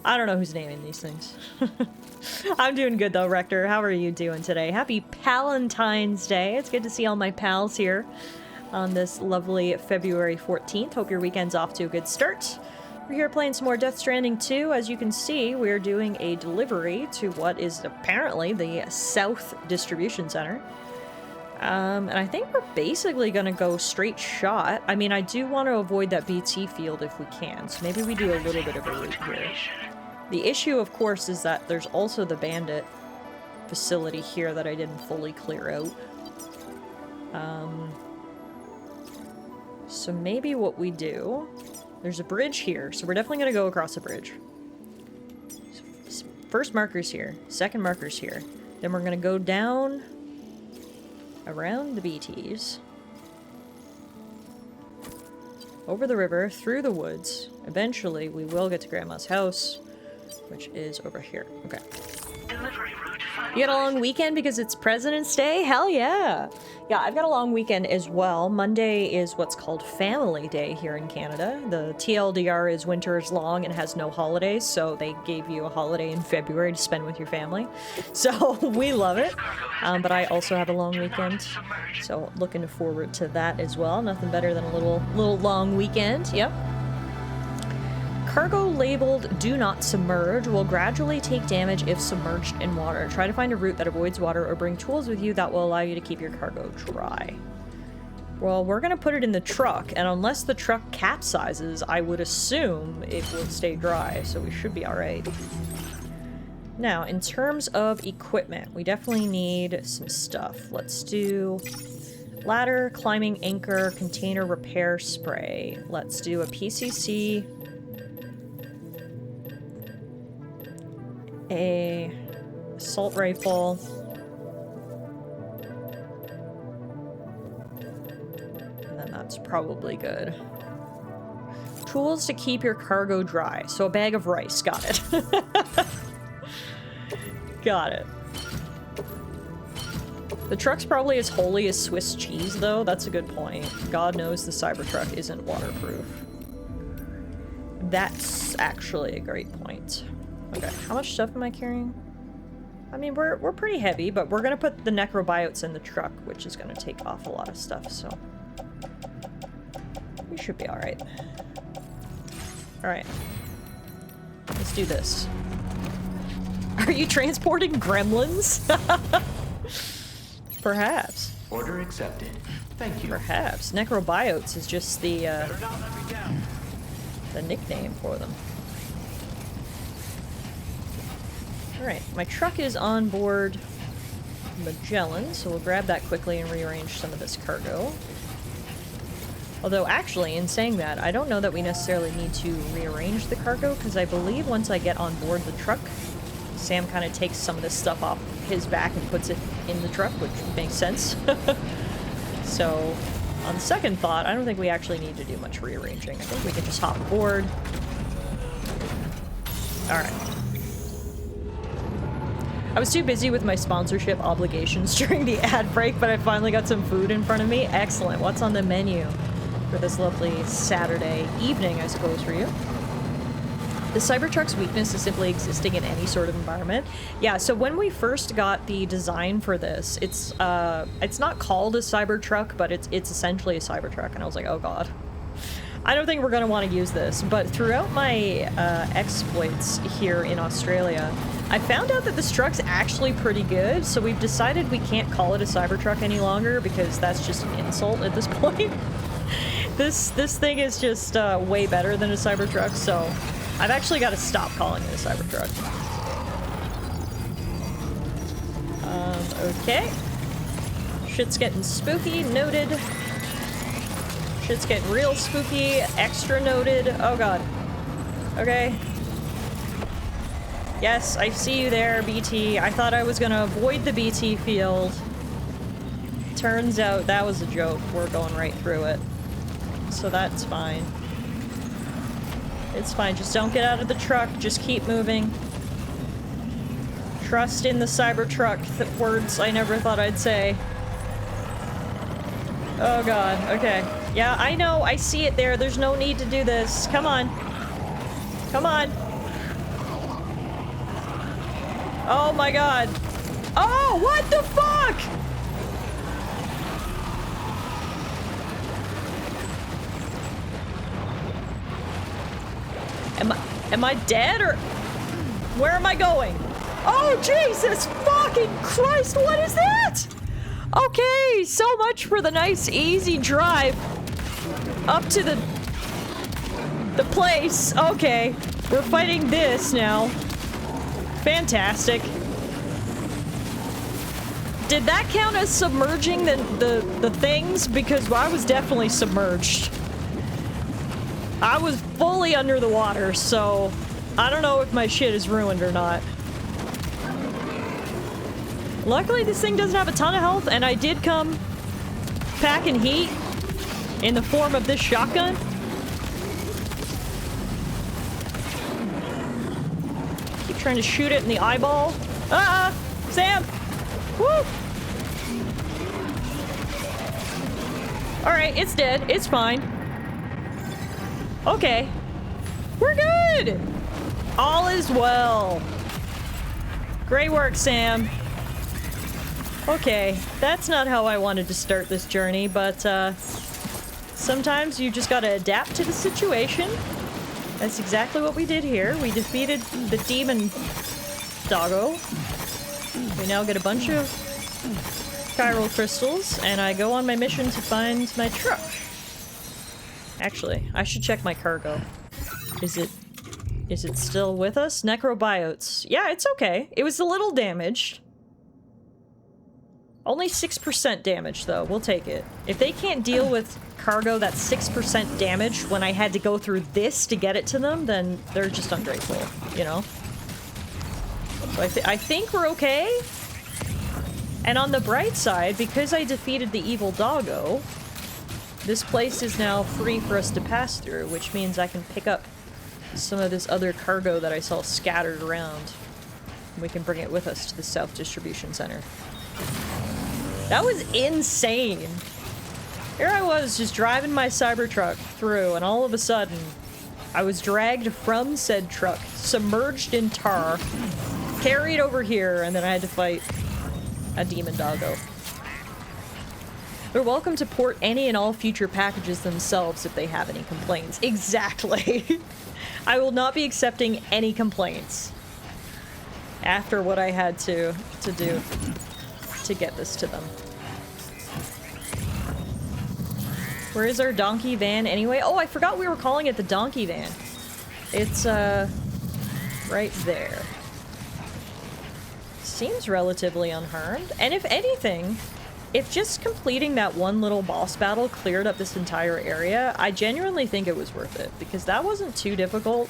I don't know who's naming these things. I'm doing good though, Rector. How are you doing today? Happy Palentine's Day. It's good to see all my pals here on this lovely February 14th. Hope your weekend's off to a good start. We're here playing some more Death Stranding 2. As you can see, we're doing a delivery to what is apparently the South Distribution Center. And I think we're basically gonna go straight shot. I mean, I do want to avoid that BT field if we can, so maybe we do a little bit of a route here. The issue, of course, is that there's also the bandit facility here that I didn't fully clear out. So maybe what we do... There's a bridge here, so we're definitely gonna go across a bridge. So first marker's here, second marker's here. Then we're gonna go down around the BTs, over the river, through the woods. Eventually, we will get to Grandma's house, which is over here. Okay. You got a long weekend because it's President's Day? Hell yeah! Yeah, I've got a long weekend as well. Monday is what's called Family Day here in Canada. The TLDR is winter is long and has no holidays, so they gave you a holiday in February to spend with your family. So we love it. But I also have a long weekend, so looking forward to that as well. Nothing better than a little long weekend. Yep. Cargo labeled "Do Not Submerge" will gradually take damage if submerged in water. Try to find a route that avoids water or bring tools with you that will allow you to keep your cargo dry. Well, we're gonna put it in the truck, and unless the truck capsizes, I would assume it will stay dry, so we should be alright. Now, in terms of equipment, we definitely need some stuff. Let's do ladder, climbing anchor, container repair spray. Let's do a PCC, a assault rifle, and then that's probably good. Tools to keep your cargo dry. So a bag of rice. Got it. Got it. The truck's probably as holy as Swiss cheese, though. That's a good point. God knows the Cybertruck isn't waterproof. That's actually a great point. Okay, how much stuff am I carrying? I mean, we're pretty heavy, but we're gonna put the necrobiotes in the truck, which is gonna take off a lot of stuff, so... we should be alright. Alright. Let's do this. Are you transporting gremlins? Perhaps. Order accepted. Thank you. Perhaps. Necrobiotes is just the nickname for them. Alright, my truck is on board Magellan, so we'll grab that quickly and rearrange some of this cargo. Although, actually, in saying that, I don't know that we necessarily need to rearrange the cargo, because I believe once I get on board the truck, Sam kind of takes some of this stuff off his back and puts it in the truck, which makes sense. So, on second thought, I don't think we actually need to do much rearranging. I think we can just hop aboard. Alright. I was too busy with my sponsorship obligations during the ad break, but I finally got some food in front of me. Excellent. What's on the menu for this lovely Saturday evening, I suppose, for you? The Cybertruck's weakness is simply existing in any sort of environment. Yeah, so when we first got the design for this, it's not called a Cybertruck, but it's essentially a Cybertruck, and I was like, oh god. I don't think we're going to want to use this, but throughout my exploits here in Australia, I found out that this truck's actually pretty good, so we've decided we can't call it a Cybertruck any longer because that's just an insult at this point. This thing is just way better than a Cybertruck, so I've actually got to stop calling it a Cybertruck. Okay. Shit's getting spooky, noted. Shit's getting real spooky, extra noted. Oh god. Okay. Yes, I see you there, BT. I thought I was gonna avoid the BT field. Turns out that was a joke. We're going right through it. So that's fine. It's fine. Just don't get out of the truck. Just keep moving. Trust in the Cybertruck. Words I never thought I'd say. Oh god. Okay. Yeah, I know. I see it there. There's no need to do this. Come on. Come on. Oh my god. Oh, what the fuck? Am I dead or where am I going? Oh, Jesus fucking Christ, what is that? Okay, so much for the nice, easy drive up to the place. Okay, we're fighting this now. Fantastic. Did that count as submerging the things? Because I was definitely submerged. I was fully under the water, so I don't know if my shit is ruined or not. Luckily, this thing doesn't have a ton of health, and I did come packing heat in the form of this shotgun. Keep trying to shoot it in the eyeball. Sam! Woo! Alright, it's dead. It's fine. Okay. We're good! All is well. Great work, Sam. Okay, that's not how I wanted to start this journey, but sometimes you just gotta adapt to the situation. That's exactly what we did here. We defeated the demon doggo. We now get a bunch of chiral crystals, and I go on my mission to find my truck. Actually, I should check my cargo. Is it still with us? Necrobiotes. Yeah, it's okay. It was a little damaged. Only 6% damage, though. We'll take it. If they can't deal with cargo that's 6% damage when I had to go through this to get it to them, then they're just ungrateful, you know? So I think we're okay. And on the bright side, because I defeated the evil doggo, this place is now free for us to pass through, which means I can pick up some of this other cargo that I saw scattered around. We can bring it with us to the South Distribution Center. That was insane. Here I was just driving my Cybertruck through, and all of a sudden, I was dragged from said truck, submerged in tar, carried over here, and then I had to fight a demon doggo. They're welcome to port any and all future packages themselves if they have any complaints. Exactly. I will not be accepting any complaints after what I had to do to get this to them. Where is our donkey van anyway? Oh, I forgot we were calling it the donkey van. It's, right there. Seems relatively unharmed. And if anything, if just completing that one little boss battle cleared up this entire area, I genuinely think it was worth it, because that wasn't too difficult.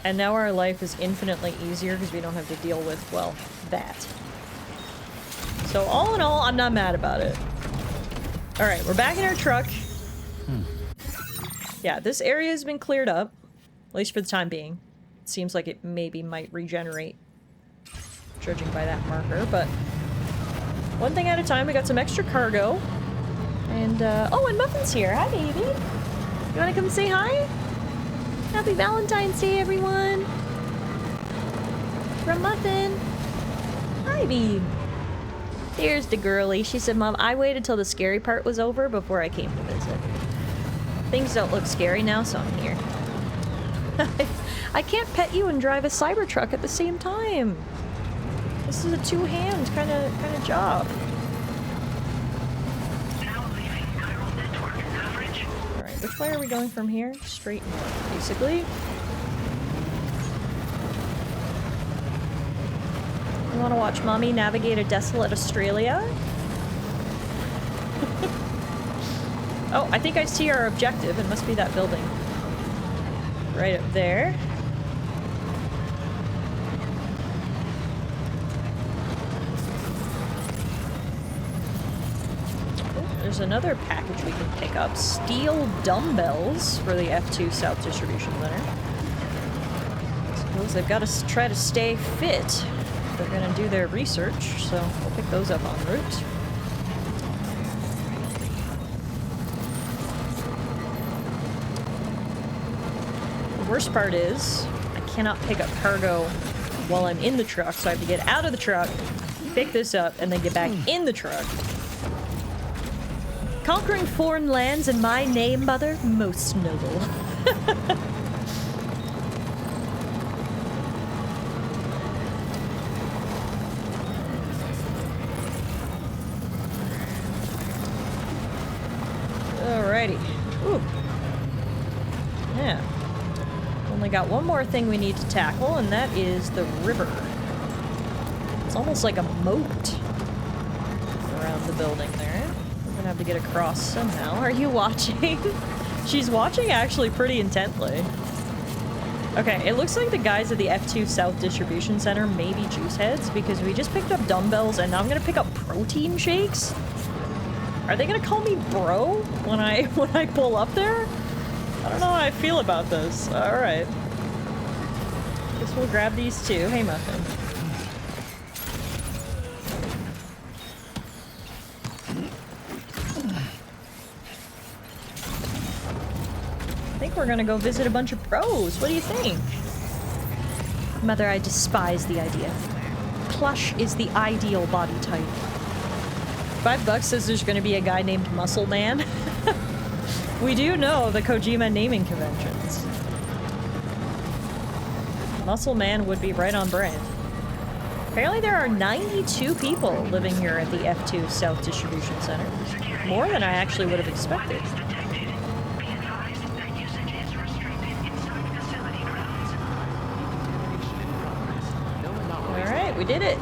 And now our life is infinitely easier because we don't have to deal with, well, that. So all in all, I'm not mad about it. Alright, we're back in our truck. Yeah, this area has been cleared up. At least for the time being. It seems like it maybe might regenerate judging by that marker, but one thing at a time. We got some extra cargo. And, oh, and Muffin's here. Hi, baby. You wanna come say hi? Happy Valentine's Day, everyone. From Muffin. Hi, babe. There's the girly. She said, Mom, I waited till the scary part was over before I came to visit. Things don't look scary now, so I'm here. I can't pet you and drive a Cybertruck at the same time. This is a two-hand kind of job. Alright, which way are we going from here? Straight north, basically. You want to watch Mommy navigate a desolate Australia? Oh, I think I see our objective. It must be that building. Right up there. Oh, there's another package we can pick up. Steel dumbbells for the F2 South Distribution Center. I suppose they've got to try to stay fit. They're gonna do their research, so we'll pick those up en route. The worst part is, I cannot pick up cargo while I'm in the truck, so I have to get out of the truck, pick this up, and then get back in the truck. Conquering foreign lands in my name, mother? Most noble. Alrighty. Ooh. Yeah. Only got one more thing we need to tackle, and that is the river. It's almost like a moat around the building there. We're gonna have to get across somehow. Are you watching? She's watching actually pretty intently. Okay, it looks like the guys at the F2 South Distribution Center may be juice heads, because we just picked up dumbbells, and now I'm gonna pick up protein shakes? Are they gonna call me bro when I pull up there? I don't know how I feel about this. Alright. Guess we'll grab these two. Hey, Muffin. I think we're gonna go visit a bunch of pros. What do you think? Mother, I despise the idea. Plush is the ideal body type. $5 says there's going to be a guy named Muscle Man. We do know the Kojima naming conventions. Muscle Man would be right on brand. Apparently there are 92 people living here at the F2 South Distribution Center. More than I actually would have expected. Alright, we did it.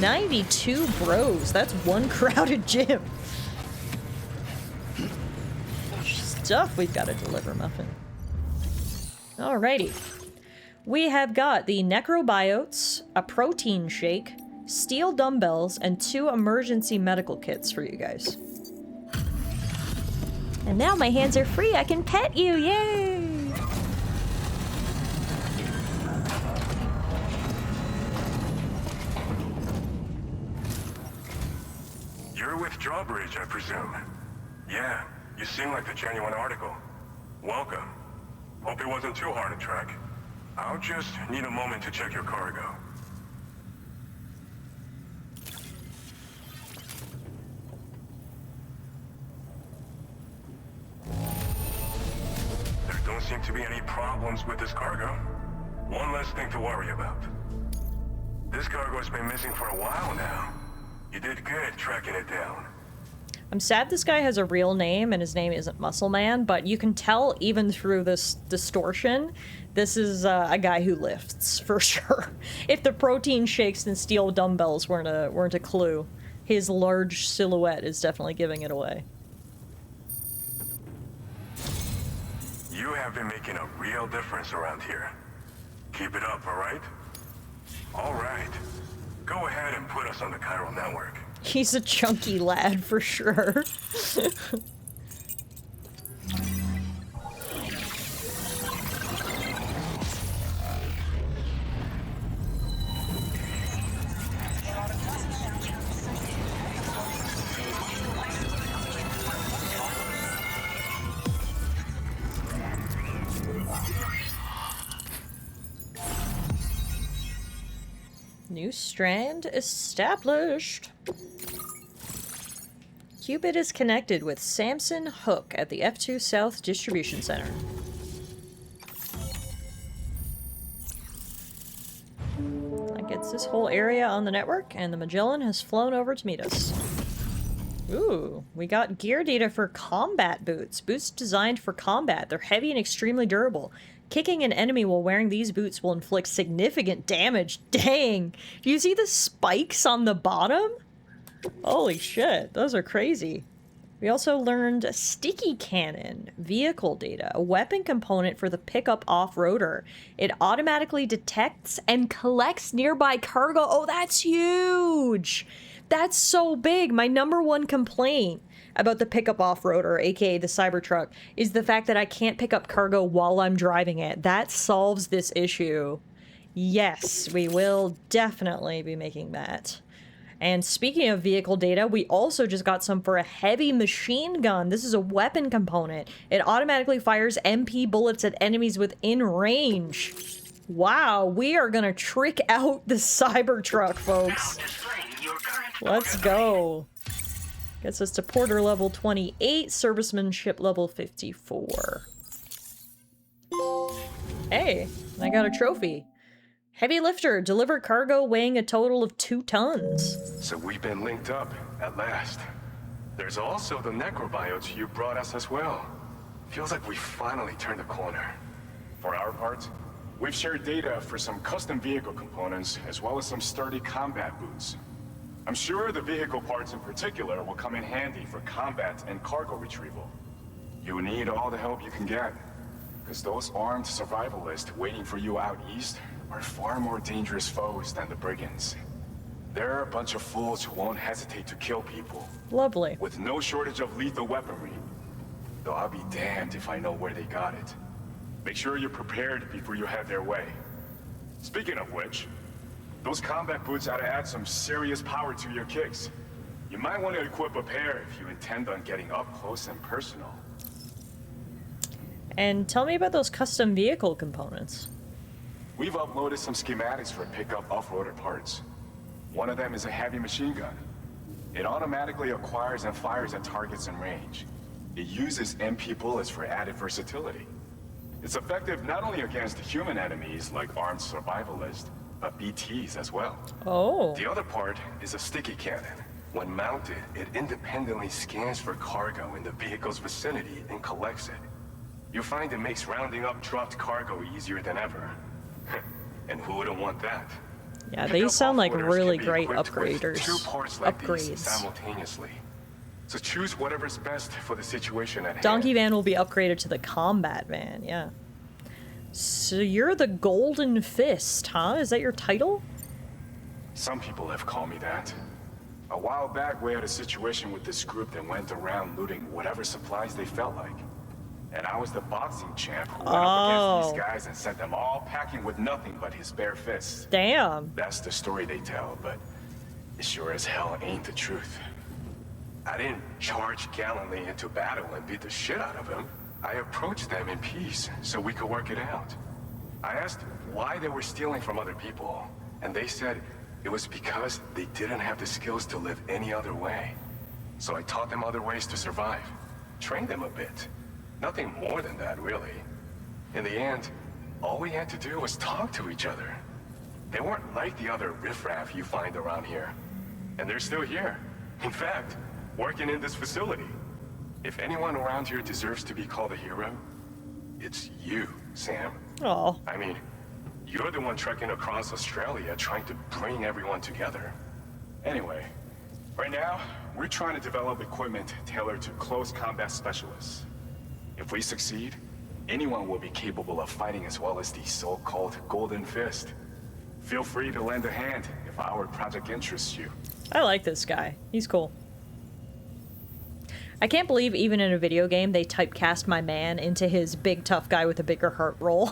92 bros. That's one crowded gym. Stuff we've got to deliver, Muffin. Alrighty. We have got the necrobiotes, a protein shake, steel dumbbells, and 2 emergency medical kits for you guys. And now my hands are free. I can pet you. Yay! You're with Drawbridge, I presume. Yeah, you seem like the genuine article. Welcome. Hope it wasn't too hard to track. I'll just need a moment to check your cargo. There don't seem to be any problems with this cargo. One less thing to worry about. This cargo has been missing for a while now. You did good tracking it down. I'm sad this guy has a real name and his name isn't Muscle Man, but you can tell even through this distortion, this is a guy who lifts, for sure. If the protein shakes and steel dumbbells weren't a clue, his large silhouette is definitely giving it away. You have been making a real difference around here. Keep it up, alright? Alright. Go ahead and put us on the chiral network. He's a chunky lad, for sure. New strand established. Cupid is connected with Samson Hook at the F2 South Distribution Center. That gets this whole area on the network, and the Magellan has flown over to meet us. Ooh, we got gear data for combat boots. Boots designed for combat. They're heavy and extremely durable. Kicking an enemy while wearing these boots will inflict significant damage. Dang! Do you see the spikes on the bottom? Holy shit, those are crazy. We also learned a sticky cannon, vehicle data, a weapon component for the pickup off-roader. It automatically detects and collects nearby cargo. Oh, that's huge! That's so big. My #1 complaint about the pickup off-roader, aka the Cybertruck, is the fact that I can't pick up cargo while I'm driving it. That solves this issue. Yes, we will definitely be making that. And speaking of vehicle data, we also just got some for a heavy machine gun. This is a weapon component. It automatically fires MP bullets at enemies within range. Wow, we are gonna trick out the Cybertruck, folks. Let's go. Gets us to Porter level 28, Servicemanship level 54. Hey, I got a trophy. Heavy lifter, delivered cargo weighing a total of 2 tons. So we've been linked up, at last. There's also the necrobiotes you brought us as well. Feels like we finally turned the corner. For our part, we've shared data for some custom vehicle components, as well as some sturdy combat boots. I'm sure the vehicle parts in particular will come in handy for combat and cargo retrieval. You need all the help you can get. Because those armed survivalists waiting for you out east are far more dangerous foes than the brigands. They're a bunch of fools who won't hesitate to kill people. Lovely. With no shortage of lethal weaponry. Though I'll be damned if I know where they got it. Make sure you're prepared before you head their way. Speaking of which, those combat boots ought to add some serious power to your kicks. You might want to equip a pair if you intend on getting up close and personal. And tell me about those custom vehicle components. We've uploaded some schematics for pickup off-roader parts. One of them is a heavy machine gun. It automatically acquires and fires at targets in range. It uses MP bullets for added versatility. It's effective not only against human enemies like armed survivalists, but BTs as well. Oh. The other part is a sticky cannon. When mounted, it independently scans for cargo in the vehicle's vicinity and collects it. You'll find it makes rounding up dropped cargo easier than ever. And who wouldn't want that? Yeah, these sound like really great upgraders. 2 parts like upgrades. These simultaneously. So choose whatever's best for the situation at hand. Donkey van will be upgraded to the combat van, yeah. So you're the Golden Fist, huh? Is that your title? Some people have called me that. A while back, we had a situation with this group that went around looting whatever supplies they felt like. And I was the boxing champ who went up against these guys and sent them all packing with nothing but his bare fists. Damn. That's the story they tell, but it sure as hell ain't the truth. I didn't charge gallantly into battle and beat the shit out of them. I approached them in peace so we could work it out. I asked why they were stealing from other people, and they said it was because they didn't have the skills to live any other way. So I taught them other ways to survive, trained them a bit. Nothing more than that, really. In the end, all we had to do was talk to each other. They weren't like the other riffraff you find around here. And they're still here. In fact, working in this facility. If anyone around here deserves to be called a hero, it's you, Sam. Oh. I mean, you're the one trekking across Australia trying to bring everyone together. Anyway, right now, we're trying to develop equipment tailored to close combat specialists. If we succeed, anyone will be capable of fighting as well as the so-called Golden Fist. Feel free to lend a hand if our project interests you. I like this guy. He's cool. I can't believe even in a video game they typecast my man into his big tough guy with a bigger heart role.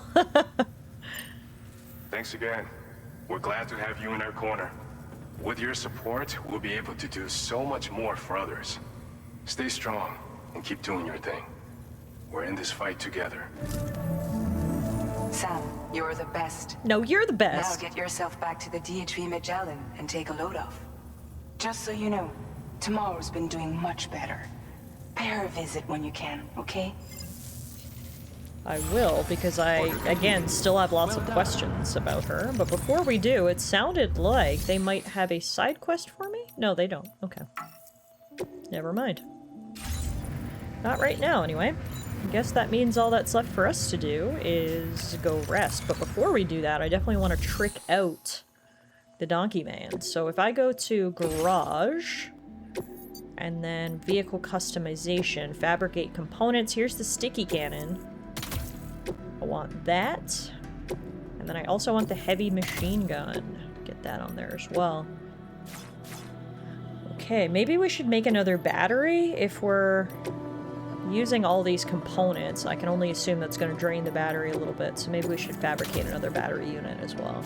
Thanks again. We're glad to have you in our corner. With your support, we'll be able to do so much more for others. Stay strong and keep doing your thing. We're in this fight together. Sam, you're the best. No, you're the best. Now get yourself back to the DHV Magellan and take a load off. Just so you know, Tomorrow's been doing much better. Pay her a visit when you can, okay? I will, because I, again, still have lots of questions about her. But before we do, it sounded like they might have a side quest for me? No, they don't. Okay. Never mind. Not right now, anyway. I guess that means all that's left for us to do is go rest. But before we do that, I definitely want to trick out the Donkey Man. So if I go to Garage, and then Vehicle Customization, Fabricate Components, here's the Sticky Cannon. I want that. And then I also want the Heavy Machine Gun. Get that on there as well. Okay, maybe we should make another battery if we're using all these components. I can only assume that's going to drain the battery a little bit, so maybe we should fabricate another battery unit as well.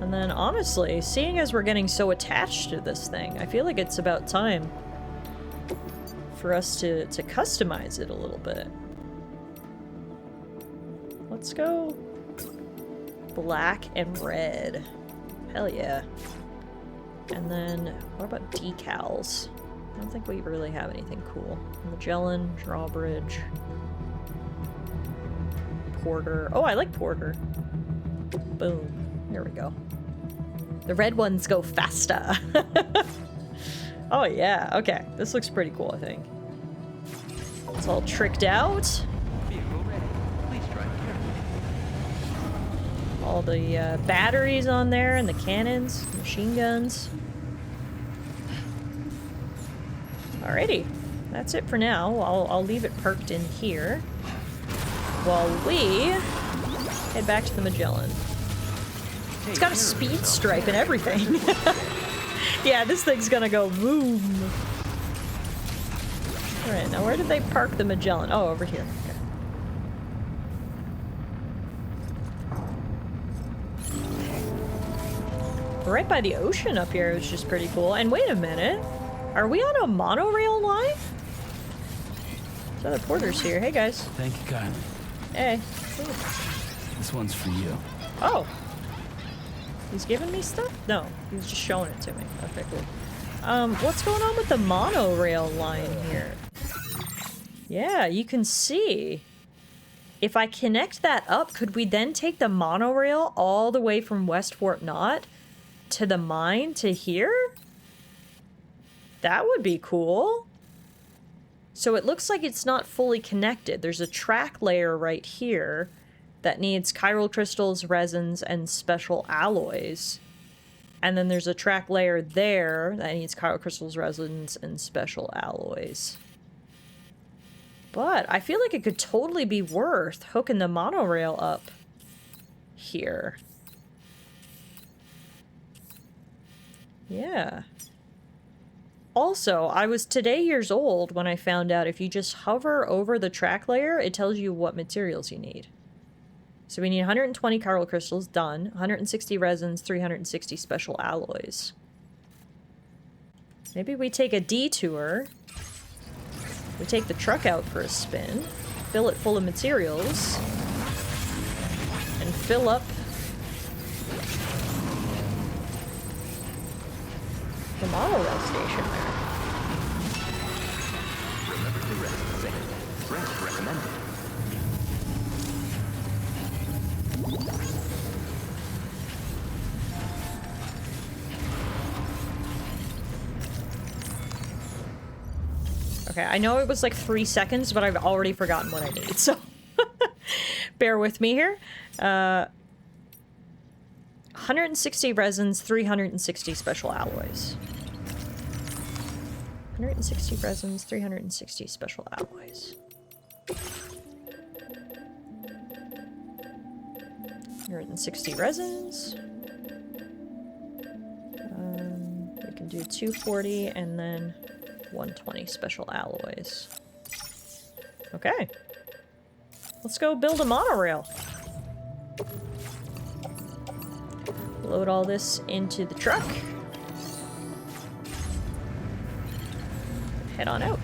And then, honestly, seeing as we're getting so attached to this thing, I feel like it's about time for us to customize it a little bit. Let's go black and red. Hell yeah. And then, what about decals? I don't think we really have anything cool. Magellan, Drawbridge, Porter. Oh, I like Porter. Boom. There we go. The red ones go faster. Oh yeah, okay. This looks pretty cool, I think. It's all tricked out. Vehicle ready. Please drive carefully. All the batteries on there and the cannons, machine guns. Alrighty, that's it for now. I'll leave it parked in here while we head back to the Magellan. It's got a speed stripe and everything. Yeah, this thing's gonna go boom. Alright, now where did they park the Magellan? Oh, over here. Okay. We're right by the ocean up here, which is pretty cool. And wait a minute. Are we on a monorail line? There's other porters here. Hey, guys. Thank you kindly. Hey. This one's for you. Oh. He's giving me stuff? No, he was just showing it to me. Okay, cool. What's going on with the monorail line here? Yeah, you can see. If I connect that up, could we then take the monorail all the way from West Fort Knott to the mine to here? That would be cool. So it looks like it's not fully connected. There's a track layer right here that needs chiral crystals, resins, and special alloys. And then there's a track layer there that needs chiral crystals, resins, and special alloys. But I feel like it could totally be worth hooking the monorail up here. Yeah. Also, I was today years old when I found out if you just hover over the track layer, it tells you what materials you need. So we need 120 chiral crystals, done. 160 resins, 360 special alloys. Maybe we take a detour. We take the truck out for a spin, fill it full of materials, and fill up the monorail station there. Remember to rest. Safe. Rest recommended. Okay, I know it was like 3 seconds, but I've already forgotten what I need, so bear with me here. 160 resins, 360 special alloys. 160 resins, 360 special alloys. 160 resins. We can do 240 and then 120 special alloys. Okay. Let's go build a monorail. Load all this into the truck. Head on out.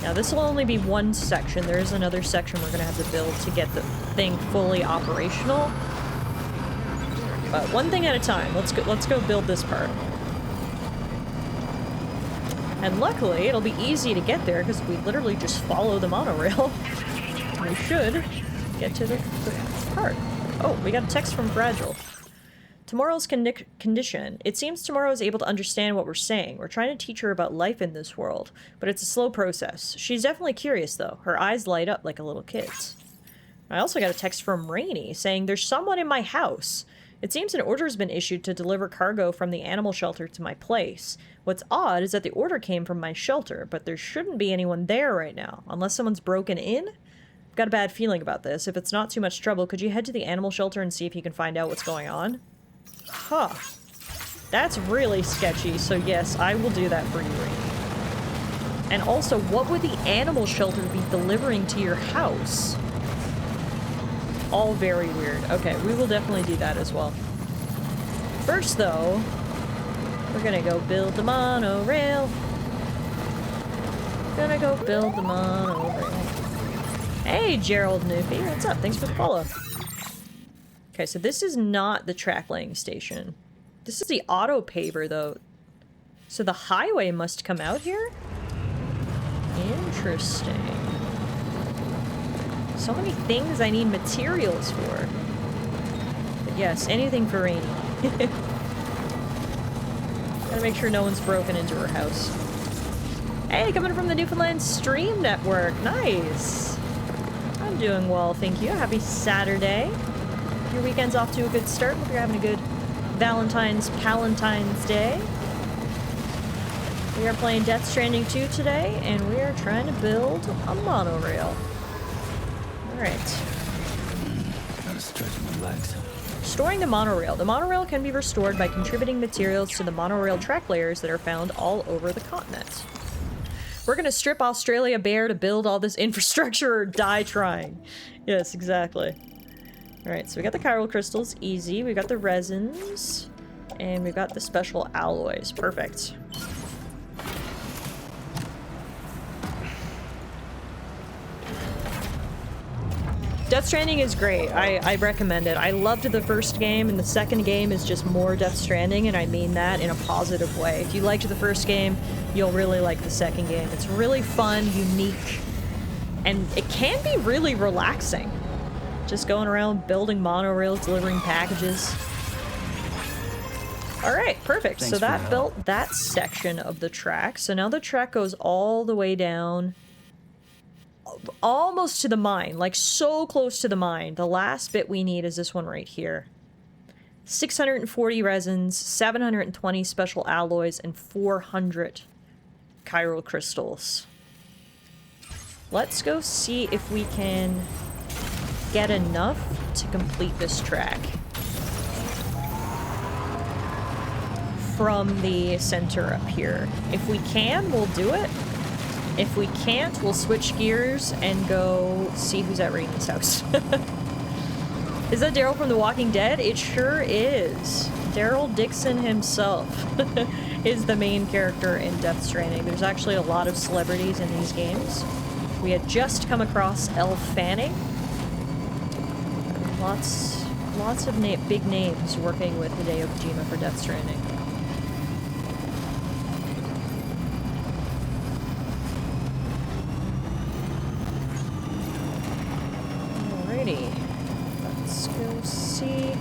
Now this will only be one section. There is another section we're gonna have to build to get the thing fully operational. But one thing at a time. Let's go build this part. And luckily, it'll be easy to get there because we literally just follow the monorail. We should get to the part. Oh, we got a text from Fragile. Tomorrow's condition. It seems Tomorrow is able to understand what we're saying. We're trying to teach her about life in this world, but it's a slow process. She's definitely curious, though. Her eyes light up like a little kid's. I also got a text from Rainy saying, there's someone in my house. It seems an order has been issued to deliver cargo from the animal shelter to my place. What's odd is that the order came from my shelter, but there shouldn't be anyone there right now, unless someone's broken in? I've got a bad feeling about this. If it's not too much trouble, could you head to the animal shelter and see if you can find out what's going on? Huh. That's really sketchy, so yes, I will do that for you, Rainy. And also, what would the animal shelter be delivering to your house? All very weird. Okay, we will definitely do that as well. First, though, we're gonna go build the monorail. Gonna go build the monorail. Hey, Gerald Newfie, what's up? Thanks for the follow. Okay, so this is not the track laying station. This is the auto paver, though. So the highway must come out here? Interesting. So many things I need materials for. But yes, anything for Rainy. Gotta make sure no one's broken into her house. Hey, coming from the Newfoundland Stream Network. Nice. I'm doing well, thank you. Happy Saturday. Your weekend's off to a good start. Hope you're having a good Valentine's Day. We are playing Death Stranding 2 today, and we are trying to build a monorail. Alright. Gotta stretch my legs. Storing the monorail. The monorail can be restored by contributing materials to the monorail track layers that are found all over the continent. We're gonna strip Australia bare to build all this infrastructure or die trying. Yes, exactly. Alright, so we got the chiral crystals, easy. We got the resins. And we've got the special alloys. Perfect. Death Stranding is great. I recommend it. I loved the first game, and the second game is just more Death Stranding, and I mean that in a positive way. If you liked the first game, you'll really like the second game. It's really fun, unique, and it can be really relaxing. Just going around building monorails, delivering packages. Alright, perfect. Thanks so that for built that section of the track. So now the track goes all the way down almost to the mine, like so close to the mine. The last bit we need is this one right here. 640 resins, 720 special alloys, and 400 chiral crystals. Let's go see if we can get enough to complete this track from the center up here. If we can, we'll do it. If we can't, we'll switch gears and go see who's at Rainy's house. Is that Daryl from The Walking Dead? It sure is. Daryl Dixon himself is the main character in Death Stranding. There's actually a lot of celebrities in these games. We had just come across Elle Fanning. Lots of big names working with Hideo Kojima for Death Stranding. Let's go see.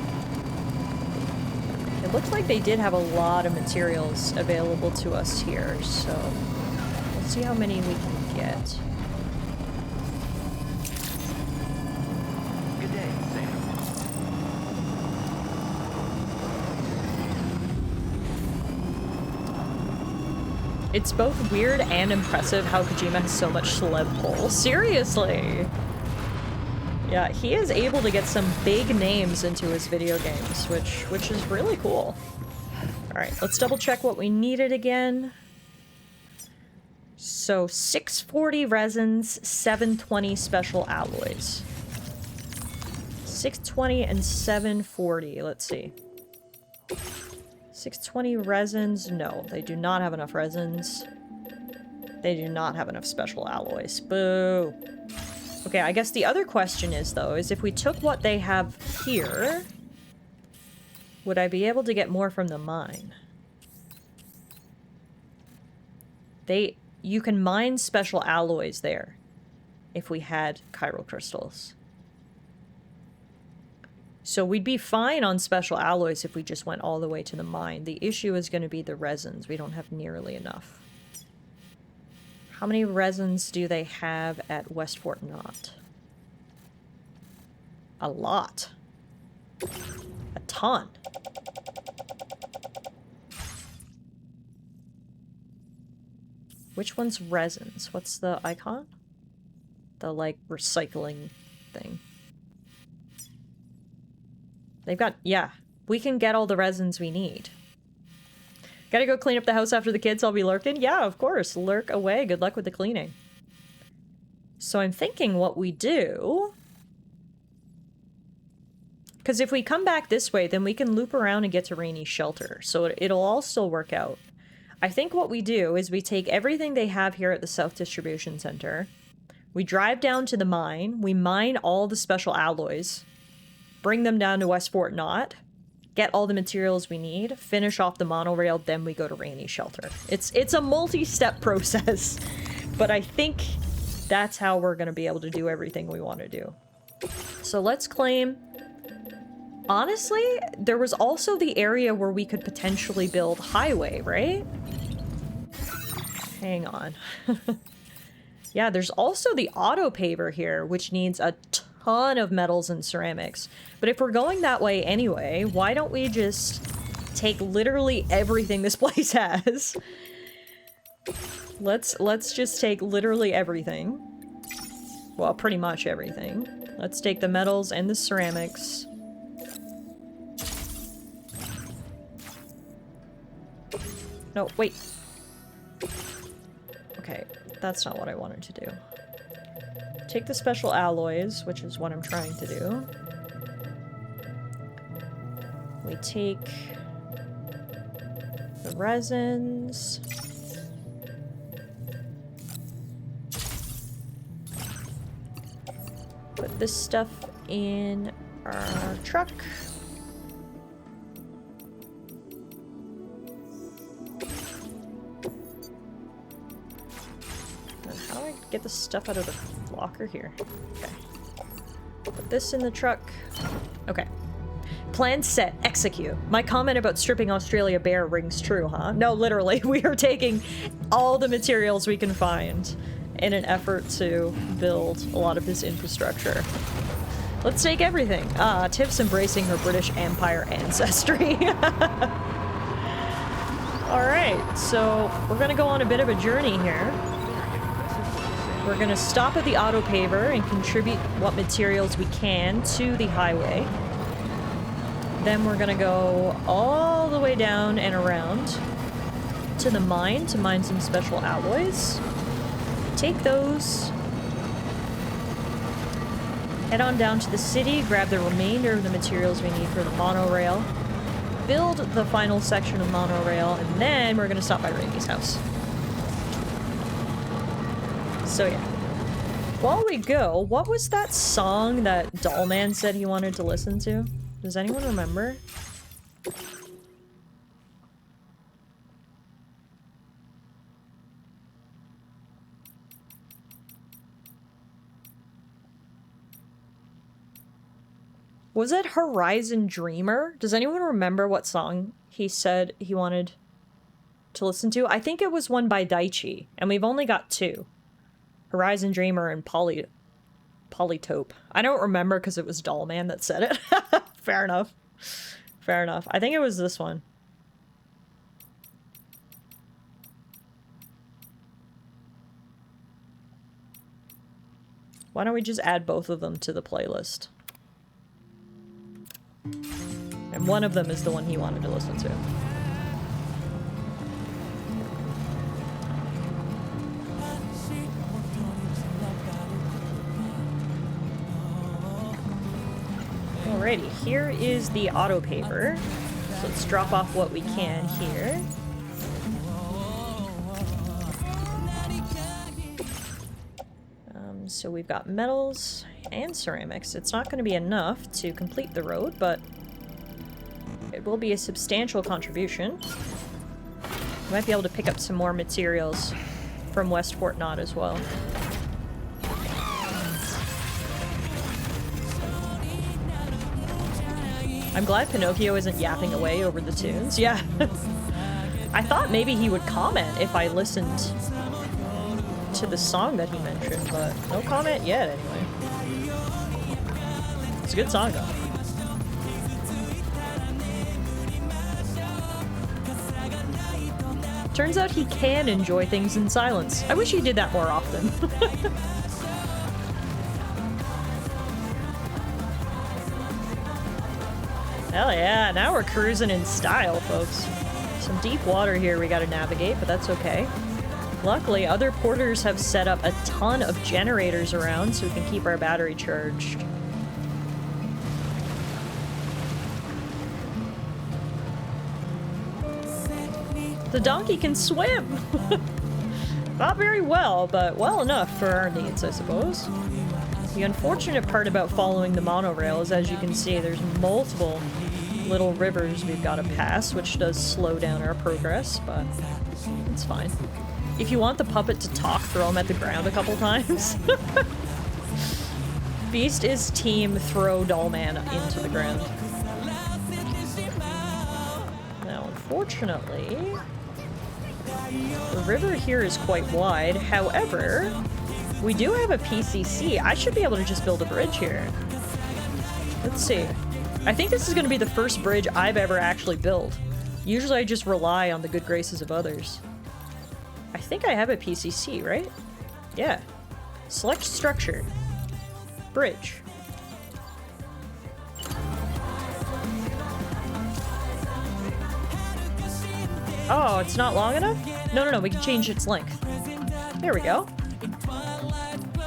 It looks like they did have a lot of materials available to us here, so let's see how many we can get. Good day, Sam. It's both weird and impressive how Kojima has so much celeb pull. Seriously! Yeah, he is able to get some big names into his video games, which is really cool. Alright, let's double check what we needed again. So, 640 resins, 720 special alloys. 620 and 740, let's see. 620 resins, no, they do not have enough resins. They do not have enough special alloys. Boo. Okay, I guess the other question is, though, is if we took what they have here, would I be able to get more from the mine? You can mine special alloys there if we had chiral crystals. So we'd be fine on special alloys if we just went all the way to the mine. The issue is going to be the resins. We don't have nearly enough. How many resins do they have at West Fort Knot? A lot. A ton. Which one's resins? What's the icon? The, like, recycling thing. They've got... yeah. We can get all the resins we need. Gotta go clean up the house after the kids. I'll be lurking? Yeah, of course. Lurk away. Good luck with the cleaning. So I'm thinking what we do... because if we come back this way, then we can loop around and get to Rainey's shelter. So it'll all still work out. I think what we do is we take everything they have here at the South Distribution Center. We drive down to the mine. We mine all the special alloys. Bring them down to West Fort Knot. Get all the materials we need. Finish off the monorail. Then we go to Rainey's shelter. It's a multi-step process. But I think that's how we're going to be able to do everything we want to do. So let's claim... honestly, there was also the area where we could potentially build highway, right? Hang on. Yeah, there's also the auto paver here, which needs a ton of metals and ceramics. But if we're going that way anyway, why don't we just take literally everything this place has? Let's just take literally everything. Well, pretty much everything. Let's take the metals and the ceramics. No, wait. Okay, that's not what I wanted to do. Take the special alloys, which is what I'm trying to do. We take the resins. Put this stuff in our truck. How do I get the stuff out of the locker here? Okay. Put this in the truck. Okay. Plan set. Execute. My comment about stripping Australia bare rings true, huh? No, literally. We are taking all the materials we can find in an effort to build a lot of this infrastructure. Let's take everything. Tiff's embracing her British Empire ancestry. Alright, so we're gonna go on a bit of a journey here. We're gonna stop at the auto paver and contribute what materials we can to the highway. Then we're gonna go all the way down and around to the mine to mine some special alloys. Take those. Head on down to the city, grab the remainder of the materials we need for the monorail. Build the final section of monorail, and then we're gonna stop by Rainey's house. So yeah. While we go, what was that song that Dollman said he wanted to listen to? Does anyone remember? Was it Horizon Dreamer? Does anyone remember what song he said he wanted to listen to? I think it was one by Daichi, and we've only got two. Horizon Dreamer and Polytope. I don't remember because it was Dollman that said it. Fair enough. Fair enough. I think it was this one. Why don't we just add both of them to the playlist? And one of them is the one he wanted to listen to. Alrighty, here is the auto paver. So let's drop off what we can here. So we've got metals and ceramics. It's not going to be enough to complete the road, but it will be a substantial contribution. We might be able to pick up some more materials from West Fort Knott as well. I'm glad Pinocchio isn't yapping away over the tunes. Yeah. I thought maybe he would comment if I listened to the song that he mentioned, but no comment yet anyway. It's a good song though. Turns out he can enjoy things in silence. I wish he did that more often. Hell yeah, now we're cruising in style, folks. Some deep water here we gotta navigate, but that's okay. Luckily, other porters have set up a ton of generators around so we can keep our battery charged. The donkey can swim! Not very well, but well enough for our needs, I suppose. The unfortunate part about following the monorail is, as you can see, there's multiple little rivers we've got to pass, which does slow down our progress, but it's fine. If you want the puppet to talk, throw him at the ground a couple times. Beast is team throw Dollman into the ground. Now, unfortunately, the river here is quite wide. However, we do have a PCC. I should be able to just build a bridge here. Let's see. I think this is going to be the first bridge I've ever actually built. Usually I just rely on the good graces of others. I think I have a PCC, right? Yeah. Select structure. Bridge. Oh, it's not long enough? No, we can change its length. There we go.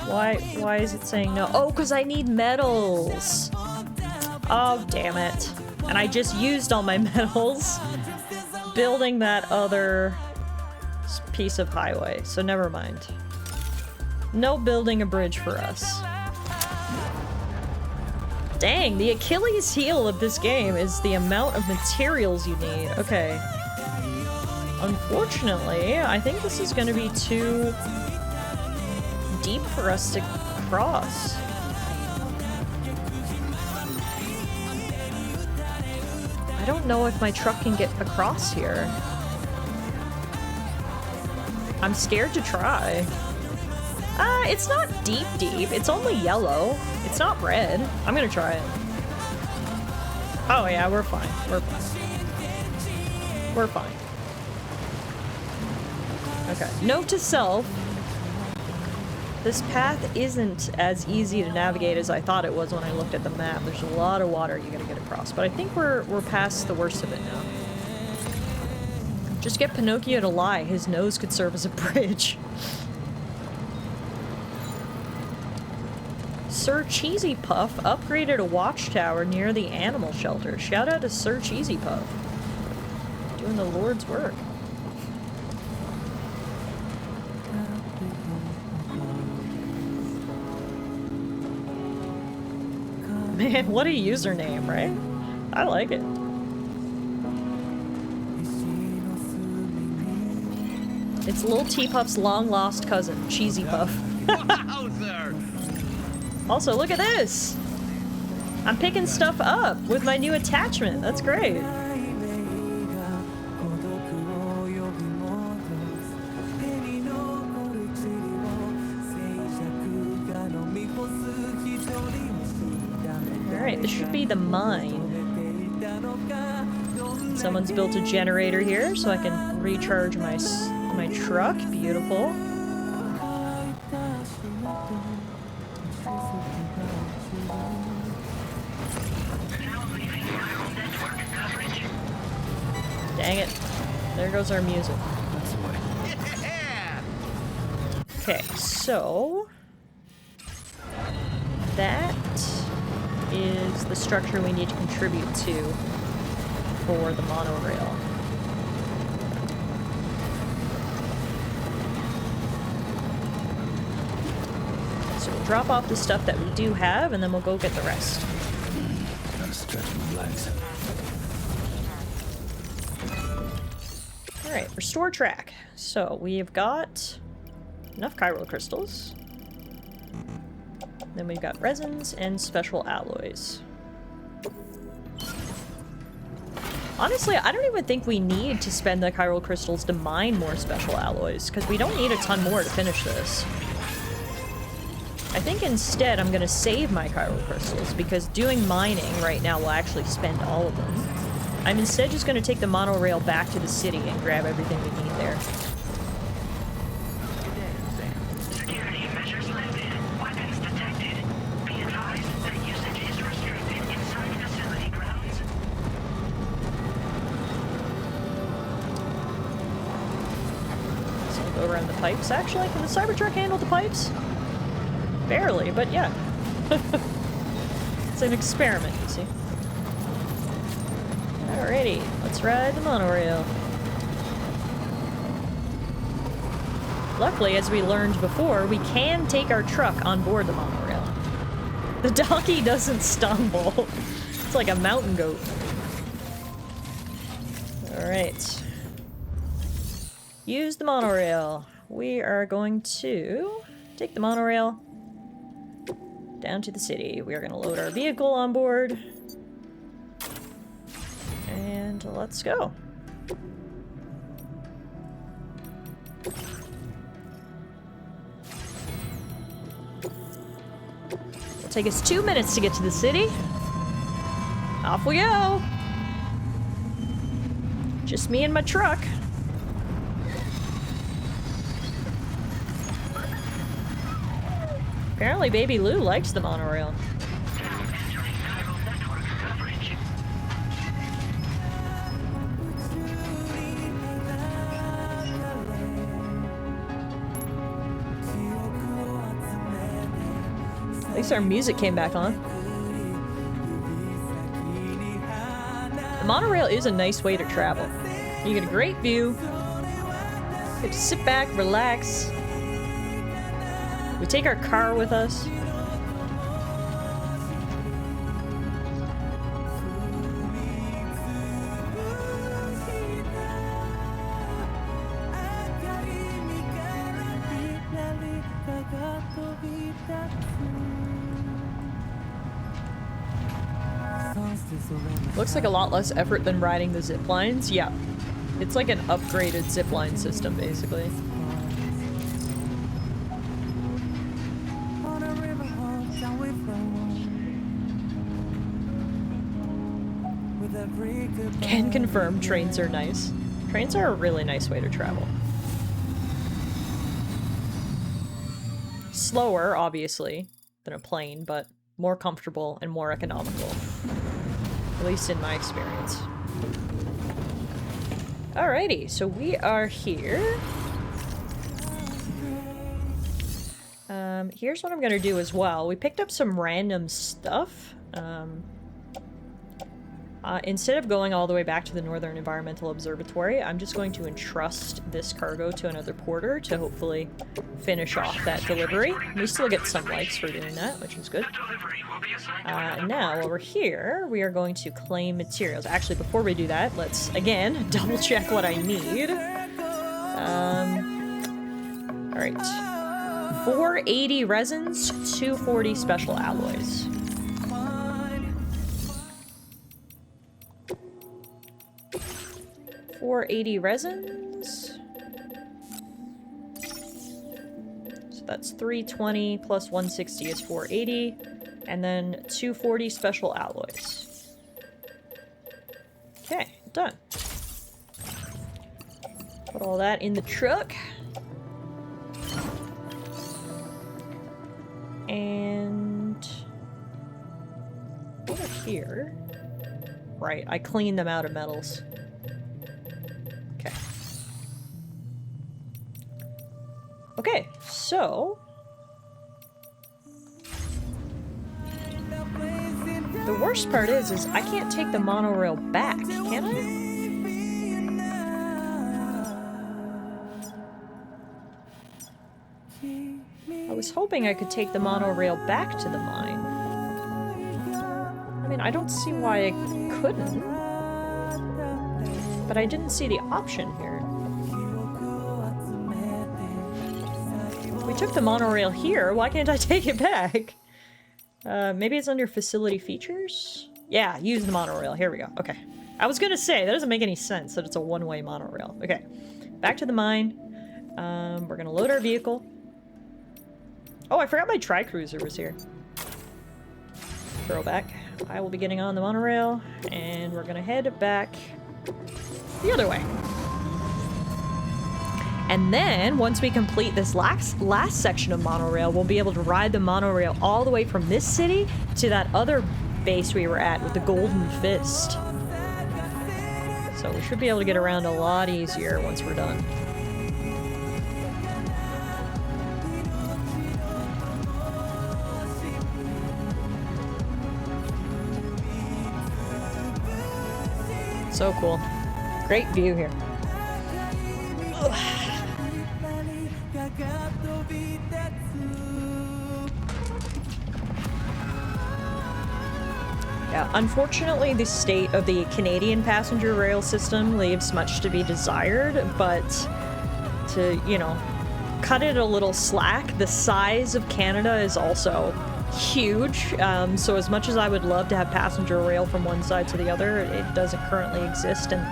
Why is it saying no? Oh, because I need metals. Oh, damn it. And I just used all my metals building that other piece of highway, so never mind. No building a bridge for us. Dang, the Achilles heel of this game is the amount of materials you need. Okay. Unfortunately, I think this is going to be too deep for us to cross. I don't know if my truck can get across here. I'm scared to try. It's not deep. It's only yellow. It's not red. I'm gonna try it. Oh yeah, we're fine. We're fine. Okay. Note to self. This path isn't as easy to navigate as I thought it was when I looked at the map. There's a lot of water you gotta get across, but I think we're past the worst of it now. Just get Pinocchio to lie. His nose could serve as a bridge. Sir Cheesy Puff upgraded a watchtower near the animal shelter. Shout out to Sir Cheesy Puff. Doing the Lord's work. Man, what a username, right? I like it. It's Lil Teapuff's long-lost cousin, Cheesy Puff. Also, look at this! I'm picking stuff up with my new attachment. That's great. Alright, this should be the mine. Someone's built a generator here so I can recharge my truck. Beautiful. Dang it. There goes our music. Okay, so that is the structure we need to contribute to for the monorail. So we'll drop off the stuff that we do have, and then we'll go get the rest. Gotta stretch my legs. Alright, restore track. So we've got enough chiral crystals. Then we've got resins and special alloys. Honestly, I don't even think we need to spend the chiral crystals to mine more special alloys, because we don't need a ton more to finish this. I think instead I'm going to save my chiral crystals, because doing mining right now will actually spend all of them. I'm instead just going to take the monorail back to the city and grab everything we need there. Security measures lifted. Weapons detected. Be advised that usage is restricted inside facility grounds. So I'll go around the pipes. Actually, can the Cybertruck handle the pipes? Barely, but yeah. It's an experiment, you see. Alrighty, let's ride the monorail. Luckily, as we learned before, we can take our truck on board the monorail. The donkey doesn't stumble. It's like a mountain goat. Alright. Use the monorail. We are going to take the monorail down to the city. We are going to load our vehicle on board. And let's go. It'll take us 2 minutes to get to the city. Off we go. Just me and my truck. Apparently Baby Lou likes the monorail. At least our music came back on. The monorail is a nice way to travel. You get a great view. You get to sit back, relax. We take our car with us. Looks like a lot less effort than riding the zip lines. Yeah. It's like an upgraded zipline system, basically. Can confirm trains are nice. Trains are a really nice way to travel. Slower, obviously, than a plane, but more comfortable and more economical. At least in my experience. Alrighty, so we are here. Here's what I'm gonna do as well. We picked up some random stuff. Instead of going all the way back to the Northern Environmental Observatory, I'm just going to entrust this cargo to another porter to hopefully finish off that delivery. We still get some likes for doing that, which is good. And now, over here, we are going to claim materials. Actually, before we do that, let's, again, double check what I need. Alright. 480 resins, 240 special alloys. $480 resins. So that's 320 plus 160 is 480. And then 240 special alloys. Okay, done. Put all that in the truck. And over here. Right, I cleaned them out of metals. Okay. Okay, so the worst part is I can't take the monorail back, can I? I was was hoping I could take the monorail back to the mine. I mean, I don't see why I couldn't. But I didn't see the option here. We took the monorail here, why can't I take it back? Maybe it's under facility features? Yeah, use the monorail. Here we go. Okay. I was gonna say, that doesn't make any sense that it's a one-way monorail. Okay. Back to the mine. We're gonna load our vehicle. Oh, I forgot my tri-cruiser was here. Throwback. I will be getting on the monorail, and we're gonna head back the other way. And then, once we complete this last section of monorail, we'll be able to ride the monorail all the way from this city to that other base we were at with the Golden Fist. So we should be able to get around a lot easier once we're done. So cool. Great view here. Ugh. Yeah, unfortunately, the state of the Canadian passenger rail system leaves much to be desired, but to, you know, cut it a little slack, the size of Canada is also huge, so as much as I would love to have passenger rail from one side to the other, it doesn't currently exist, and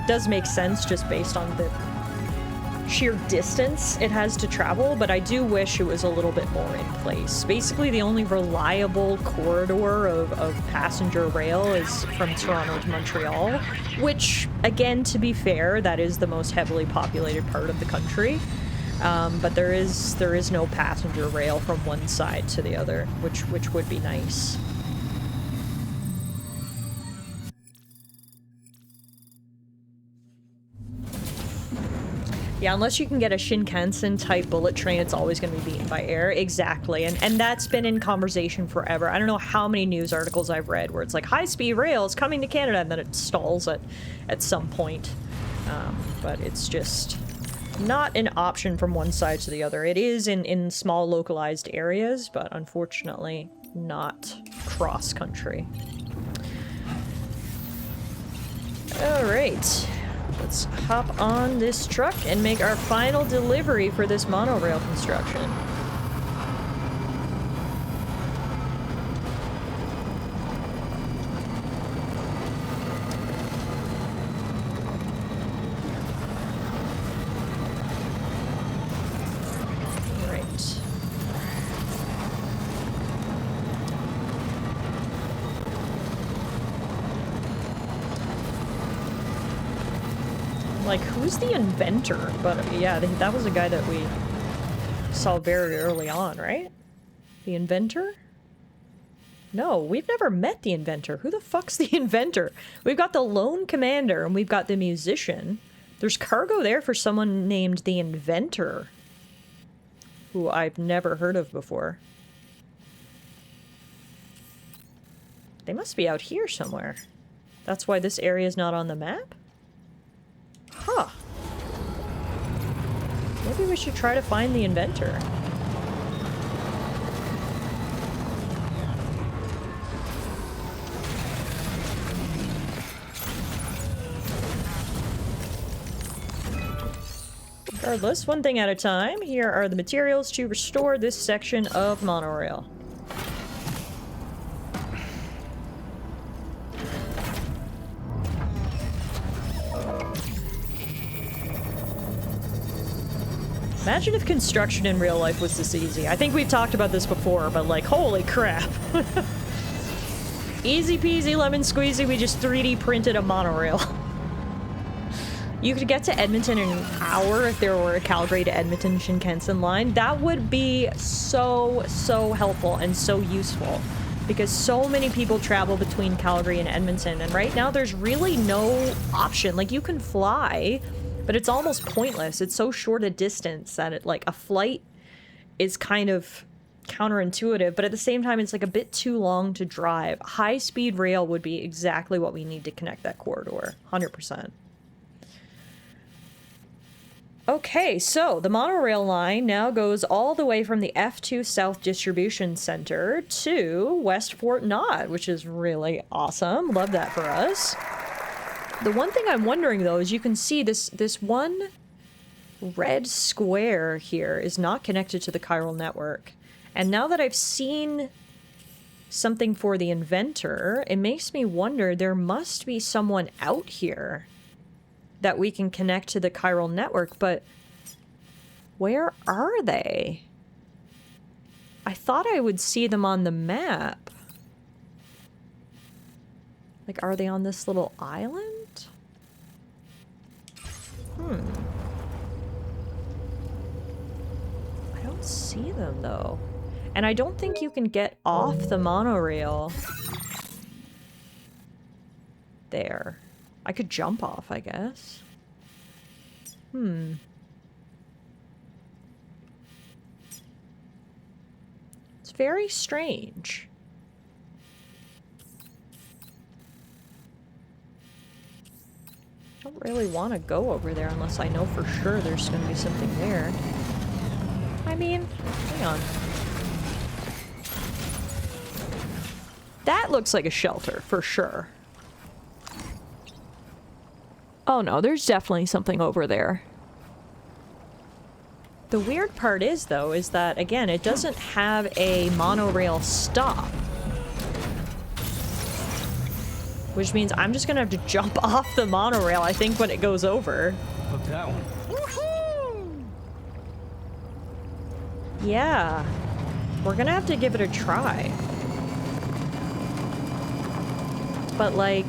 it does make sense just based on the sheer distance it has to travel, but I do wish it was a little bit more in place. Basically, the only reliable corridor of passenger rail is from Toronto to Montreal, which, again, to be fair, that is the most heavily populated part of the country. But there is no passenger rail from one side to the other, which would be nice. Yeah, unless you can get a Shinkansen-type bullet train, it's always going to be beaten by air. Exactly, and that's been in conversation forever. I don't know how many news articles I've read where it's like, high-speed rail is coming to Canada, and then it stalls at some point. But it's just not an option from one side to the other. It is in small localized areas, but unfortunately not cross-country. Alright, let's hop on this truck and make our final delivery for this monorail construction. Like, who's the inventor? But yeah, that was a guy that we saw very early on, right? The inventor? No, we've never met the inventor. Who the fuck's the inventor? We've got the lone commander and we've got the musician. There's cargo there for someone named the inventor, who I've never heard of before. They must be out here somewhere. That's why this area is not on the map? Huh. Maybe we should try to find the inventor. Regardless, one thing at a time, here are the materials to restore this section of monorail. Imagine if construction in real life was this easy. I think we've talked about this before, but like, holy crap. Easy peasy lemon squeezy, we just 3D printed a monorail. You could get to Edmonton in an hour if there were a Calgary to Edmonton Shinkansen line. That would be so helpful and so useful, because so many people travel between Calgary and Edmonton, and right now there's really no option. Like, you can fly, but it's almost pointless. It's so short a distance that it, like, a flight is kind of counterintuitive, but at the same time, it's like a bit too long to drive. High-speed rail would be exactly what we need to connect that corridor. 100%. Okay, so the monorail line now goes all the way from the F2 South Distribution Center to West Fort Knott, which is really awesome. Love that for us. The one thing I'm wondering, though, is you can see this one red square here is not connected to the chiral network. And now that I've seen something for the inventor, it makes me wonder there must be someone out here that we can connect to the chiral network, but where are they? I thought I would see them on the map. Like, are they on this little island? I don't see them, though. And I don't think you can get off the monorail there. I could jump off, I guess. It's very strange. I don't really want to go over there unless I know for sure there's going to be something there. I mean, hang on. That looks like a shelter, for sure. Oh no, there's definitely something over there. The weird part is, though, is that, again, it doesn't have a monorail stop. Which means I'm just gonna have to jump off the monorail, I think, when it goes over. Look that one. Yeah. We're gonna have to give it a try. But, like,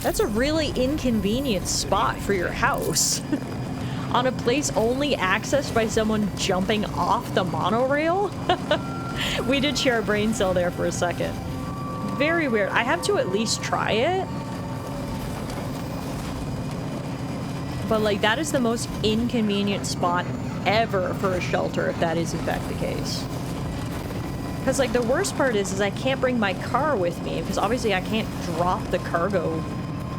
that's a really inconvenient spot for your house. On a place only accessed by someone jumping off the monorail? We did share a brain cell there for a second. Very weird. I have to at least try it. But, like, that is the most inconvenient spot ever for a shelter, if that is in fact the case. Because, like, the worst part is I can't bring my car with me, because obviously I can't drop the cargo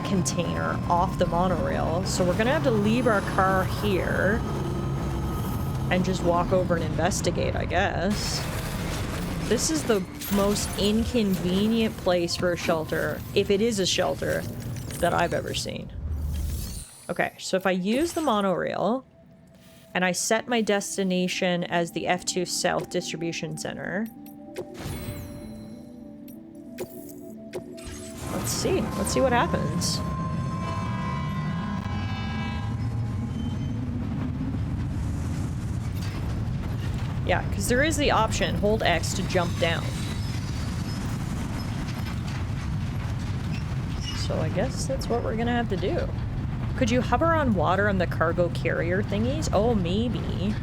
container off the monorail. So we're gonna have to leave our car here and just walk over and investigate, I guess. This is the most inconvenient place for a shelter, if it is a shelter, that I've ever seen. Okay, so if I use the monorail and I set my destination as the F2 South Distribution Center. Let's see. Let's see what happens. Yeah, because there is the option, hold X to jump down. So I guess that's what we're gonna have to do. Could you hover on water on the cargo carrier thingies? Oh, maybe.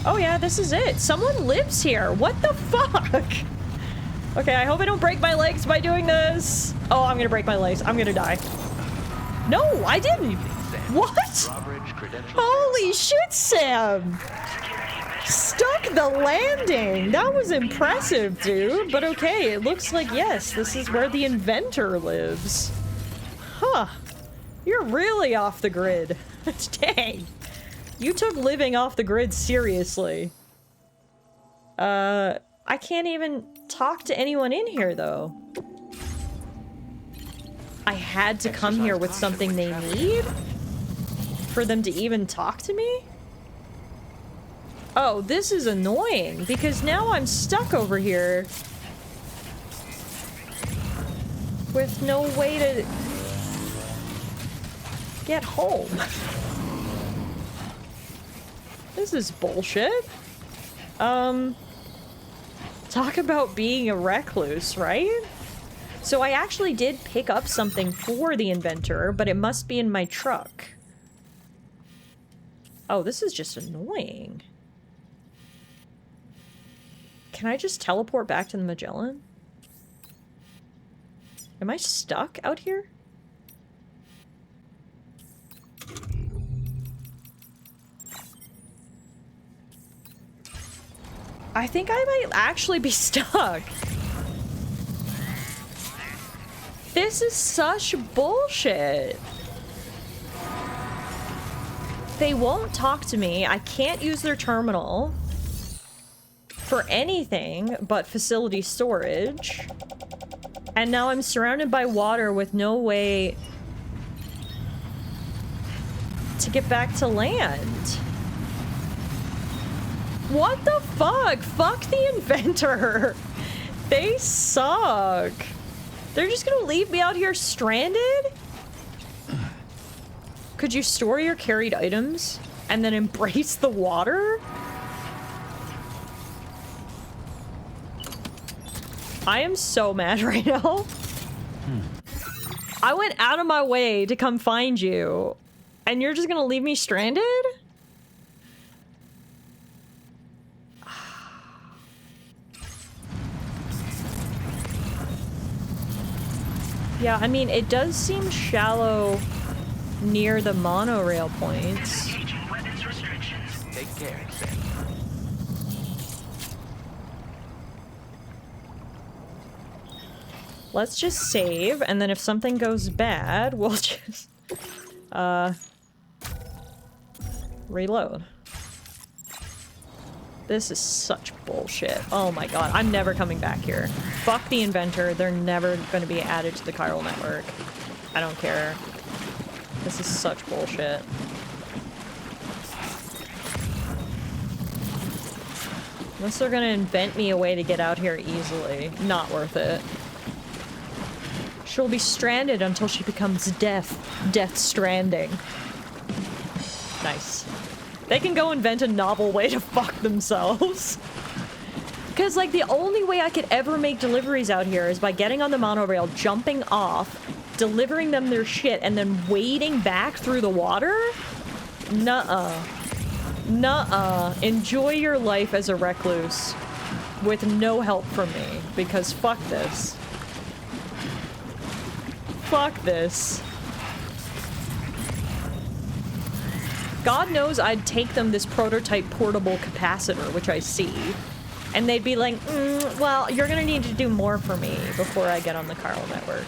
Oh yeah, this is it. Someone lives here. What the fuck? Okay, I hope I don't break my legs by doing this. Oh, I'm gonna break my legs. I'm gonna die. No, I didn't. What? Holy shit, Sam. Stuck the landing. That was impressive, dude. But okay, it looks like, yes, this is where the inventor lives. Huh. You're really off the grid. Dang. You took living off the grid seriously. I can't even talk to anyone in here, though. I had to come here with something they need? For them to even talk to me? Oh, this is annoying, because now I'm stuck over here with no way to get home. This is bullshit. Talk about being a recluse, right? So I actually did pick up something for the inventor, but it must be in my truck. Oh, this is just annoying. Can I just teleport back to the Magellan? Am I stuck out here? I think I might actually be stuck. This is such bullshit. they won't talk to me. I can't use their terminal for anything but facility storage. And now I'm surrounded by water with no way to get back to land. What the fuck? Fuck the inventor. They suck. They're just gonna leave me out here stranded? Could you store your carried items and then embrace the water? I am so mad right now. I went out of my way to come find you, and you're just gonna leave me stranded? Yeah, I mean, it does seem shallow near the monorail points. Take care, Sam. Let's just save, and then if something goes bad, we'll just, reload. This is such bullshit. Oh my god, I'm never coming back here. Fuck the inventor, they're never gonna be added to the chiral network. I don't care. This is such bullshit. Unless they're gonna invent me a way to get out here easily. Not worth it. She'll be stranded until she becomes death. Death Stranding. Nice. They can go invent a novel way to fuck themselves. Because, like, the only way I could ever make deliveries out here is by getting on the monorail, jumping off, delivering them their shit, and then wading back through the water? Nuh-uh. Nuh-uh. Enjoy your life as a recluse with no help from me, because fuck this. Fuck this. God knows I'd take them this prototype portable capacitor, which I see, and they'd be like, well, you're gonna need to do more for me before I get on the chiral network.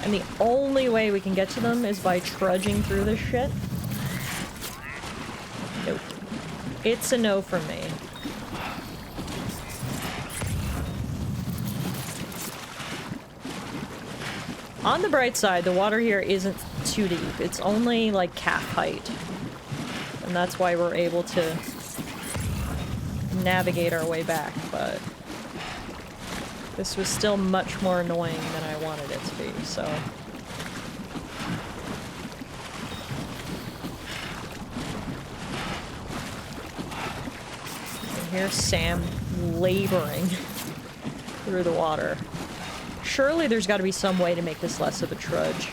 And the only way we can get to them is by trudging through this shit. Nope. It's a no from me. On the bright side, the water here isn't too deep. It's only like calf height. And that's why we're able to navigate our way back, but this was still much more annoying than I wanted it to be, so. And here's Sam laboring through the water. Surely there's got to be some way to make this less of a trudge.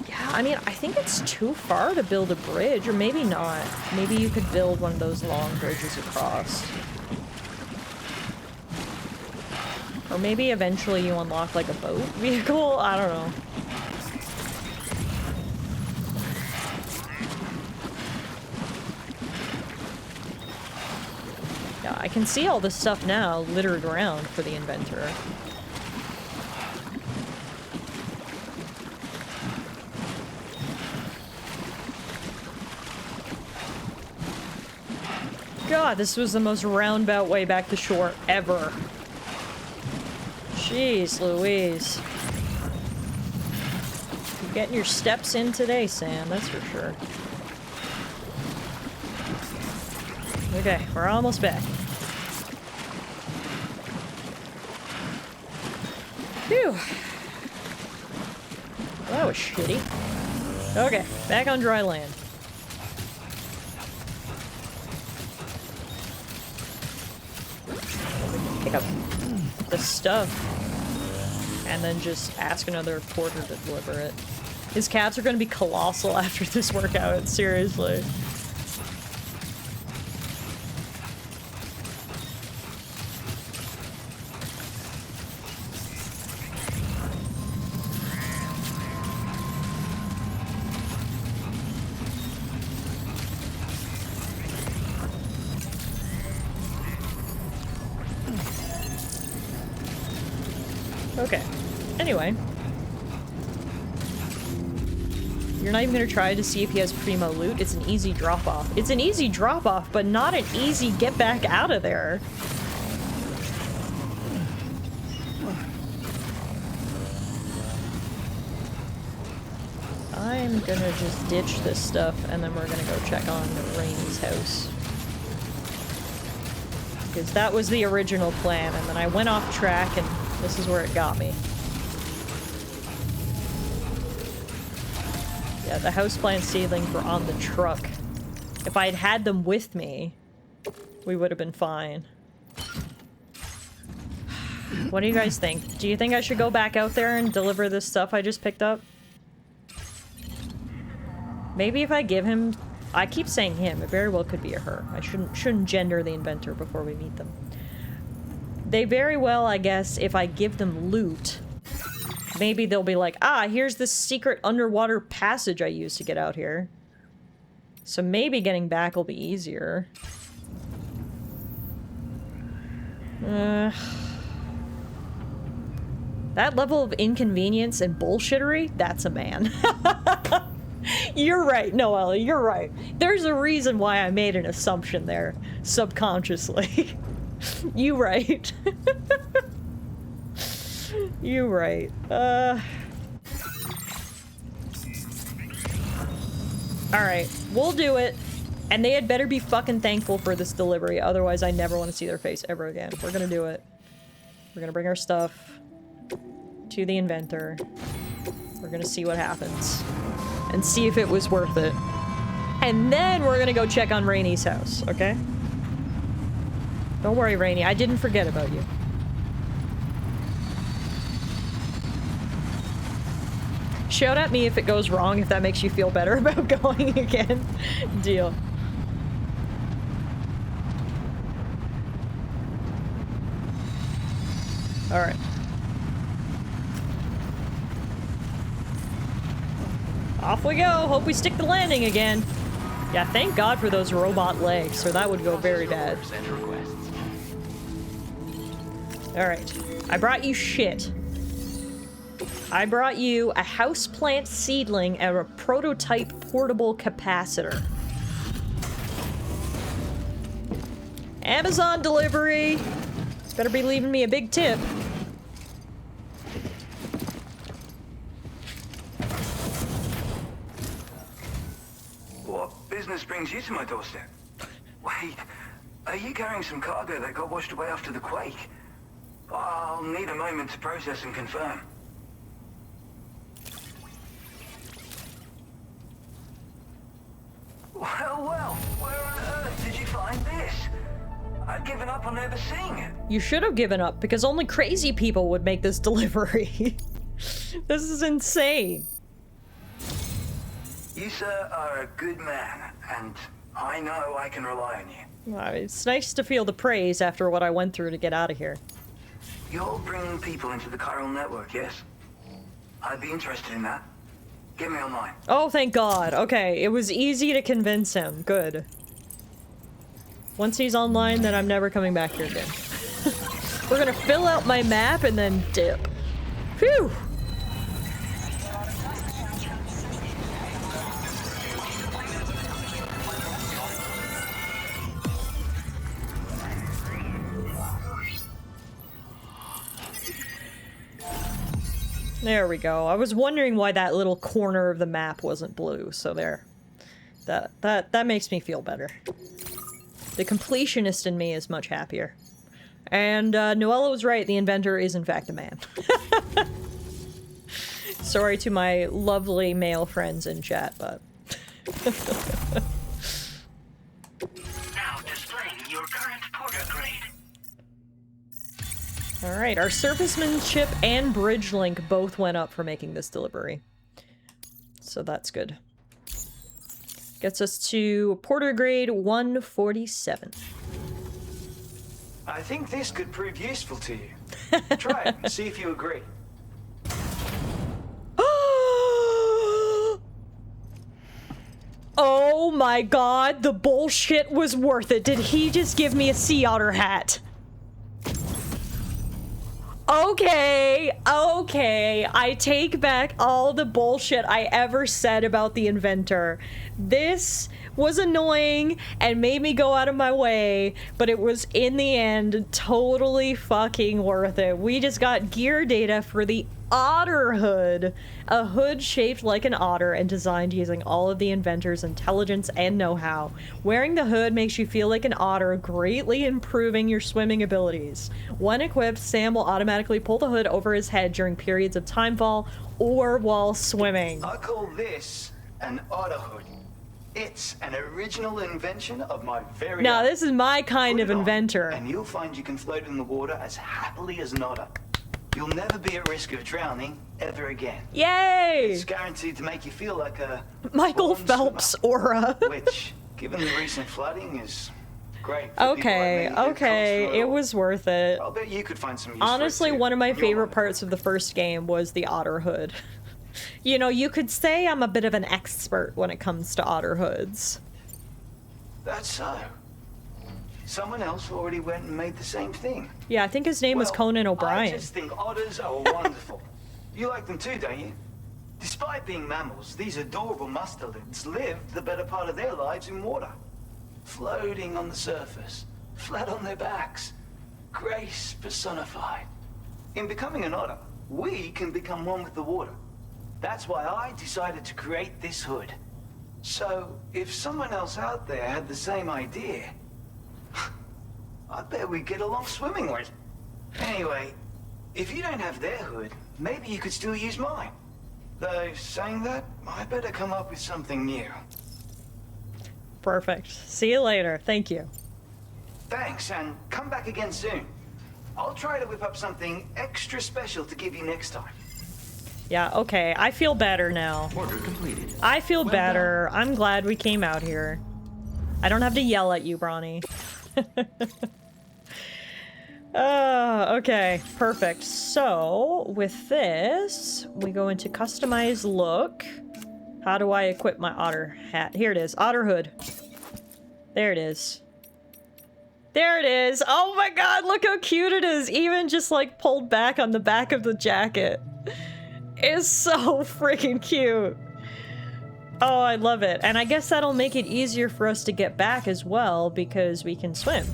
Yeah, I mean, I think it's too far to build a bridge, or maybe not. Maybe you could build one of those long bridges across. Or maybe eventually you unlock, like, a boat vehicle? I don't know. Yeah, I can see all this stuff now littered around for the inventor. God, this was the most roundabout way back to shore ever. Jeez Louise. You're getting your steps in today, Sam, that's for sure. Okay, we're almost back. Phew. Well, that was shitty. Okay, back on dry land. Pick up the stuff and then just ask another porter to deliver it. His calves are going to be colossal after this workout, seriously. Okay. Anyway. You're not even gonna try to see if he has primo loot? It's an easy drop-off. It's an easy drop-off, but not an easy get back out of there. I'm gonna just ditch this stuff, and then we're gonna go check on Rainey's house. Because that was the original plan, and then I went off track, and this is where it got me. Yeah, the houseplant seedlings were on the truck. If I had had them with me, we would have been fine. What do you guys think? Do you think I should go back out there and deliver this stuff I just picked up? Maybe if I give him... I keep saying him. It very well could be a her. I shouldn't gender the inventor before we meet them. They very well, I guess, if I give them loot... Maybe they'll be like, ah, here's this secret underwater passage I used to get out here. So maybe getting back will be easier. That level of inconvenience and bullshittery, that's a man. You're right, Noelle, you're right. There's a reason why I made an assumption there, subconsciously. You right. You right. Alright, we'll do it. And they had better be fucking thankful for this delivery, otherwise I never want to see their face ever again. We're gonna do it. We're gonna bring our stuff to the inventor. We're gonna see what happens. And see if it was worth it. And then we're gonna go check on Rainey's house, okay? Don't worry, Rainey, I didn't forget about you. Shout at me if it goes wrong, if that makes you feel better about going again. Deal. Alright. Off we go! Hope we stick the landing again. Yeah, thank God for those robot legs, or that would go very bad. Alright. I brought you shit. I brought you a houseplant seedling and a prototype portable capacitor. Amazon delivery! Better be leaving me a big tip. What business brings you to my doorstep? Wait, are you carrying some cargo that got washed away after the quake? I'll need a moment to process and confirm. Well, where on earth did you find this? I'd given up on ever seeing it. You should have given up, because only crazy people would make this delivery. This is insane. You, sir, are a good man, and I know I can rely on you. Well, it's nice to feel the praise after what I went through to get out of here. You're bringing people into the chiral network, yes? I'd be interested in that. Get me online. Oh, thank God. Okay, it was easy to convince him. Good. Once he's online, then I'm never coming back here again. We're gonna fill out my map and then dip. Phew! There we go. I was wondering why that little corner of the map wasn't blue, so there. That makes me feel better. The completionist in me is much happier. And Noella was right, the inventor is in fact a man. Sorry to my lovely male friends in chat, but... Now displaying your current porter grade. Alright, our surfacemanship and bridge link both went up for making this delivery. So that's good. Gets us to porter grade 147. I think this could prove useful to you. Try it and see if you agree. Oh my God, the bullshit was worth it. Did he just give me a sea otter hat? Okay, I take back all the bullshit I ever said about the inventor. This was annoying and made me go out of my way, but it was in the end totally fucking worth it. We just got gear data for the otter hood, a hood shaped like an otter and designed using all of the inventor's intelligence and know-how. Wearing the hood makes you feel like an otter, greatly improving your swimming abilities. When equipped, Sam will automatically pull the hood over his head during periods of timefall or while swimming. I call this an otter hood. It's an original invention of my very Now, own. this is my kind of inventor. And you'll find you can float in the water as happily as an otter. You'll never be at risk of drowning ever again. Yay! It's guaranteed to make you feel like a Michael Phelps aura. which, given the recent flooding, is great. Okay, okay, it was worth it. I'll bet you could find some use Honestly, for it too. one of my favorite parts of the first game was the otter hood. You know, you could say I'm a bit of an expert when it comes to otter hoods. That's so. Someone else already went and made the same thing. Yeah, I think his name was Conan O'Brien. I just think otters are wonderful. You like them too, don't you? Despite being mammals, these adorable mustelids live the better part of their lives in water. Floating on the surface, flat on their backs. Grace personified. In becoming an otter, we can become one with the water. That's why I decided to create this hood. So, if someone else out there had the same idea, I bet we'd get along swimmingly. Anyway, if you don't have their hood, maybe you could still use mine. Though, saying that, I better come up with something new. Perfect. See you later. Thank you. Thanks, and come back again soon. I'll try to whip up something extra special to give you next time. Yeah, okay. I feel better now. Order completed. I feel better. I'm glad we came out here. I don't have to yell at you, Bronny. Okay, perfect. So, with this, we go into customize look. How do I equip my otter hat? Here it is, otter hood. There it is. There it is! Oh my god, look how cute it is! Even just like pulled back on the back of the jacket. It's so freaking cute. Oh, I love it. And I guess that'll make it easier for us to get back as well because we can swim.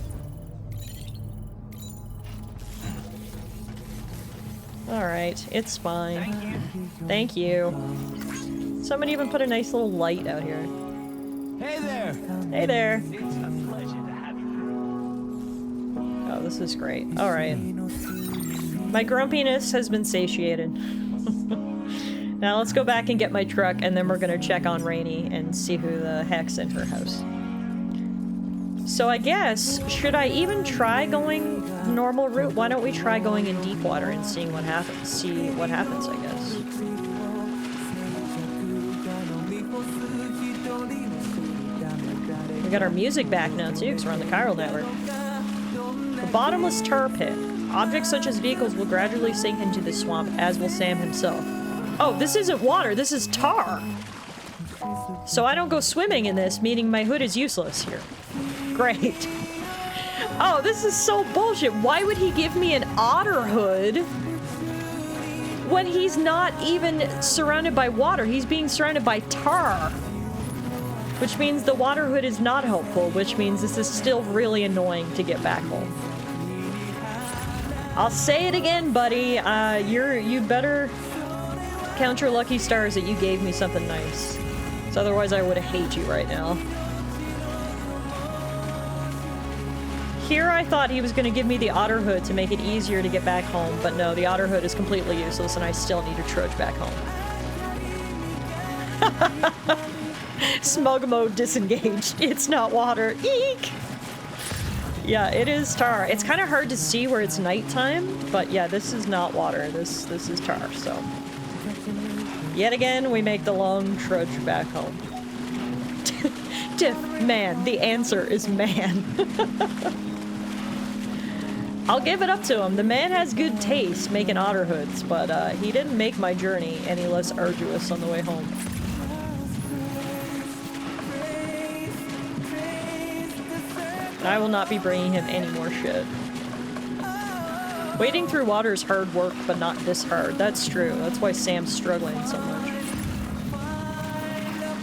Alright, it's fine. Thank you. Somebody even put a nice little light out here. Hey there! Hey there! It's a pleasure to have you. Oh, this is great. Alright. My grumpiness has been satiated. Now let's go back and get my truck, and then we're gonna check on Rainy and see who the heck's in her house. So I guess, should I even try going normal route? Why don't we try going in deep water and seeing what happens? See what happens, I guess. We got our music back now too, because we're on the chiral network. The bottomless tar pit. Objects such as vehicles will gradually sink into the swamp, as will Sam himself. Oh, this isn't water, this is tar! So I don't go swimming in this, meaning my hood is useless here. Great. Oh, this is so bullshit. Why would he give me an otter hood when he's not even surrounded by water? He's being surrounded by tar. Which means the water hood is not helpful, which means this is still really annoying to get back home. I'll say it again, buddy. You better count your lucky stars that you gave me something nice. So otherwise I would hate you right now. Here I thought he was going to give me the otter hood to make it easier to get back home, but no, the otter hood is completely useless and I still need to trudge back home. Smug mode disengaged. It's not water. Eek! Yeah, it is tar. It's kind of hard to see where it's nighttime, but yeah, this is not water. This is tar, so. Yet again, we make the long trudge back home. Man, the answer is man. I'll give it up to him. The man has good taste making otter hoods, but he didn't make my journey any less arduous on the way home. I will not be bringing him any more shit. Waiting through water is hard work, but not this hard. That's true. That's why Sam's struggling so much.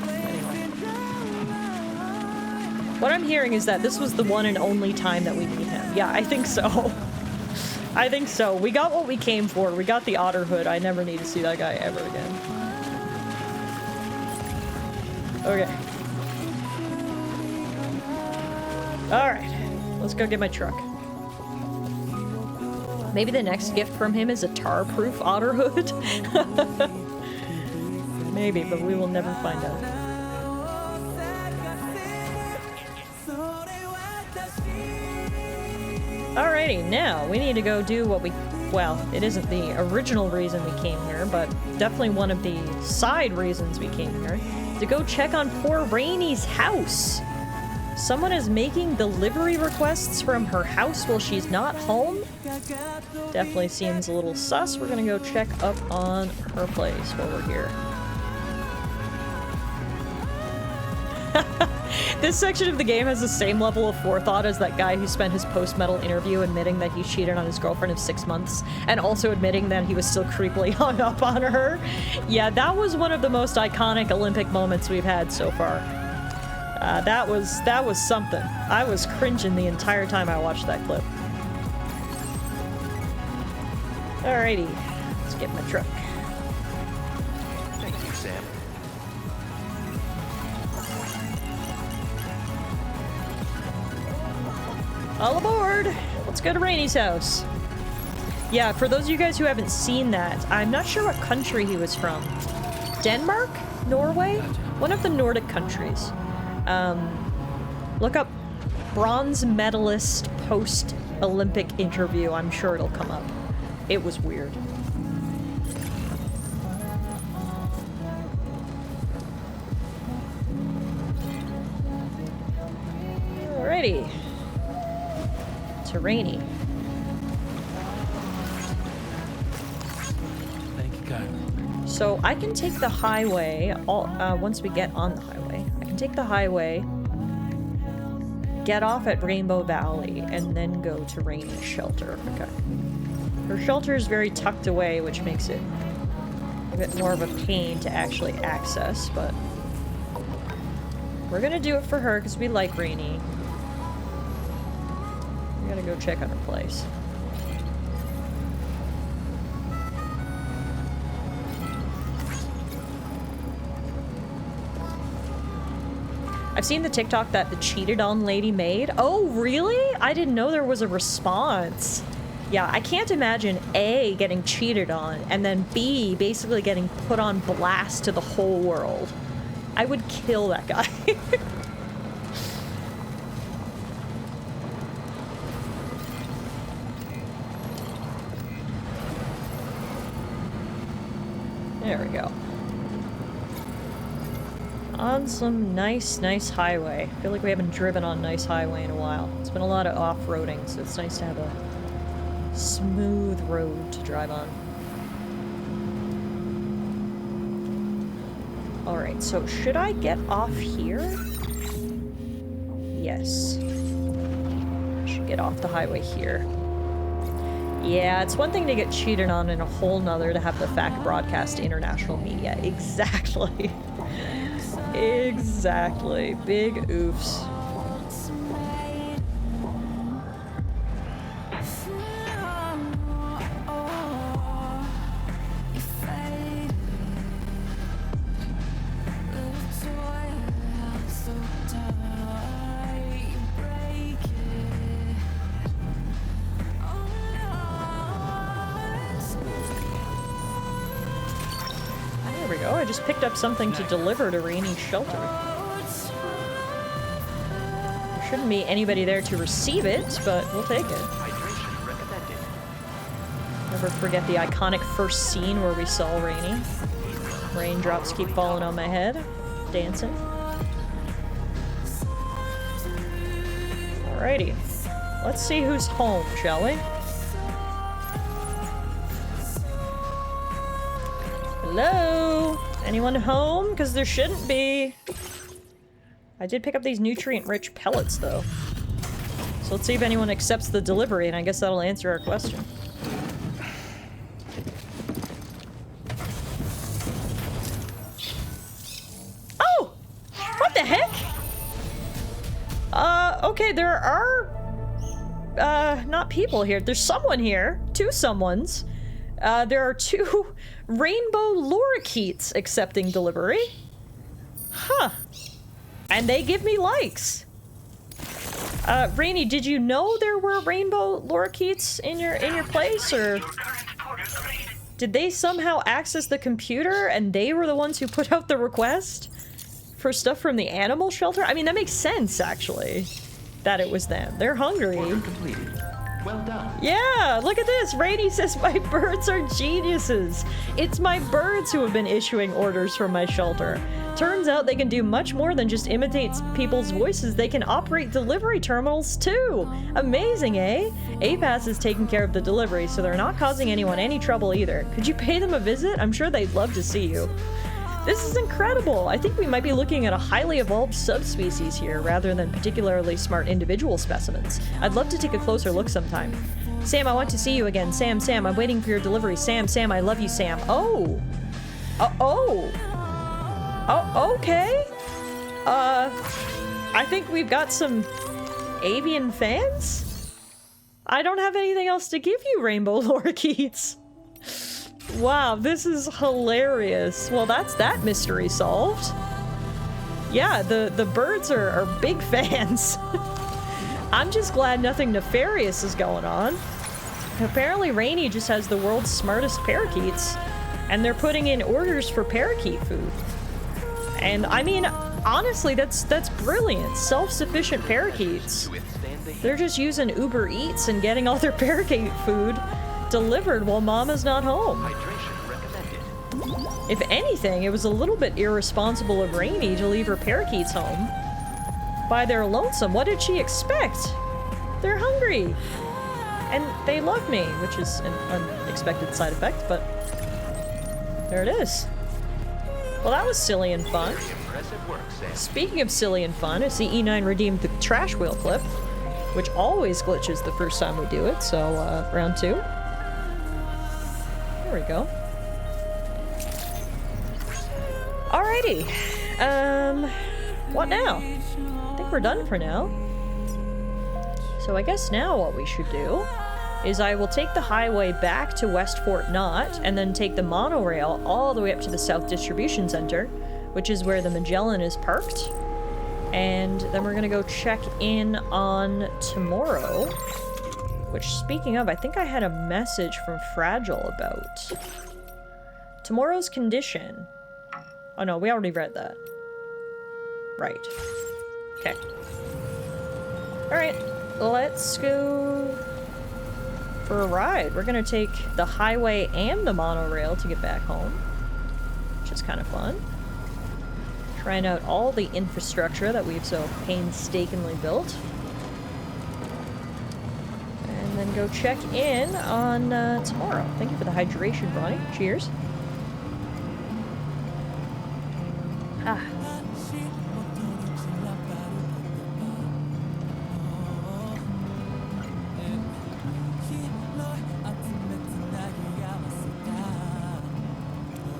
Anyway. What I'm hearing is that this was the one and only time that we meet him. Yeah, I think so. I think so. We got what we came for. We got the otter hood. I never need to see that guy ever again. Okay. Alright. Let's go get my truck. Maybe the next gift from him is a tar-proof otter hood? Maybe, but we will never find out. Alrighty, now we need to go do what we... Well, it isn't the original reason we came here, but definitely one of the side reasons we came here. To go check on poor Rainy's house. Someone is making delivery requests from her house while she's not home? Definitely seems a little sus. We're gonna go check up on her place while we're here. This section of the game has the same level of forethought as that guy who spent his post-metal interview admitting that he cheated on his girlfriend of 6 months and also admitting that he was still creepily hung up on her. Yeah, that was one of the most iconic Olympic moments we've had so far. That was something. I was cringing the entire time I watched that clip. Alrighty, let's get my truck. Thank you, Sam. All aboard! Let's go to Rainy's house. Yeah, for those of you guys who haven't seen that, I'm not sure what country he was from. Denmark? Norway? One of the Nordic countries. Look up bronze medalist post-Olympic interview. I'm sure it'll come up. It was weird. Alrighty. To Rainy. Thank you, God. So I can take the highway, once we get on the highway. I can take the highway, get off at Rainbow Valley, and then go to Rainy's shelter. Okay. Her shelter is very tucked away, which makes it a bit more of a pain to actually access, but we're gonna do it for her because we like Rainy. We gotta go check on her place. I've seen the TikTok that the cheated on lady made. Oh, really? I didn't know there was a response. Yeah, I can't imagine A, getting cheated on, and then B, basically getting put on blast to the whole world. I would kill that guy. There we go. On some nice highway. I feel like we haven't driven on nice highway in a while. It's been a lot of off-roading, so it's nice to have a smooth road to drive on. Alright, so should I get off here? Yes. I should get off the highway here. Yeah, it's one thing to get cheated on and a whole nother to have the fact broadcast to international media. Exactly. Exactly. Big oofs. I just picked up something to deliver to Rainy's shelter. There shouldn't be anybody there to receive it, but we'll take it. Never forget the iconic first scene where we saw Rainy. Raindrops keep falling on my head. Dancing. Alrighty. Let's see who's home, shall we? Hello? Anyone home? Because there shouldn't be. I did pick up these nutrient-rich pellets, though. So let's see if anyone accepts the delivery, and I guess that'll answer our question. Okay, there are not people here. There's someone here. Two someones. There are two rainbow lorikeets accepting delivery. Huh. And they give me likes. Rainy, did you know there were rainbow lorikeets in your place, or did they somehow access the computer and they were the ones who put out the request for stuff from the animal shelter? I mean, that makes sense, actually, that it was them. They're hungry. Order completed. Well done. Yeah, look at this. Rainy says my birds are geniuses. It's my birds who have been issuing orders from my shelter. Turns out they can do much more than just imitate people's voices. They can operate delivery terminals too. Amazing, eh? APAS is taking care of the delivery, so they're not causing anyone any trouble either. Could you pay them a visit? I'm sure they'd love to see you. This is incredible! I think we might be looking at a highly evolved subspecies here, rather than particularly smart individual specimens. I'd love to take a closer look sometime. Sam, I want to see you again. Sam, I'm waiting for your delivery. Sam, I love you, Sam. Oh! Oh, okay. I think we've got some avian fans? I don't have anything else to give you, rainbow lorikeets. Wow, this is hilarious. Well, that's that mystery solved. Yeah, the birds are big fans. I'm just glad nothing nefarious is going on. Apparently Rainy just has the world's smartest parakeets, and they're putting in orders for parakeet food. And I mean, honestly, that's brilliant. Self-sufficient parakeets. They're just using Uber Eats and getting all their parakeet food delivered while Mama's not home. If anything, it was a little bit irresponsible of Rainy to leave her parakeets home by their lonesome. What did she expect? They're hungry. And they love me, which is an unexpected side effect, but there it is. Well, that was silly and fun. Speaking of silly and fun, I see E9 redeemed the trash wheel clip, which always glitches the first time we do it, so round 2. There we go. Alrighty. What now? I think we're done for now. So I guess now what we should do is I will take the highway back to West Fort Knott and then take the monorail all the way up to the South Distribution Center, which is where the Magellan is parked. And then we're gonna go check in on tomorrow, which, speaking of, I think I had a message from Fragile about tomorrow's condition. Oh no, we already read that. Right. Okay. Alright, let's go for a ride. We're gonna take the highway and the monorail to get back home, which is kind of fun. Trying out all the infrastructure that we've so painstakingly built. And then go check in on tomorrow. Thank you for the hydration, Bonnie. Cheers. Ah.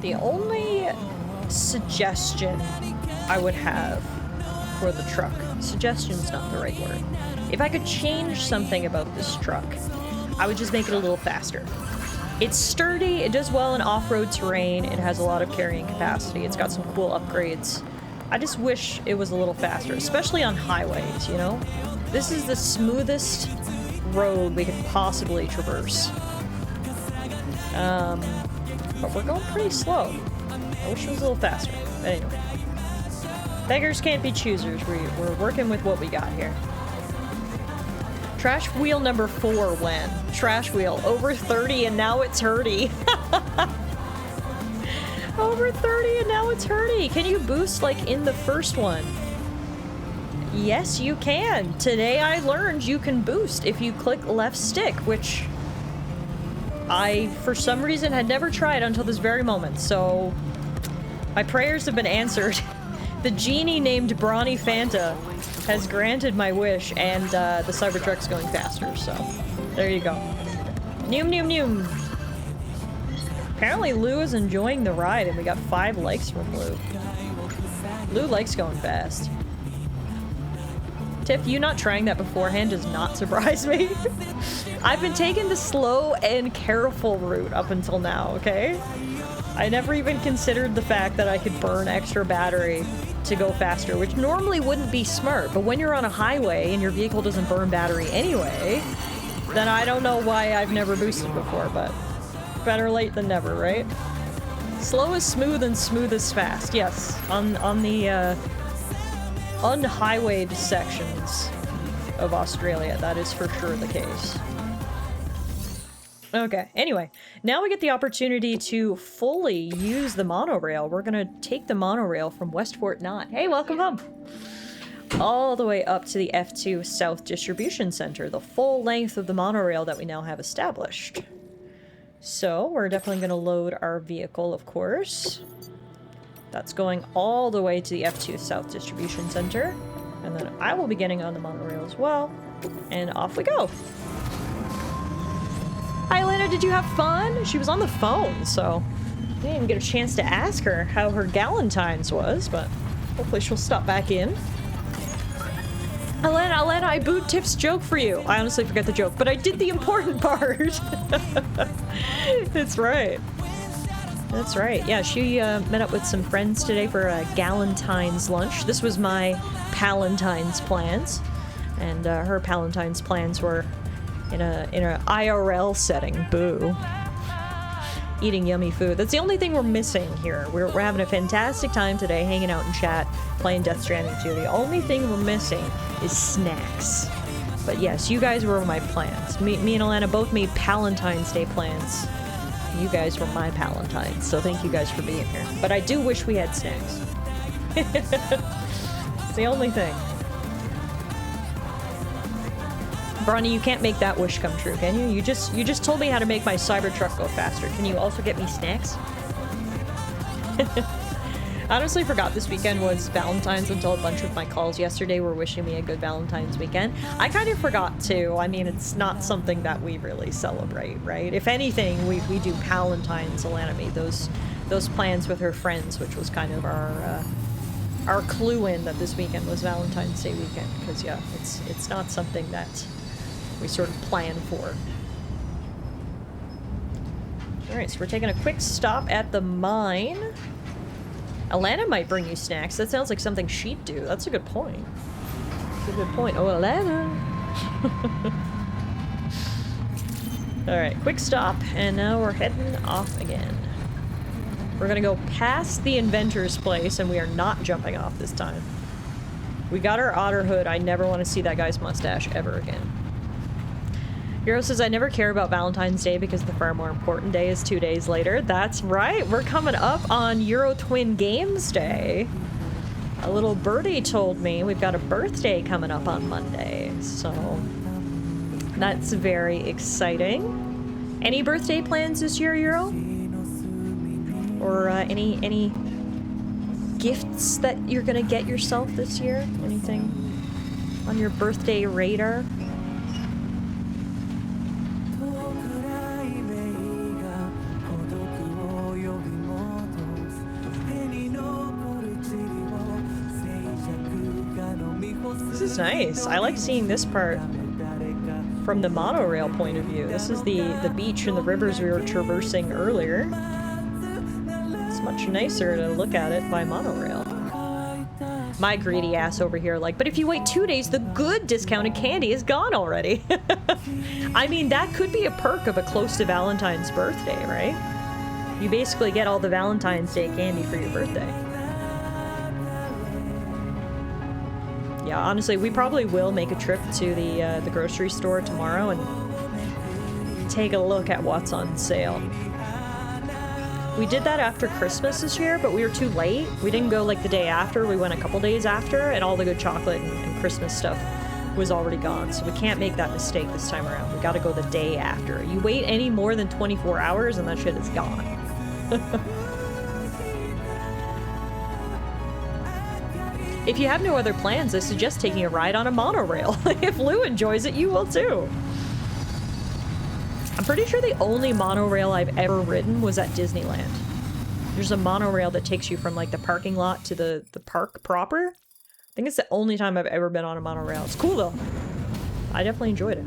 The only suggestion I would have for the truck, suggestion's not the right word. If I could change something about this truck, I would just make it a little faster. It's sturdy, it does well in off-road terrain, it has a lot of carrying capacity, it's got some cool upgrades. I just wish it was a little faster, especially on highways, you know? This is the smoothest road we could possibly traverse. But we're going pretty slow. I wish it was a little faster. But anyway. Beggars can't be choosers. We're working with what we got here. Trash wheel number 4 when? Trash wheel. Over 30 and now it's hurdy. Over 30 and now it's hurdy. Can you boost like in the first one? Yes, you can. Today I learned you can boost if you click left stick, which I, for some reason, had never tried until this very moment, so my prayers have been answered. The genie named Brawny Fanta has granted my wish, and the Cybertruck's going faster, so there you go. Noom, noom, noom. Apparently Lou is enjoying the ride, and we got 5 likes from Lou. Lou likes going fast. Tiff, you not trying that beforehand does not surprise me. I've been taking the slow and careful route up until now, okay? I never even considered the fact that I could burn extra battery to go faster, which normally wouldn't be smart, but when you're on a highway and your vehicle doesn't burn battery anyway, then I don't know why I've never boosted before, but better late than never, right? Slow is smooth and smooth is fast. Yes, on the unhighwayed sections of Australia, that is for sure the case. Okay, anyway, now we get the opportunity to fully use the monorail. We're gonna take the monorail from West Fort Knott. Hey, welcome home! All the way up to the F2 South Distribution Center, the full length of the monorail that we now have established. So, we're definitely gonna load our vehicle, of course. That's going all the way to the F2 South Distribution Center. And then I will be getting on the monorail as well. And off we go! Hi, Lena, did you have fun? She was on the phone, so I didn't even get a chance to ask her how her Galentine's was, but hopefully she'll stop back in. Alana, I booed Tiff's joke for you. I honestly forget the joke, but I did the important part. That's right. That's right. Yeah, she met up with some friends today for a Galentine's lunch. This was my Palentine's plans, and her Palentine's plans were in a IRL setting. Boo. Eating yummy food. That's the only thing we're missing here. We're having a fantastic time today, hanging out in chat, playing Death Stranding 2. The only thing we're missing is snacks. But yes, you guys were my plans. Me and Alana both made Palentine's Day plans. You guys were my Palentines, so thank you guys for being here. But I do wish we had snacks. It's the only thing. Bronny, you can't make that wish come true, can you? You just told me how to make my Cybertruck go faster. Can you also get me snacks? I honestly forgot this weekend was Valentine's until a bunch of my calls yesterday were wishing me a good Valentine's weekend. I kind of forgot too. I mean, it's not something that we really celebrate, right? If anything, we do Palentine's. Alana made those plans with her friends, which was kind of our clue in that this weekend was Valentine's Day weekend. Because yeah, it's not something that we sort of plan for. Alright, so we're taking a quick stop at the mine. Alana might bring you snacks. That sounds like something she'd do. That's a good point. That's a good point. Oh, Alana! Alright, quick stop, and now we're heading off again. We're gonna go past the inventor's place, and we are not jumping off this time. We got our otter hood. I never want to see that guy's mustache ever again. Hero says, I never care about Valentine's Day because the far more important day is 2 days later. That's right, we're coming up on Euro Twin Games Day. A little birdie told me we've got a birthday coming up on Monday, so that's very exciting. Any birthday plans this year, Euro? Or any gifts that you're gonna get yourself this year? Anything on your birthday radar? This is nice. I like seeing this part from the monorail point of view. This is the beach and the rivers we were traversing earlier. It's much nicer to look at it by monorail. My greedy ass over here like, but if you wait 2 days, the good discounted candy is gone already. I mean, that could be a perk of a close to Valentine's birthday, right? You basically get all the Valentine's Day candy for your birthday. Yeah, honestly, we probably will make a trip to the grocery store tomorrow and take a look at what's on sale. We did that after Christmas this year, but we were too late. We didn't go like the day after, we went a couple days after, and all the good chocolate and Christmas stuff was already gone. So we can't make that mistake this time around. We gotta go the day after. You wait any more than 24 hours and that shit is gone. If you have no other plans, I suggest taking a ride on a monorail. If Lou enjoys it, you will too. I'm pretty sure the only monorail I've ever ridden was at Disneyland. There's a monorail that takes you from like the parking lot to the park proper. I think it's the only time I've ever been on a monorail. It's cool though. I definitely enjoyed it.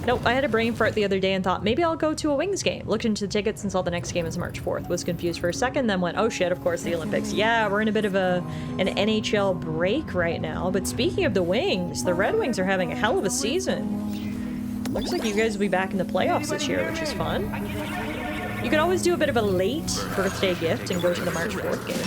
Nope, I had a brain fart the other day and thought maybe I'll go to a Wings game. Looked into the tickets and saw the next game is March 4th. Was confused for a second, then went, oh shit, of course the Olympics. Yeah, we're in a bit of an NHL break right now. But speaking of the Wings, the Red Wings are having a hell of a season. Looks like you guys will be back in the playoffs this year, which is fun. You could always do a bit of a late birthday gift and go to the March 4th game.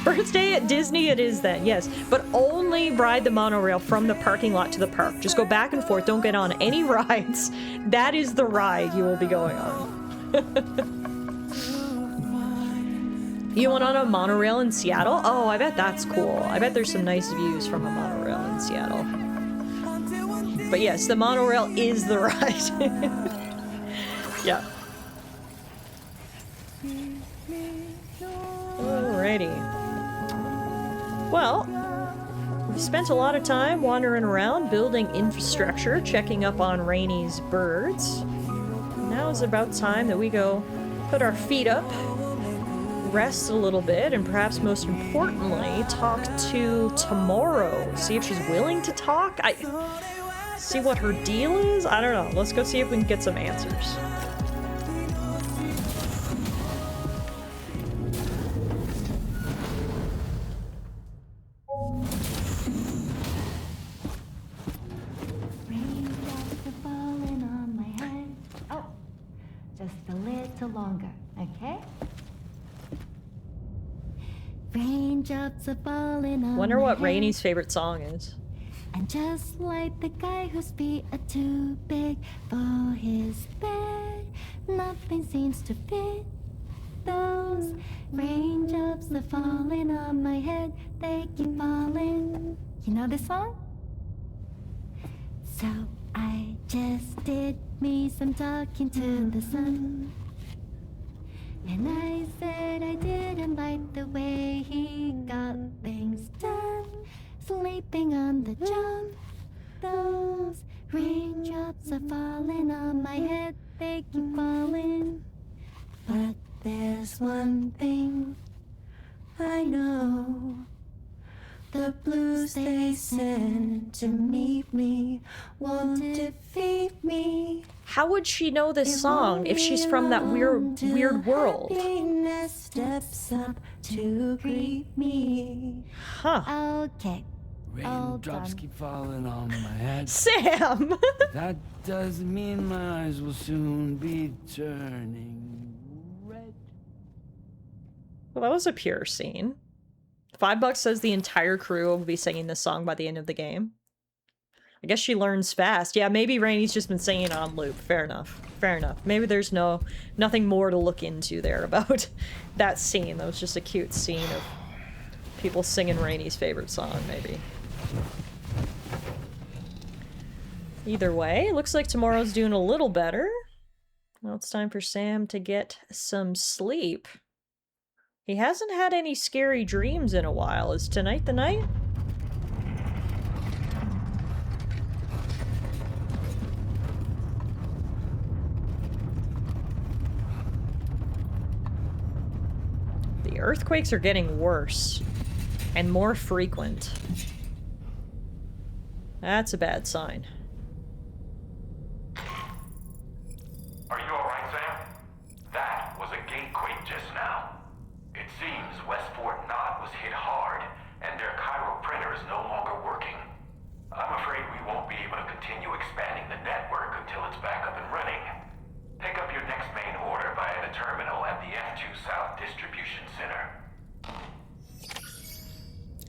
Birthday at Disney it is then, yes. But only ride the monorail from the parking lot to the park. Just go back and forth, don't get on any rides. That is the ride you will be going on. You went on a monorail in Seattle? Oh, I bet that's cool. I bet there's some nice views from a monorail in Seattle. But yes, the monorail is the ride. Yeah. Alrighty. Well, we spent a lot of time wandering around, building infrastructure, checking up on Rainy's birds. Now is about time that we go put our feet up, rest a little bit, and perhaps most importantly, talk to Tomorrow. See if she's willing to talk? See what her deal is? I don't know. Let's go see if we can get some answers. Longer, okay? Raindrops are falling on Wonder what my head. Rainy's favorite song is. And just like the guy whose feet are too big for his bed, nothing seems to fit. Those raindrops are falling on my head, they keep falling. You know this song? So I just did me some talking to the sun. And I said I didn't like the way he got things done. Sleeping on the job. Those raindrops are falling on my head, they keep falling. But there's one thing I know. The blues they send to meet me won't defeat me. How would she know this song if she's from that weird world? Happiness steps up to greet me. Huh. Okay. Raindrops keep falling on my head. Sam! That doesn't mean my eyes will soon be turning red. Well, that was a pure scene. $5 says the entire crew will be singing this song by the end of the game. I guess she learns fast. Yeah, maybe Rainy's just been singing it on loop. Fair enough. Fair enough. Maybe there's nothing more to look into there about that scene. That was just a cute scene of people singing Rainy's favorite song, maybe. Either way, looks like Tomorrow's doing a little better. Now it's time for Sam to get some sleep. He hasn't had any scary dreams in a while. Is tonight the night? The earthquakes are getting worse and more frequent. That's a bad sign. Are you alright, Sam? That was a gatequake just now. It seems West Fort Knott was hit hard, and their chiral printer is no longer working. I'm afraid we won't be able to continue expanding the network until it's back up and running. Pick up your next main order via the terminal at the F2 South Distribution Center.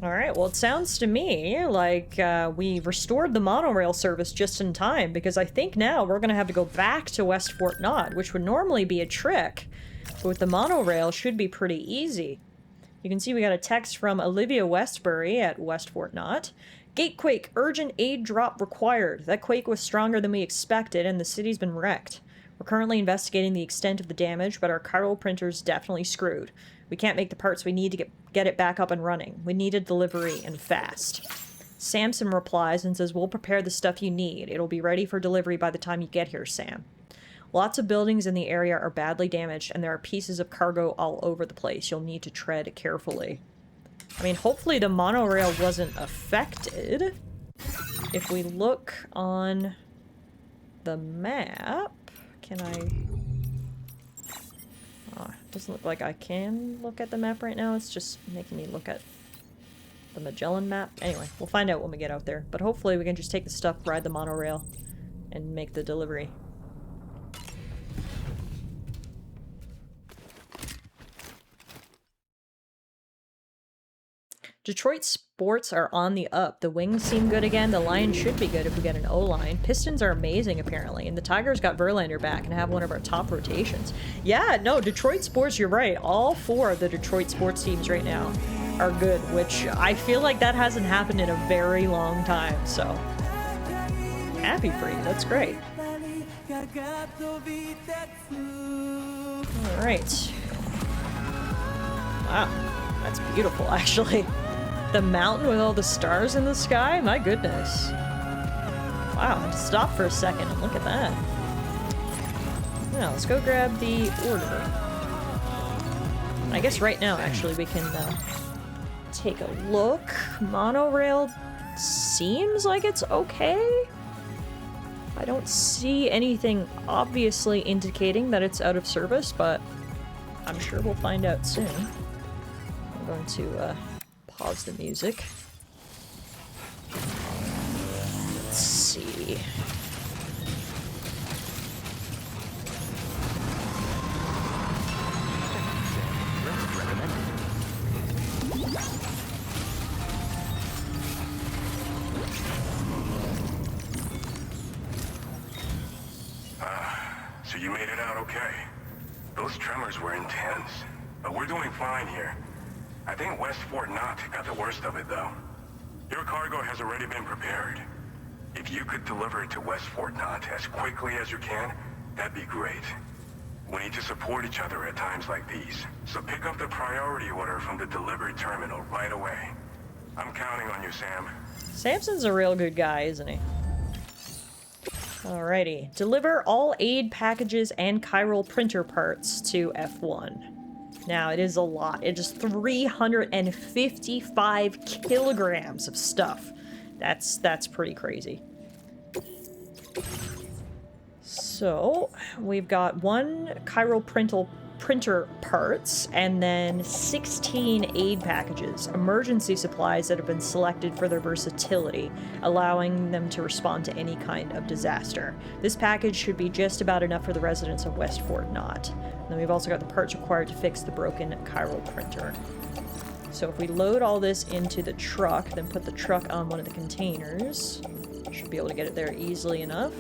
Alright, well it sounds to me like we restored the monorail service just in time, because I think now we're gonna have to go back to West Fort Knott, which would normally be a trick, but with the monorail should be pretty easy. You can see we got a text from Olivia Westbury at West Fort Knott. Gatequake, urgent aid drop required. That quake was stronger than we expected and the city's been wrecked. We're currently investigating the extent of the damage, but our chiral printer's definitely screwed. We can't make the parts we need to get it back up and running. We need a delivery, and fast. Samson replies and says, we'll prepare the stuff you need. It'll be ready for delivery by the time you get here, Sam. Lots of buildings in the area are badly damaged, and there are pieces of cargo all over the place. You'll need to tread carefully. I mean, hopefully the monorail wasn't affected. If we look on the map, can I... Oh, it doesn't look like I can look at the map right now. It's just making me look at the Magellan map. Anyway, we'll find out when we get out there. But hopefully we can just take the stuff, ride the monorail, and make the delivery. Detroit sports are on the up. The Wings seem good again. The Lions should be good if we get an O-line. Pistons are amazing, apparently. And the Tigers got Verlander back and have one of our top rotations. Yeah, no, Detroit sports, you're right. All 4 of the Detroit sports teams right now are good, which I feel like that hasn't happened in a very long time, so... Happy for you. That's great. Alright. Wow. That's beautiful, actually. The mountain with all the stars in the sky? My goodness. Wow, I had to stop for a second and look at that. Now, let's go grab the order. I guess right now, actually, we can take a look. Monorail seems like it's okay. I don't see anything obviously indicating that it's out of service, but I'm sure we'll find out soon. I'm going to pause the music. Let's see. So you made it out okay. Those tremors were intense, but we're doing fine here. I think West Fort Knott got the worst of it, though. Your cargo has already been prepared. If you could deliver it to West Fort Knott as quickly as you can, that'd be great. We need to support each other at times like these, so pick up the priority order from the delivery terminal right away. I'm counting on you, Sam. Samson's a real good guy, isn't he? Alrighty. Deliver all aid packages and chiral printer parts to F1. Now, it is a lot. It is 355 kilograms of stuff. That's pretty crazy. So, we've got 1 chiral printer parts, and then 16 aid packages, emergency supplies that have been selected for their versatility, allowing them to respond to any kind of disaster. This package should be just about enough for the residents of West Fort Knott. And then we've also got the parts required to fix the broken chiral printer. So if we load all this into the truck, then put the truck on one of the containers, should be able to get it there easily enough.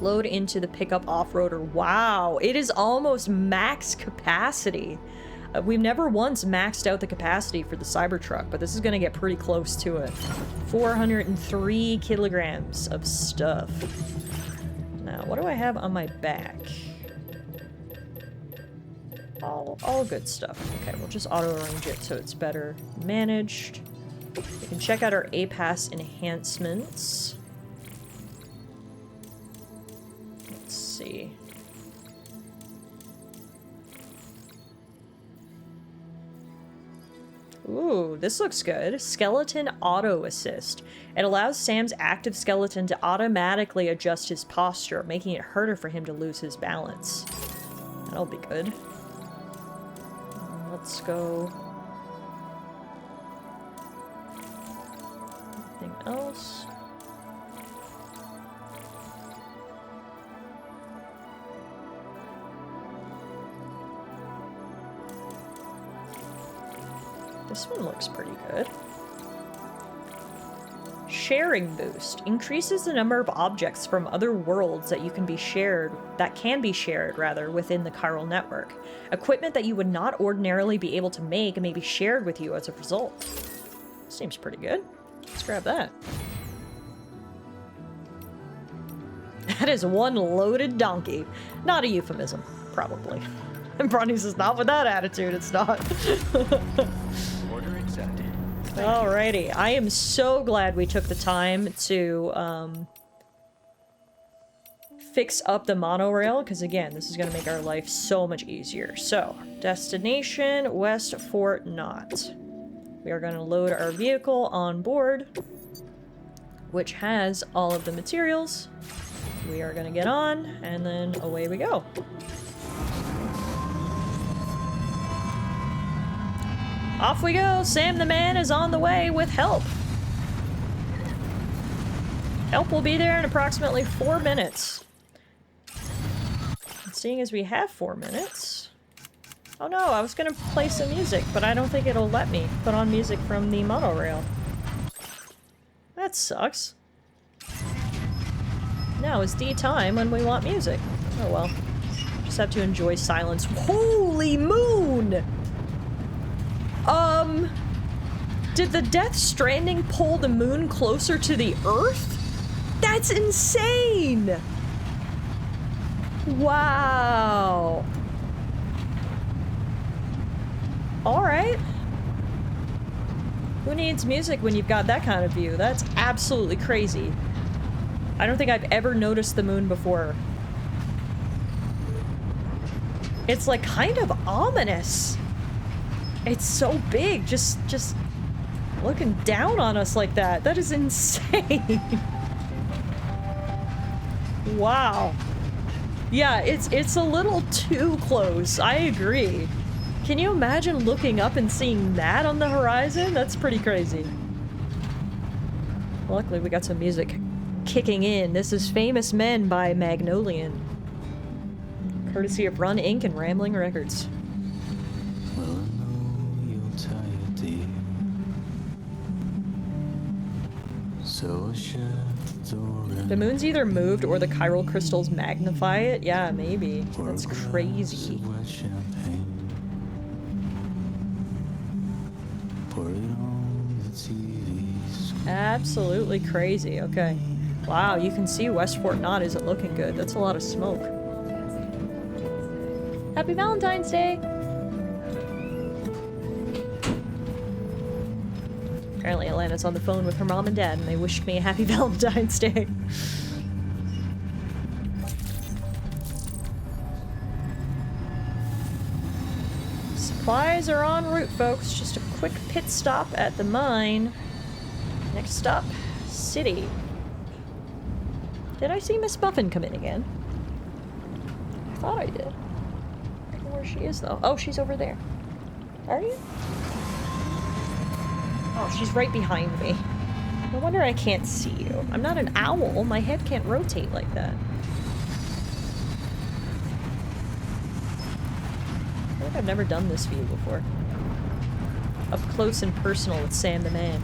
Load into the pickup off-roader. Wow, it is almost max capacity. We've never once maxed out the capacity for the Cybertruck, but this is going to get pretty close to it. 403 kilograms of stuff. Now, what do I have on my back? All good stuff. Okay, we'll just auto-arrange it so it's better managed. We can check out our APAS enhancements. Let's see. Ooh, this looks good. Skeleton Auto Assist. It allows Sam's active skeleton to automatically adjust his posture, making it harder for him to lose his balance. That'll be good. Let's go. Anything else? This one looks pretty good. Sharing boost increases the number of objects from other worlds that can be shared within the chiral network. Equipment that you would not ordinarily be able to make may be shared with you as a result. Seems pretty good. Let's grab that. That is one loaded donkey. Not a euphemism, probably. And Bronny says, not with that attitude, it's not. Order accepted. Alrighty, I am so glad we took the time to fix up the monorail, because again, this is going to make our life so much easier. So, destination, West Fort Knott. We are going to load our vehicle on board, which has all of the materials. We are going to get on, and then away we go. Off we go! Sam the man is on the way with help. Help will be there in approximately 4 minutes. And seeing as we have 4 minutes... Oh no, I was gonna play some music, but I don't think it'll let me put on music from the monorail. That sucks. Now is the time when we want music. Oh well. Just have to enjoy silence. Holy moon! Did the Death Stranding pull the moon closer to the Earth? That's insane! Wow. Alright. Who needs music when you've got that kind of view? That's absolutely crazy. I don't think I've ever noticed the moon before. It's like kind of ominous. It's so big, just looking down on us like that. That is insane. Wow. Yeah, it's a little too close. I agree. Can you imagine looking up and seeing that on the horizon? That's pretty crazy. Luckily, we got some music kicking in. This is Famous Men by Magnolian. Courtesy of Run Inc. and Rambling Records. Well, I know you're tired, dear. So I shut the door. The moon's either moved or the chiral crystals magnify it. Yeah, maybe. That's crazy. Absolutely crazy. Okay. Wow, you can see West Fort Knott isn't looking good. That's a lot of smoke. Happy Valentine's Day! Apparently Atlanta's on the phone with her mom and dad and they wished me a happy Valentine's Day. Supplies are en route, folks. Just a quick pit stop at the mine. Next stop, city. Did I see Miss Muffin come in again? I thought I did. I don't know where she is, though. Oh, she's over there. Are you? Oh, she's right behind me. No wonder I can't see you. I'm not an owl. My head can't rotate like that. I think I've never done this view before. Up close and personal with Sam the Man.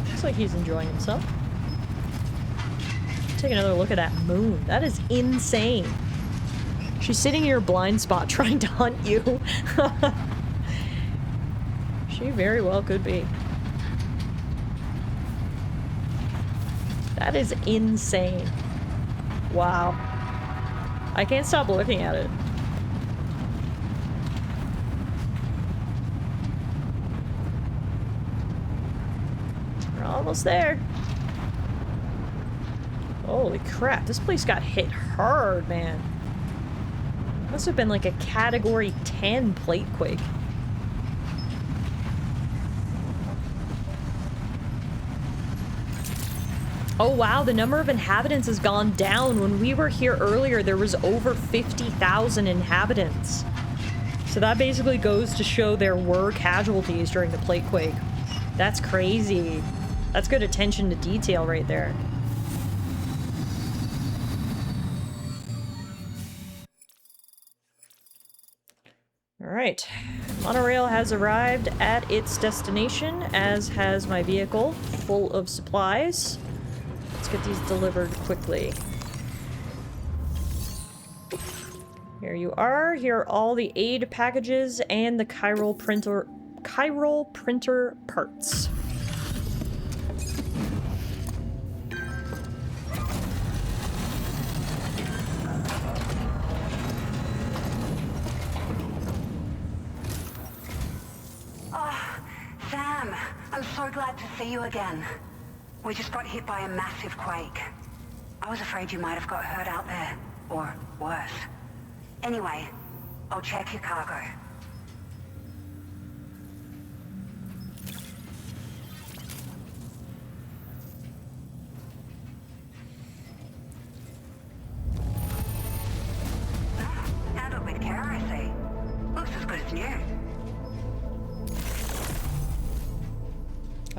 Looks like he's enjoying himself. Take another look at that moon. That is insane. She's sitting in your blind spot trying to hunt you. She very well could be. That is insane. Wow. I can't stop looking at it. We're almost there. Holy crap, this place got hit hard, man. Must have been like a Category 10 plate quake. Oh wow, the number of inhabitants has gone down. When we were here earlier, there was over 50,000 inhabitants. So that basically goes to show there were casualties during the plate quake. That's crazy. That's good attention to detail right there. Alright, monorail has arrived at its destination, as has my vehicle, full of supplies. Let's get these delivered quickly. Here you are. Here are all the aid packages and the chiral printer parts. Sam, I'm so glad to see you again. We just got hit by a massive quake. I was afraid you might have got hurt out there, or worse. Anyway, I'll check your cargo.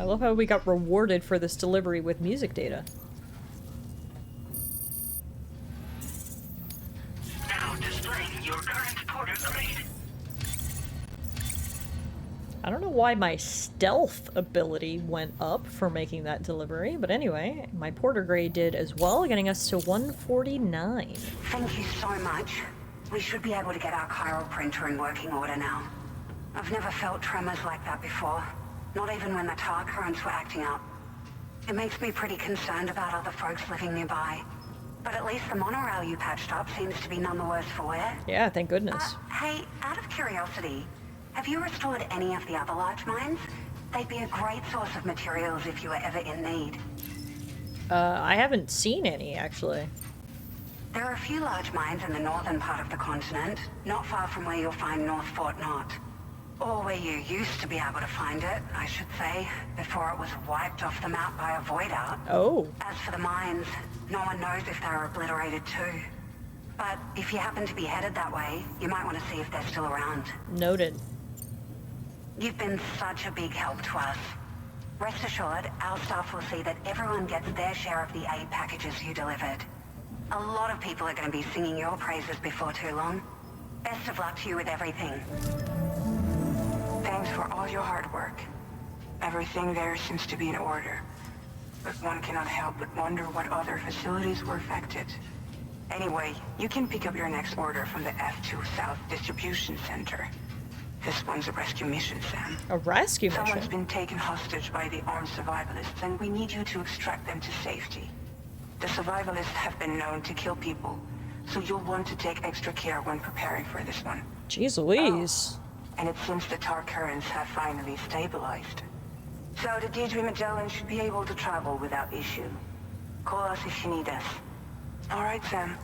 love how we got rewarded for this delivery with music data. Now displaying your current porter grade. I don't know why my stealth ability went up for making that delivery, but anyway, my porter grade did as well, getting us to 149. Thank you so much. We should be able to get our chiral printer in working order now. I've never felt tremors like that before, not even when the tar currents were acting up. It makes me pretty concerned about other folks living nearby. But at least the monorail you patched up seems to be none the worse for wear. Yeah, thank goodness. Hey, out of curiosity, have you restored any of the other large mines? They'd be a great source of materials if you were ever in need. I haven't seen any, actually. There are a few large mines in the northern part of the continent, not far from where you'll find North Fort Knot. Or where you used to be able to find it, I should say, before it was wiped off the map by a void out. Oh. As for the mines, no one knows if they were obliterated too. But if you happen to be headed that way, you might want to see if they're still around. Noted. You've been such a big help to us. Rest assured, our staff will see that everyone gets their share of the aid packages you delivered. A lot of people are going to be singing your praises before too long. Best of luck to you with everything. Thanks for all your hard work. Everything there seems to be in order. But one cannot help but wonder what other facilities were affected. Anyway, you can pick up your next order from the F2 South Distribution Center. This one's a rescue mission, Sam. A rescue mission? Someone's been taken hostage by the armed survivalists, and we need you to extract them to safety. The survivalists have been known to kill people, so you'll want to take extra care when preparing for this one. Jeez Louise. Oh, and it seems the tar currents have finally stabilized. So the Deirdre Magellan should be able to travel without issue. Call us if you need us. All right, Sam.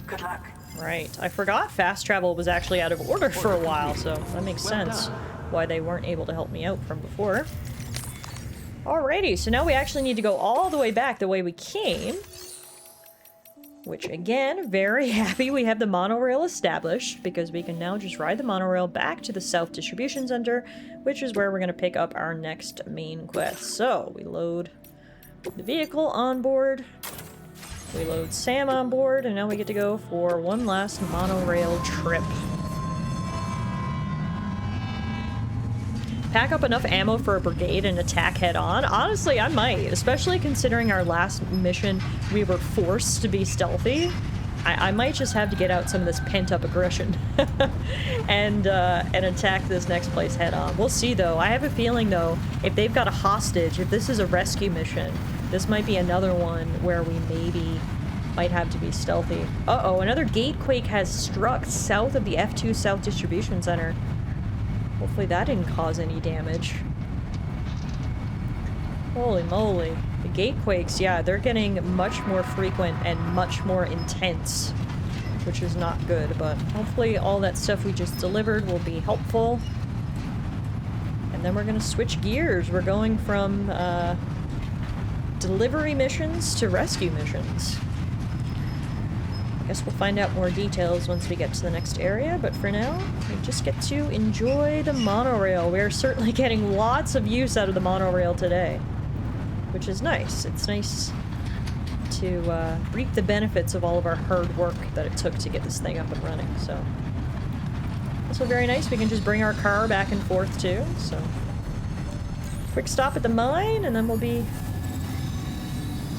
Good luck. Right. I forgot fast travel was actually out of order for a while, so that makes sense why they weren't able to help me out from before. Alrighty, so now we actually need to go all the way back the way we came. Which, again, very happy we have the monorail established, because we can now just ride the monorail back to the South Distribution Center, which is where we're going to pick up our next main quest. So, we load the vehicle on board. We load Sam on board, and now we get to go for one last monorail trip. Pack up enough ammo for a brigade and attack head-on? Honestly, I might, especially considering our last mission we were forced to be stealthy. I might just have to get out some of this pent-up aggression and attack this next place head-on. We'll see, though. I have a feeling, though, if they've got a hostage, if this is a rescue mission, this might be another one where we maybe might have to be stealthy. Uh-oh, another gatequake has struck south of the F2 South Distribution Center. Hopefully that didn't cause any damage. Holy moly. The gatequakes, yeah, they're getting much more frequent and much more intense, which is not good, but hopefully all that stuff we just delivered will be helpful. And then we're gonna switch gears. We're going from, delivery missions to rescue missions. I guess we'll find out more details once we get to the next area, but for now, we just get to enjoy the monorail. We're certainly getting lots of use out of the monorail today, which is nice. It's nice to reap the benefits of all of our hard work that it took to get this thing up and running, so. Also very nice, we can just bring our car back and forth too, so. Quick stop at the mine, and then we'll be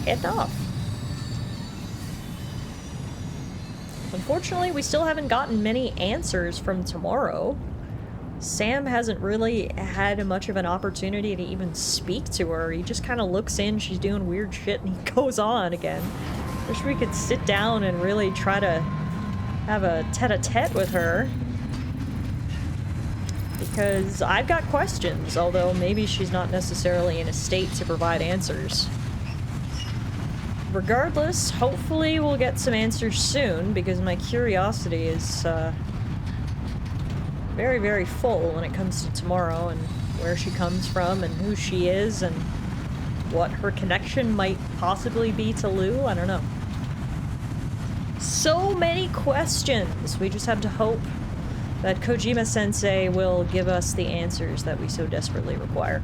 heading off. Unfortunately, we still haven't gotten many answers from tomorrow. Sam hasn't really had much of an opportunity to even speak to her. He just kind of looks in, she's doing weird shit, and he goes on again. Wish we could sit down and really try to have a tete-a-tete with her. Because I've got questions, although maybe she's not necessarily in a state to provide answers. Regardless, hopefully we'll get some answers soon, because my curiosity is very, very full when it comes to tomorrow, and where she comes from, and who she is, and what her connection might possibly be to Lou. I don't know. So many questions! We just have to hope that Kojima-sensei will give us the answers that we so desperately require.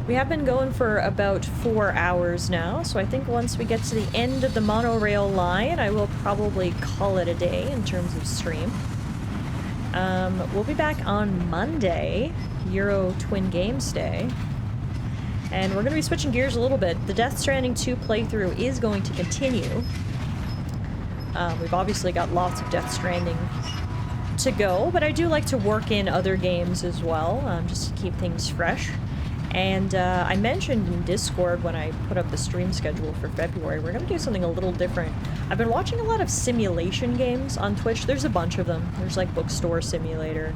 We have been going for about 4 hours now, so I think once we get to the end of the monorail line, I will probably call it a day in terms of stream. We'll be back on Monday, Euro Twin Games Day, and we're going to be switching gears a little bit. The Death Stranding 2 playthrough is going to continue. We've obviously got lots of Death Stranding to go, but I do like to work in other games as well, just to keep things fresh. And I mentioned in Discord when I put up the stream schedule for February, we're going to do something a little different. I've been watching a lot of simulation games on Twitch. There's a bunch of them. There's like Bookstore Simulator.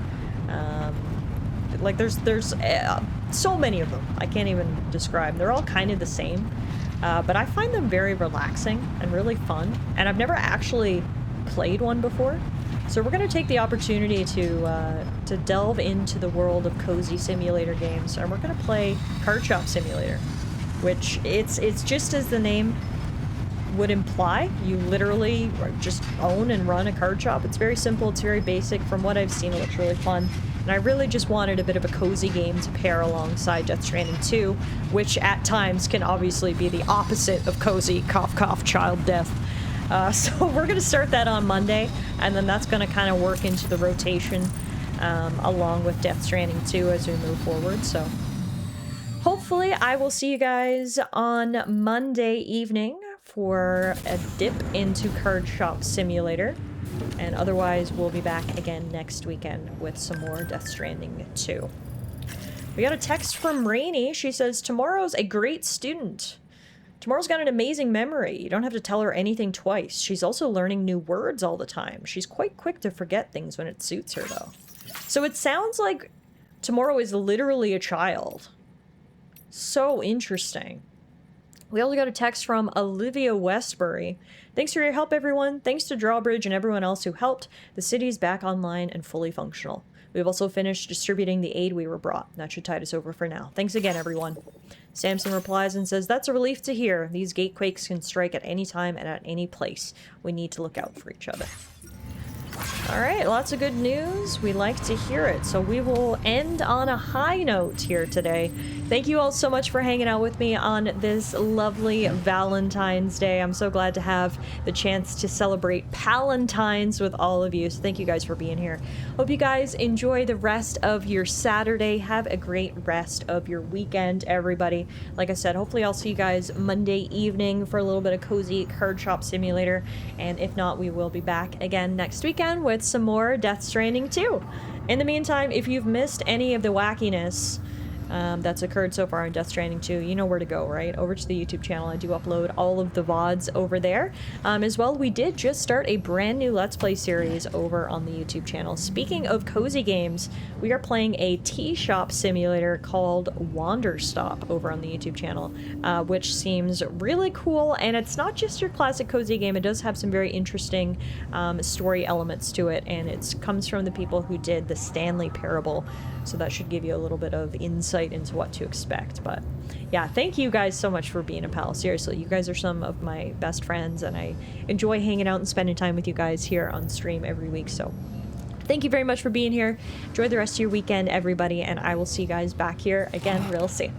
Like there's so many of them. I can't even describe. They're all kind of the same. But I find them very relaxing and really fun. And I've never actually played one before. So we're going to take the opportunity to delve into the world of cozy simulator games, and we're going to play Card Shop Simulator, which it's just as the name would imply. You literally just own and run a card shop. It's very simple, it's very basic. From what I've seen, it looks really fun. And I really just wanted a bit of a cozy game to pair alongside Death Stranding 2, which at times can obviously be the opposite of cozy, cough cough, child death. So we're going to start that on Monday, and then that's going to kind of work into the rotation along with Death Stranding 2 as we move forward. So hopefully I will see you guys on Monday evening for a dip into Card Shop Simulator, and otherwise we'll be back again next weekend with some more Death Stranding 2. We got a text from Rainey. She says, "Tomorrow's a great student. Tomorrow's got an amazing memory. You don't have to tell her anything twice. She's also learning new words all the time. She's quite quick to forget things when it suits her, though." So it sounds like Tomorrow is literally a child. So interesting. We also got a text from Olivia Westbury. "Thanks for your help, everyone. Thanks to Drawbridge and everyone else who helped. The city's back online and fully functional. We've also finished distributing the aid we were brought. That should tide us over for now. Thanks again, everyone." Samson replies and says, "That's a relief to hear. These gatequakes can strike at any time and at any place. We need to look out for each other." Alright, lots of good news. We like to hear it. So we will end on a high note here today. Thank you all so much for hanging out with me on this lovely Valentine's Day. I'm so glad to have the chance to celebrate Palentines with all of you. So thank you guys for being here. Hope you guys enjoy the rest of your Saturday. Have a great rest of your weekend, everybody. Like I said, hopefully I'll see you guys Monday evening for a little bit of cozy Card Shop Simulator. And if not, we will be back again next weekend with some more Death Stranding 2. In the meantime, if you've missed any of the wackiness that's occurred so far in Death Stranding 2, you know where to go, right? Over to the YouTube channel. I do upload all of the VODs over there. As well, we did just start a brand new Let's Play series over on the YouTube channel. Speaking of cozy games, we are playing a tea shop simulator called Wander Stop over on the YouTube channel, which seems really cool. And it's not just your classic cozy game. It does have some very interesting story elements to it, and it comes from the people who did the Stanley Parable. So that should give you a little bit of insight into what to expect. But yeah, thank you guys so much for being a pal. Seriously, you guys are some of my best friends, and I enjoy hanging out and spending time with you guys here on stream every week. So thank you very much for being here. Enjoy the rest of your weekend, everybody, and I will see you guys back here again real soon.